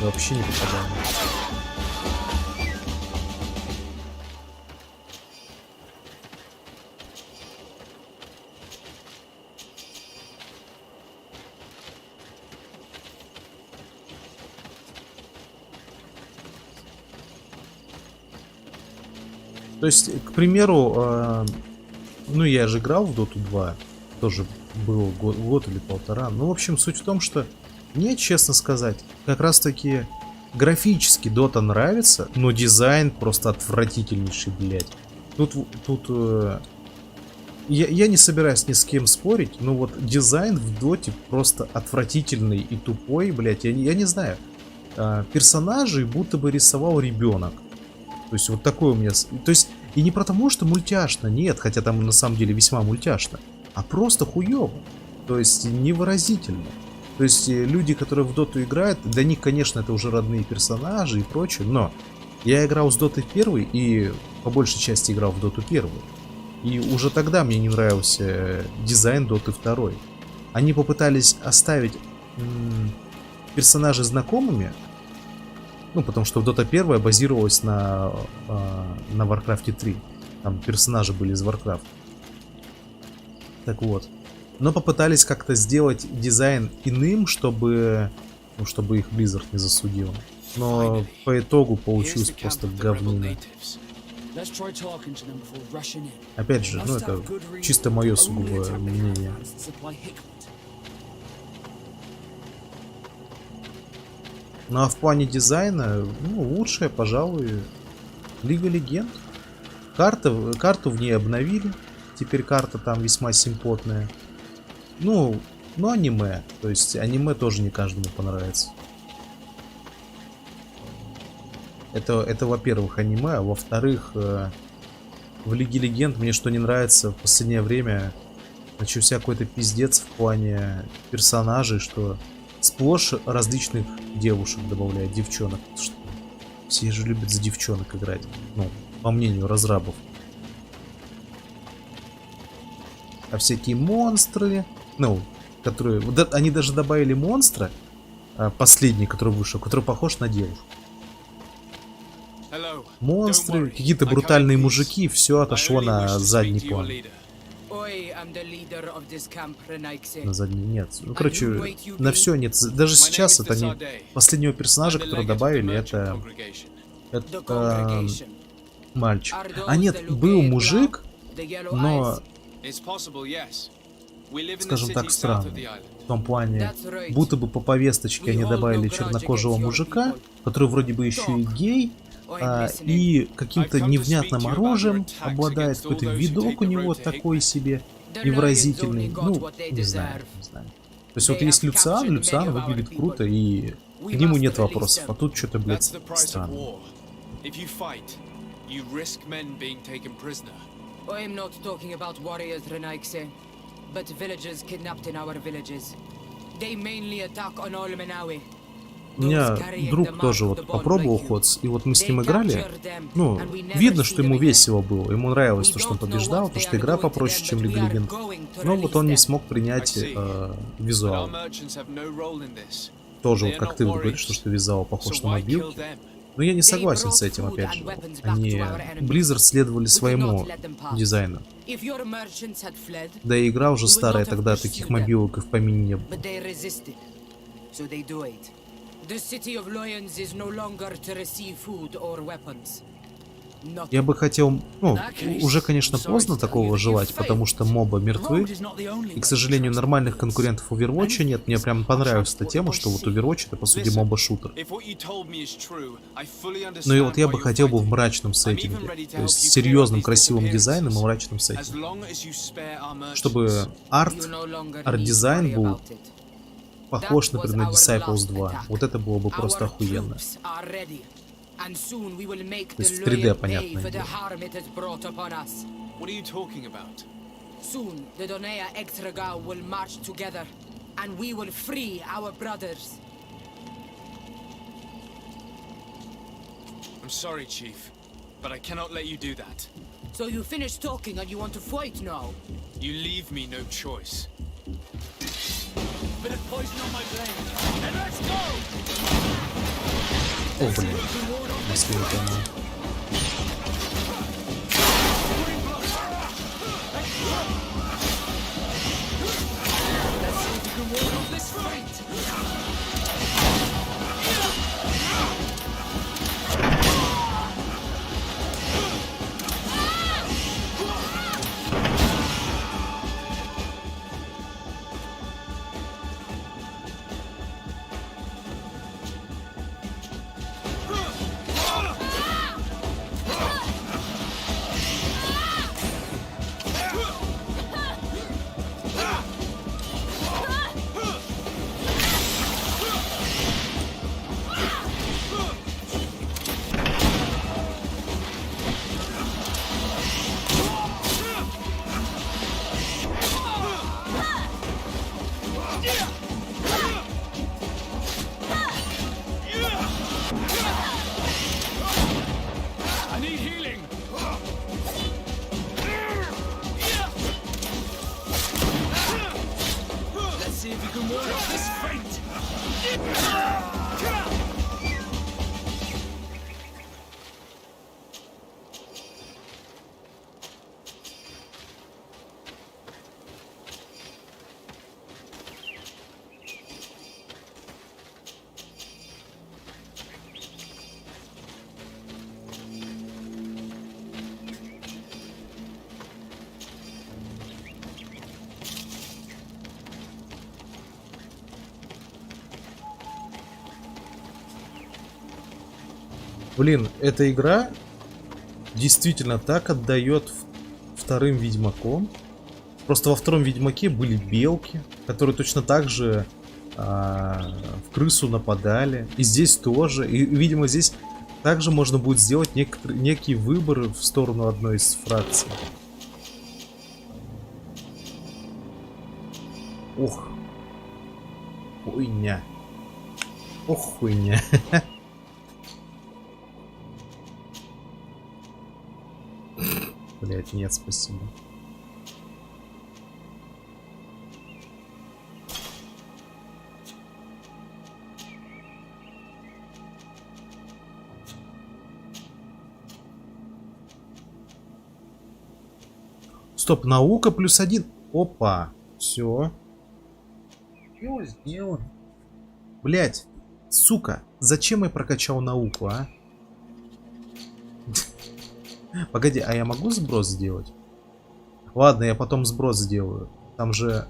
Я вообще не попадаю. То есть, к примеру, ну я же играл в Доту 2, тоже был год или полтора. Ну, в общем, суть в том, что мне, честно сказать, как раз таки графически Дота нравится, но дизайн просто отвратительнейший, блядь. Тут я не собираюсь ни с кем спорить, но вот дизайн в Доте просто отвратительный и тупой, блядь. Я не знаю. Персонажей будто бы рисовал ребенок. То есть вот такой у меня... То есть и не потому, что мультяшно, нет, хотя там на самом деле весьма мультяшно, а просто хуёво. То есть невыразительно. То есть люди, которые в Доту играют, для них, конечно, это уже родные персонажи и прочее, но я играл с Доты 1 и по большей части играл в Доту 1. И уже тогда мне не нравился дизайн Доты 2. Они попытались оставить персонажей знакомыми. Ну, потому что Dota 1 базировалась на Warcraft 3. Там персонажи были из Warcraft. Так вот. Но попытались как-то сделать дизайн иным, чтобы их Blizzard не засудил. Но по итогу получилось просто говнина. Опять же, ну это чисто мое сугубое мнение. Ну а в плане дизайна, ну, лучшая, пожалуй, Лига Легенд. Карту в ней обновили. Теперь карта там весьма симпотная. Ну, аниме. То есть аниме тоже не каждому понравится. Это во-первых, аниме, а во-вторых, в Лиге Легенд мне что не нравится в последнее время начался какой-то пиздец в плане персонажей, что сплошь различных девушек добавляют, девчонок. Что все же любят за девчонок играть. Ну, по мнению разрабов. А всякие монстры, ну, которые... Они даже добавили монстра, последний, который вышел, который похож на девушку. Монстры, какие-то брутальные мужики, все отошло на задний план. На задний нет. Ну, короче, на все нет. Даже сейчас это не... Последнего персонажа, который добавили, это мальчик. А нет, был мужик, но... Скажем так, странно. В том плане, будто бы по повесточке они добавили чернокожего мужика, который вроде бы еще и гей, и каким-то невнятным оружием обладает, какой-то видок у него такой себе невыразительный. Ну, не знаю. То есть вот есть Люциан выглядит круто, и к нему нет вопросов, а тут что-то, блядь, странно. I'm not talking about warriors, Renaikse, but villagers kidnapped in our villages. They mainly attack on Olmenawi. У меня друг тоже вот попробовал ходс, и вот мы с ним играли, ну, видно, что ему весело было, ему нравилось то, что он побеждал, то, что игра попроще, чем Лига Легенд, но вот он не смог принять визуал. Тоже вот как ты вот говоришь, что визуал похож на мобилки. Но я не согласен с этим, опять же. Они, Blizzard, следовали своему дизайну. Да и игра уже старая, тогда таких мобилок и в помине не было. Я бы хотел, ну, уже, конечно, поздно такого желать, потому что моба мертвы. И, к сожалению, нормальных конкурентов Overwatch нет. Мне прям понравилась эта тема, что вот Overwatch это, по сути, моба-шутер. Но и вот я бы хотел бы в мрачном сеттинге. То есть с серьезным, красивым дизайном и мрачным сеттингом. Чтобы арт-дизайн был похож, например, на Disciples 2. Вот это было бы просто охуенно. То есть в 3D, понятно. I'm sorry, Chief, but I cannot let you do that. So you finished talking and you want to fight now? You leave me no choice. Bit of poison on my blade. And let's go! О, блин. Москве утонул. Блин, эта игра действительно так отдает вторым Ведьмаком. Просто во втором Ведьмаке были белки, которые точно так же в крысу нападали. И здесь тоже. И, видимо, здесь также можно будет сделать некий выбор в сторону одной из фракций. Ох. Хуйня. Ох, хуйня. Блять, нет, спасибо. Стоп, наука +1. Опа. Все. Дело сделано. Блять, сука, зачем я прокачал науку, а? Погоди, а я могу сброс сделать? Ладно, я потом сброс сделаю. Там же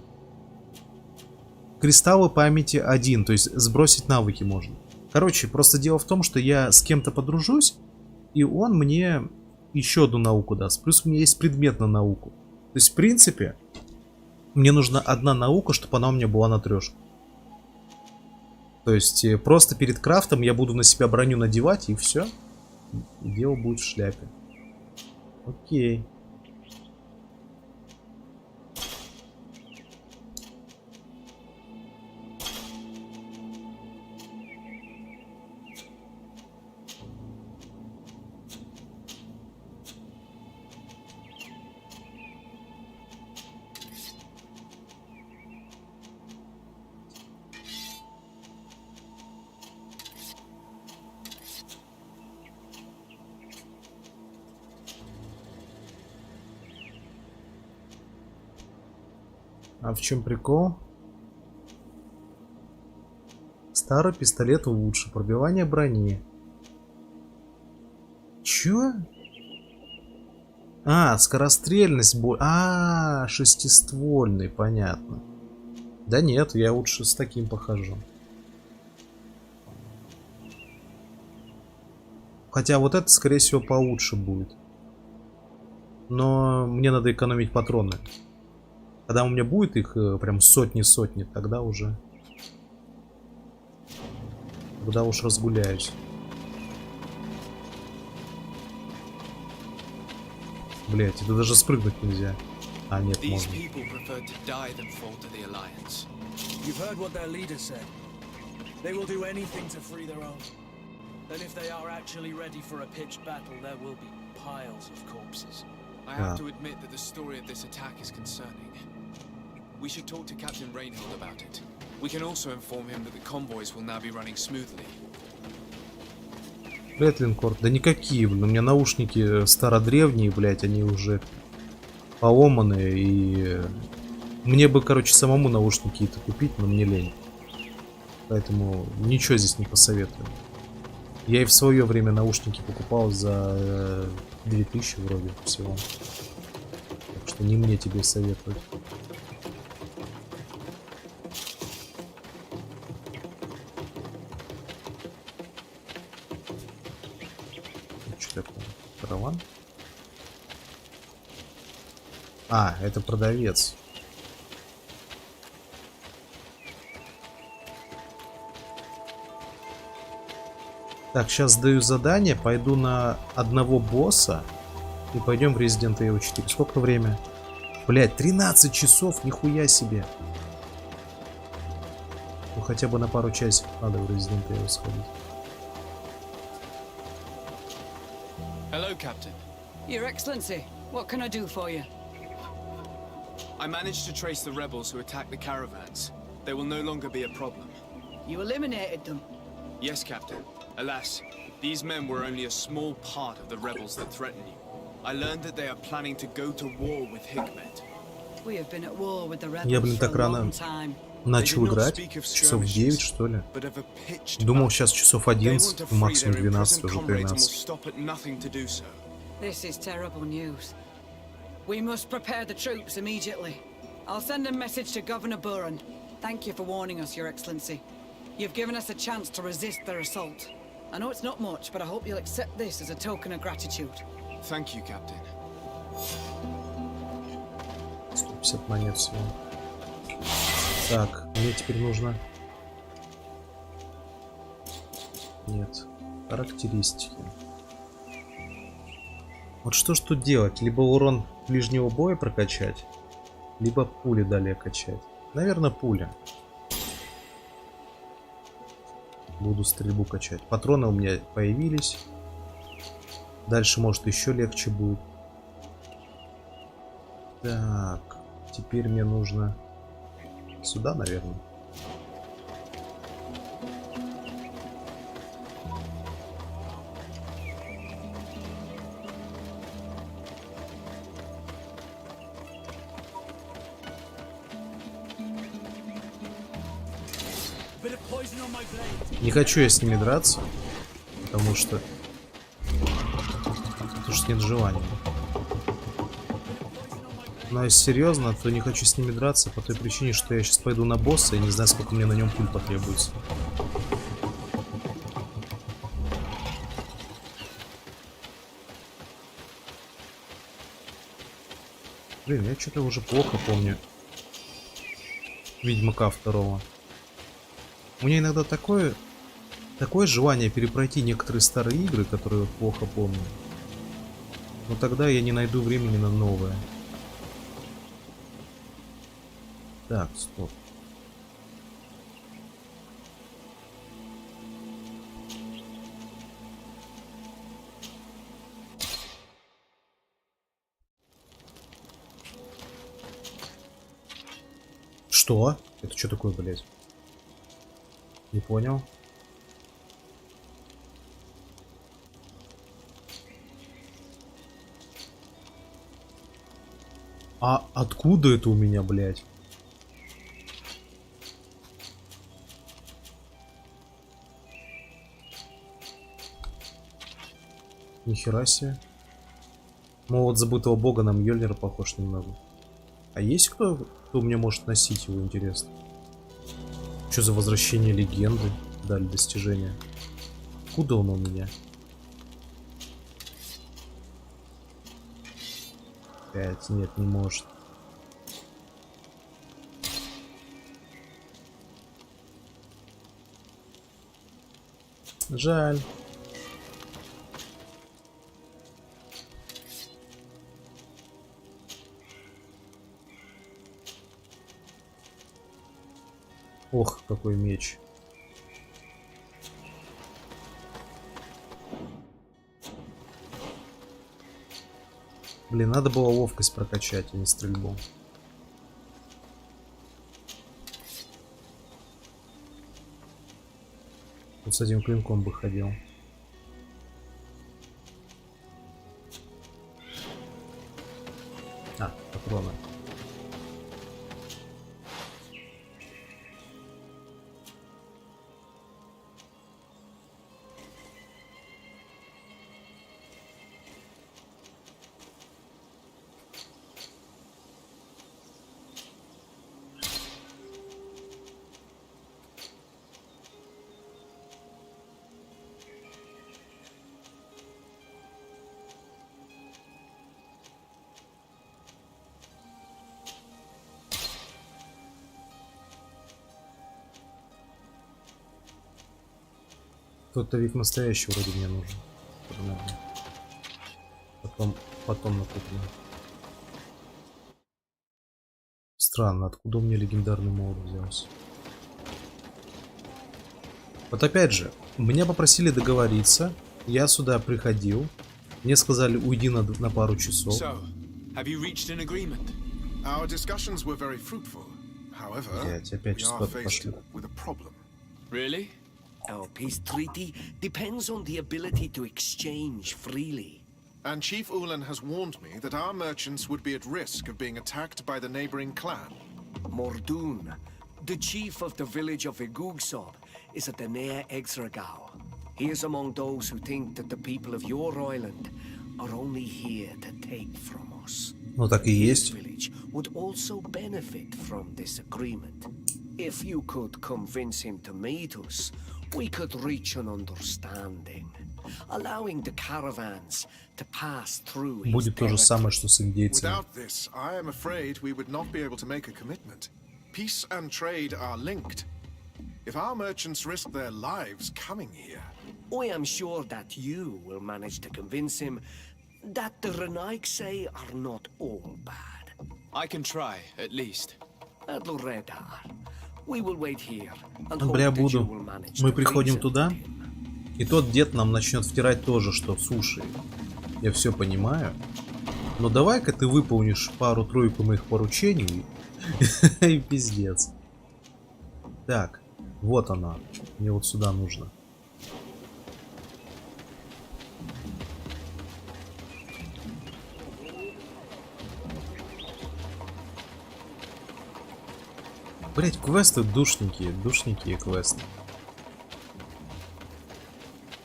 кристаллы памяти 1, то есть сбросить навыки можно. Короче, просто дело в том, что я с кем-то подружусь, и он мне еще одну науку даст. Плюс у меня есть предмет на науку. То есть, в принципе, мне нужна одна наука, чтобы она у меня была на 3. То есть, просто перед крафтом я буду на себя броню надевать, и все. И дело будет в шляпе. Окей. А в чем прикол? Старый пистолет лучше. Пробивание брони. Чё? А, скорострельность. Шестиствольный, понятно. Да нет, я лучше с таким похожу. Хотя вот это, скорее всего, получше будет. Но мне надо экономить патроны. Когда у меня будет их прям сотни-сотни, тогда уже... Тогда уж разгуляюсь. Блять, это даже спрыгнуть нельзя. А, нет, можно. You've heard what their leader said. They will do anything to free their own. And if they are actually ready for a pitched battle, there will be piles of corpses. I have to admit that the story of this attack is concerning. We should talk to Captain Reinhold about it. We can also inform him that the convoys will now be running smoothly. Блять, линкор, да никакие, блин, у меня наушники стародревние, блять, они уже поломанные, и мне бы, короче, самому наушники это купить, но мне лень. Поэтому ничего здесь не посоветую. Я и в свое время наушники покупал за 2000 вроде всего. Так что не мне тебе советовать. Что такое? Караван? А, это продавец. Так, сейчас сдаю задание, пойду на одного босса и пойдем в Resident Evil 4. Сколько время? Блять, 13 часов, нихуя себе. Ну хотя бы на пару часиков надо в Resident Evil сходить. Hello, Captain. Your Excellency, what can I do for you? I managed to trace the rebels who attacked the caravans. They will no longer be a problem. You eliminated them? Yes, Captain. Alas, these men were only a small part of the rebels that threaten you. I learned that they are planning to go to war with Hikmet. We have been at war with the rebels Я, блин, for так a рано long time. начал играть. Часов 9, что ли? Думал, сейчас часов 11, максимум 12, уже 13. This is terrible news. We must prepare the troops immediately. I'll send a message to Governor Buran. Thank you for warning us, Your Excellency. You've given us a chance to resist their assault. I know it's not much, but I hope you'll accept this as a token of gratitude. Thank you, Captain. 150 монет всего. Так, мне теперь нужно... Нет. Характеристики. Вот что ж тут делать? Либо урон ближнего боя прокачать, либо пули далее качать. Наверное, пуля. Буду стрельбу качать. Патроны у меня появились. Дальше, может, еще легче будет. Так, теперь мне нужно сюда, наверное. Не хочу я с ними драться, потому что нет желания. Но если серьезно, то не хочу с ними драться по той причине, что я сейчас пойду на босса и не знаю, сколько мне на нем пуль потребуется. Блин, я что-то уже плохо помню Ведьмака 2. У меня иногда такое желание перепройти некоторые старые игры, которые я плохо помню. Но тогда я не найду времени на новое. Так, стоп. Что? Это что такое, блядь? Не понял. А откуда это у меня, блядь? Нихера себе. Молот забытого бога на Мьёльнира похож немного. А есть кто у меня может носить его, интересно? Что за возвращение легенды? Дали достижения. Откуда он у меня? 5. Нет, не может. Жаль. Ох, какой меч. Блин, надо было ловкость прокачать, а не стрельбу. Вот с этим клинком бы ходил. А, патроны. Тот-то вид настоящий вроде мне нужен. Потом накуплю. Странно, откуда у меня легендарный молот взялся. Вот опять же, меня попросили договориться. Я сюда приходил. Мне сказали, уйди на пару часов. Our discussions were very fruitful. However, опять we are faced with a problem. Really? Our peace treaty depends on the ability to exchange freely. And Chief Ulan has warned me that our merchants would be at risk of being attacked by the neighboring clan. Mordoon, the chief of the village of Igugsob, is at the near Exragao. He is among those who think that the people of your island are only here to take from us. Ну так и есть. His village would also benefit from this agreement. If you could convince him to meet us, we could reach an understanding, allowing the caravans to pass through his Будет то же самое, что с индейцами. Without this, I am afraid we would not be able to make a commitment. Peace and trade are linked. If our merchants risk their lives coming here, I am sure that you will manage to convince him that the Renaigse are not all bad. I can try, at least. At Loredar, we will wait here and Ну, hope бля, that you буду. will manage Мы to приходим reason туда, with him. и тот дед нам начнет втирать тоже, что слушай, я все понимаю, но давай-ка ты выполнишь пару-тройку моих поручений и пиздец. Так, вот она. Мне вот сюда нужно. Блять, квесты душненькие квесты.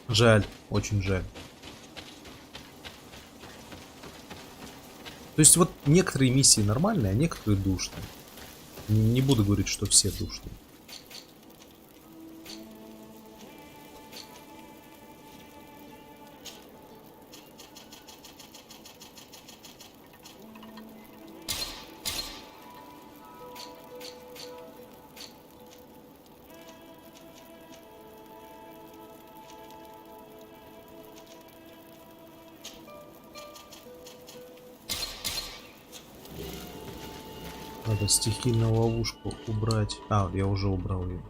Жаль, очень жаль. То есть вот некоторые миссии нормальные, а некоторые душные. Не буду говорить, что все душные. Надо стихийную ловушку убрать. А, я уже убрал ее.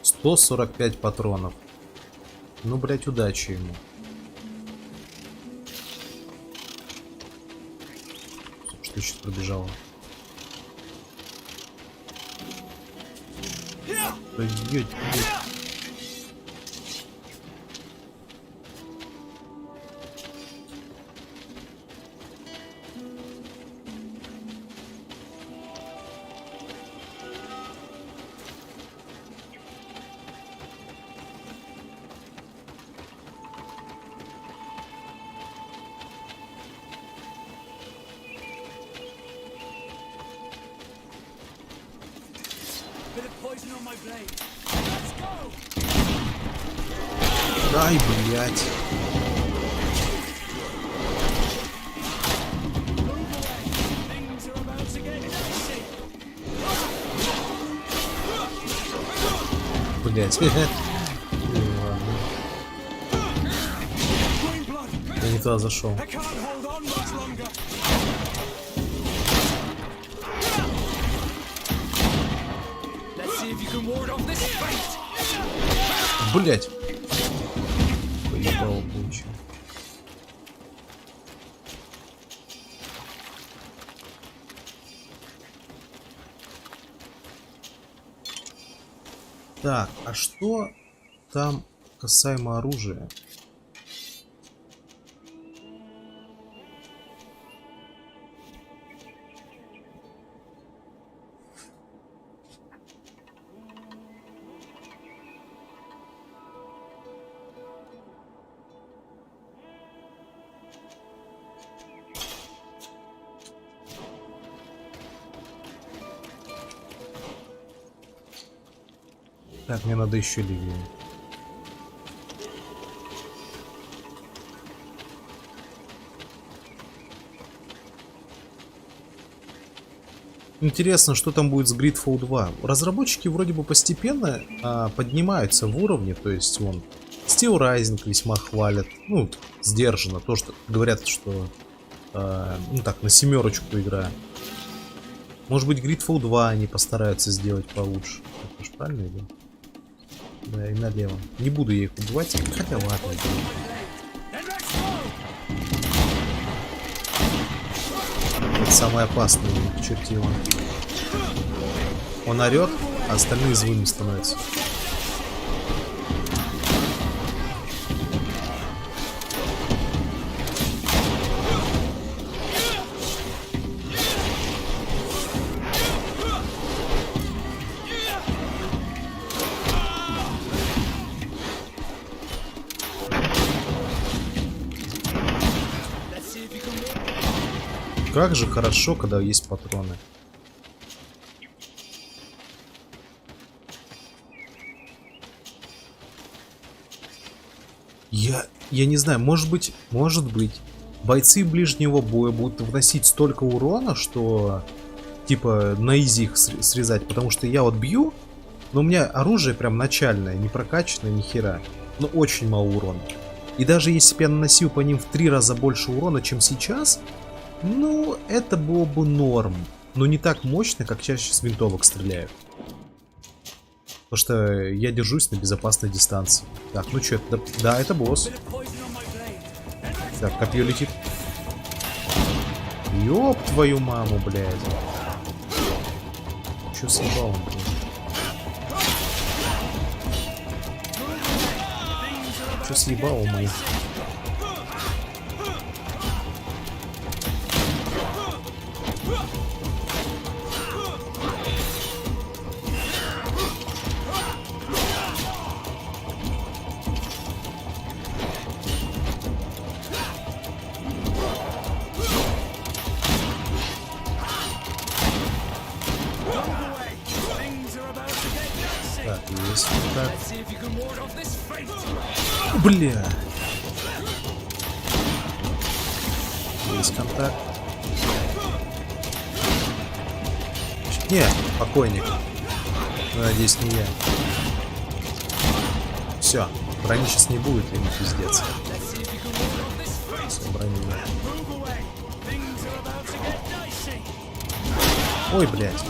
$145 патронов. Ну, блять, удачи ему. Что сейчас пробежало? Блять. Ай, блять. Блять. Я не туда зашел. Блять. Поебал получил. Так, а что там касаемо оружия? Так, мне надо еще левее. Интересно, что там будет с GreedFall 2. Разработчики вроде бы постепенно поднимаются в уровне, то есть вон Steel Rising весьма хвалят, ну, сдержанно, то, что говорят, что ну так, на 7 игра. Может быть, GreedFall 2 они постараются сделать получше. Это же правильно иду? Да, и налево. Не буду я их убивать, хотя ладно. Это самое опасное чертило. Он орет, а остальные злыми становятся. Как же хорошо, когда есть патроны. Я не знаю, может быть, бойцы ближнего боя будут вносить столько урона, что типа на изи их срезать, потому что я вот бью, но у меня оружие прям начальное, не прокачанное ни хера, но очень мало урона. И даже если бы я наносил по ним в 3 раза больше урона, чем сейчас, ну, это было бы норм, но не так мощно, как чаще с винтовок стреляют. Потому что я держусь на безопасной дистанции. Так, ну что, да, это босс. Так, копье летит. Ёб твою маму, блядь. Чё съебал он, блядь? Чё съебал он, блядь? Так, есть так. Бля. Есть контакт. Не, покойник. Надеюсь, не я. Все, брони сейчас не будет, ему пиздец. Все, брони нет. Ой, блядь.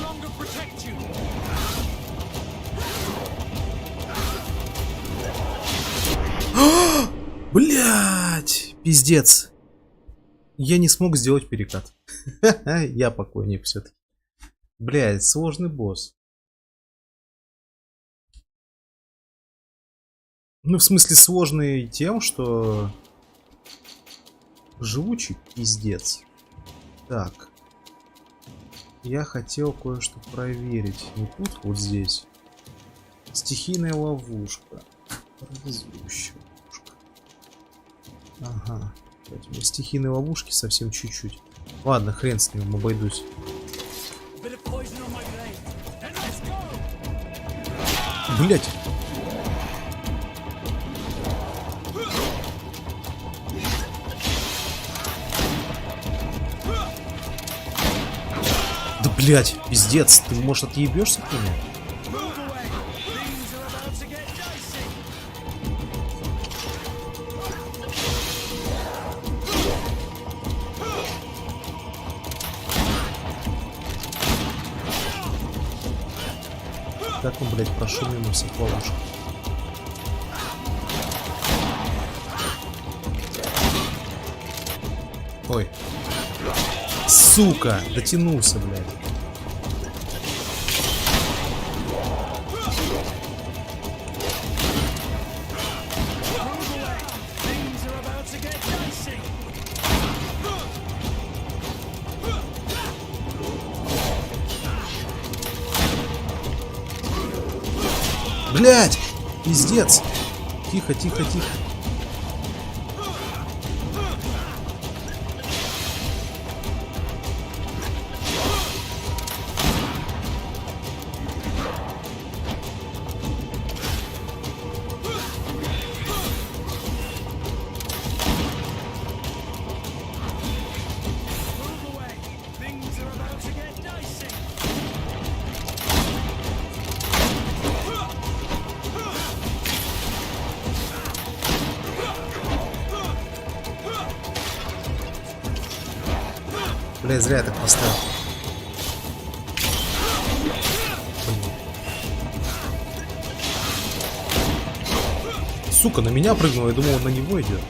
Блять, пиздец. Я не смог сделать перекат. Я покойник все-таки. Блять, сложный босс. Ну, в смысле, сложный тем, что живучий пиздец. Так. Я хотел кое-что проверить. Не тут, вот здесь. Стихийная ловушка. Парализующая ловушка. Ага. Поэтому стихийные ловушки совсем чуть-чуть. Ладно, хрен с ним, обойдусь. Блять. Да блять, пиздец, ты может отъебешься к нему? Как он, блядь, прошел мимо всех ловушек? Ой. Сука! Дотянулся, блядь. Блядь! Пиздец! Тихо, тихо, тихо. Бля, зря я так поставил. Сука, на меня прыгнул, я думал, он на него идет.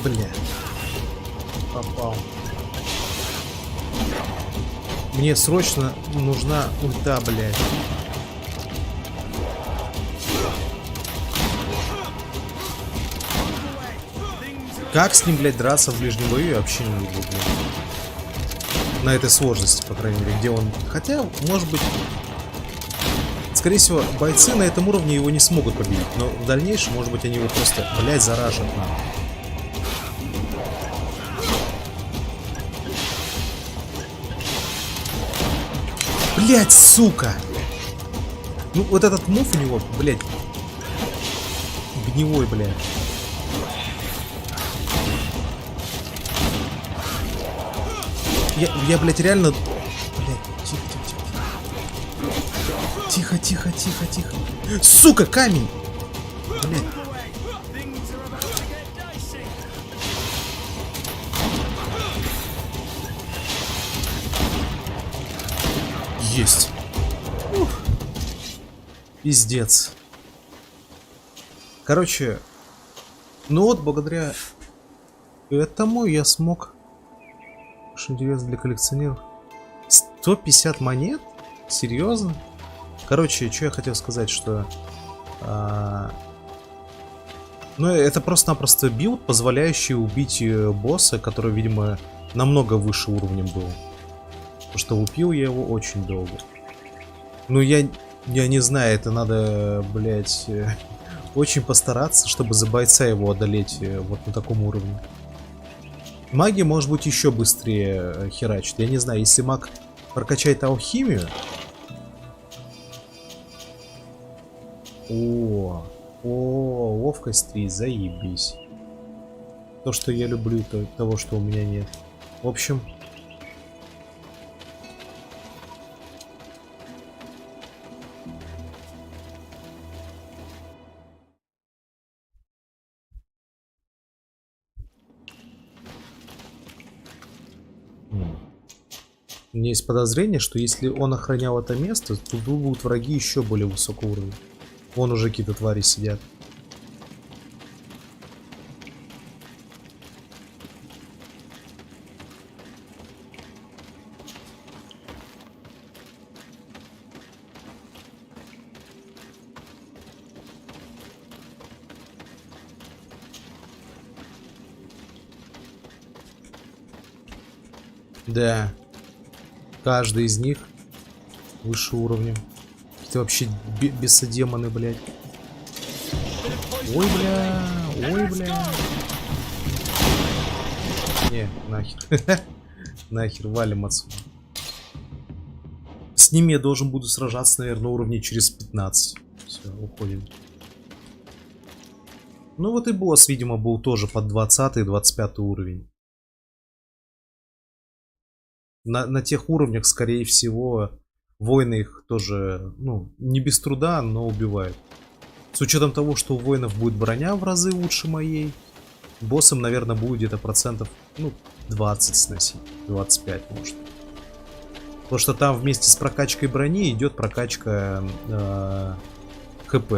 Бля. Попал. Мне срочно нужна ульта, блядь. Как с ним, блядь, драться в ближнем бою, я вообще не могу, блядь. На этой сложности, по крайней мере, где он... Хотя, может быть... Скорее всего, бойцы на этом уровне его не смогут победить. Но в дальнейшем, может быть, они его просто, блядь, заражат нам. Блядь, сука! Ну, вот этот мув у него, блядь, гнилой, блядь. Я, блядь, реально... Блядь, тихо, тихо, тихо. Тихо, тихо, тихо. Сука, камень! Блядь. Есть. Ух. Пиздец. Короче, ну вот благодаря этому я смог... Что интересно для коллекционеров. 150 монет? Серьезно? Короче, что я хотел сказать, что... ну, это просто-напросто билд, позволяющий убить босса, который, видимо, намного выше уровнем был. Потому что убил я его очень долго. Ну, я не знаю, это надо, блядь, очень постараться, чтобы за бойца его одолеть вот на таком уровне. Маги, может быть, еще быстрее херачат. Я не знаю, если маг прокачает алхимию... О, ловкость 3, заебись. То, что я люблю, того, что у меня нет. В общем... У меня есть подозрение, что если он охранял это место, то тут будут враги еще более высокого уровня. Вон уже какие-то твари сидят. Да. Каждый из них выше уровня. Это вообще бесодемоны, блядь. Ой, бля. Ой, бля. Не, нахер. Нахер, валим отсюда. С ними я должен буду сражаться, наверное, на уровне через 15. Все, уходим. Ну вот и босс, видимо, был тоже под 20-25 уровень. На тех уровнях, скорее всего, воины их тоже, ну, не без труда, но убивают. С учетом того, что у воинов будет броня в разы лучше моей, боссам, наверное, будет где-то процентов, ну, 20 сносить, 25, может. Потому что там вместе с прокачкой брони идет прокачка ХП.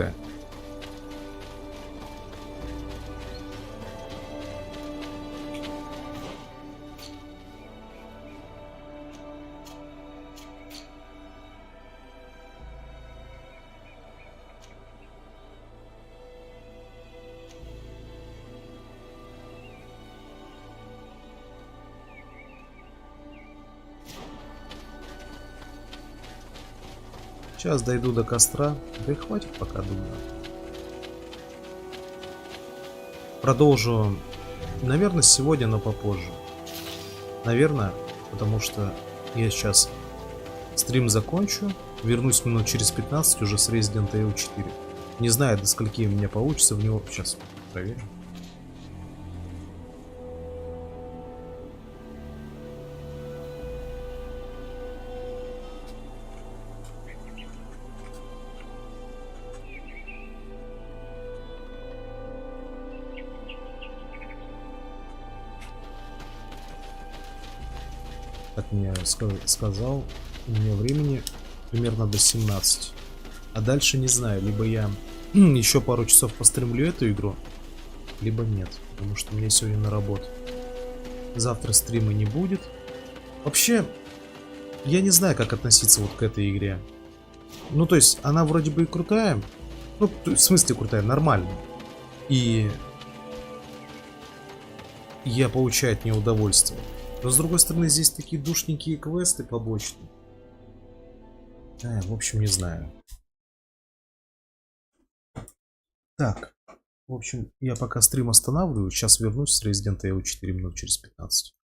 Сейчас дойду до костра. Да и хватит пока, думаю. Продолжу, наверное, сегодня, но попозже. Наверное, потому что я сейчас стрим закончу. Вернусь минут через 15 уже с Resident Evil 4. Не знаю, до скольки у меня получится в него. Сейчас проверим. Как мне сказал, у меня времени примерно до 17. А дальше не знаю, либо я еще пару часов постримлю эту игру, либо нет, потому что у меня сегодня на работу. Завтра стрима не будет. Вообще, я не знаю, как относиться вот к этой игре. Ну, то есть, она вроде бы и крутая. Ну, в смысле крутая, нормально. И я получаю от нее удовольствие. Но с другой стороны, здесь такие душненькие квесты побочные. В общем, не знаю. Так, в общем, я пока стрим останавливаю. Сейчас вернусь с Resident Evil 4 минут через 15.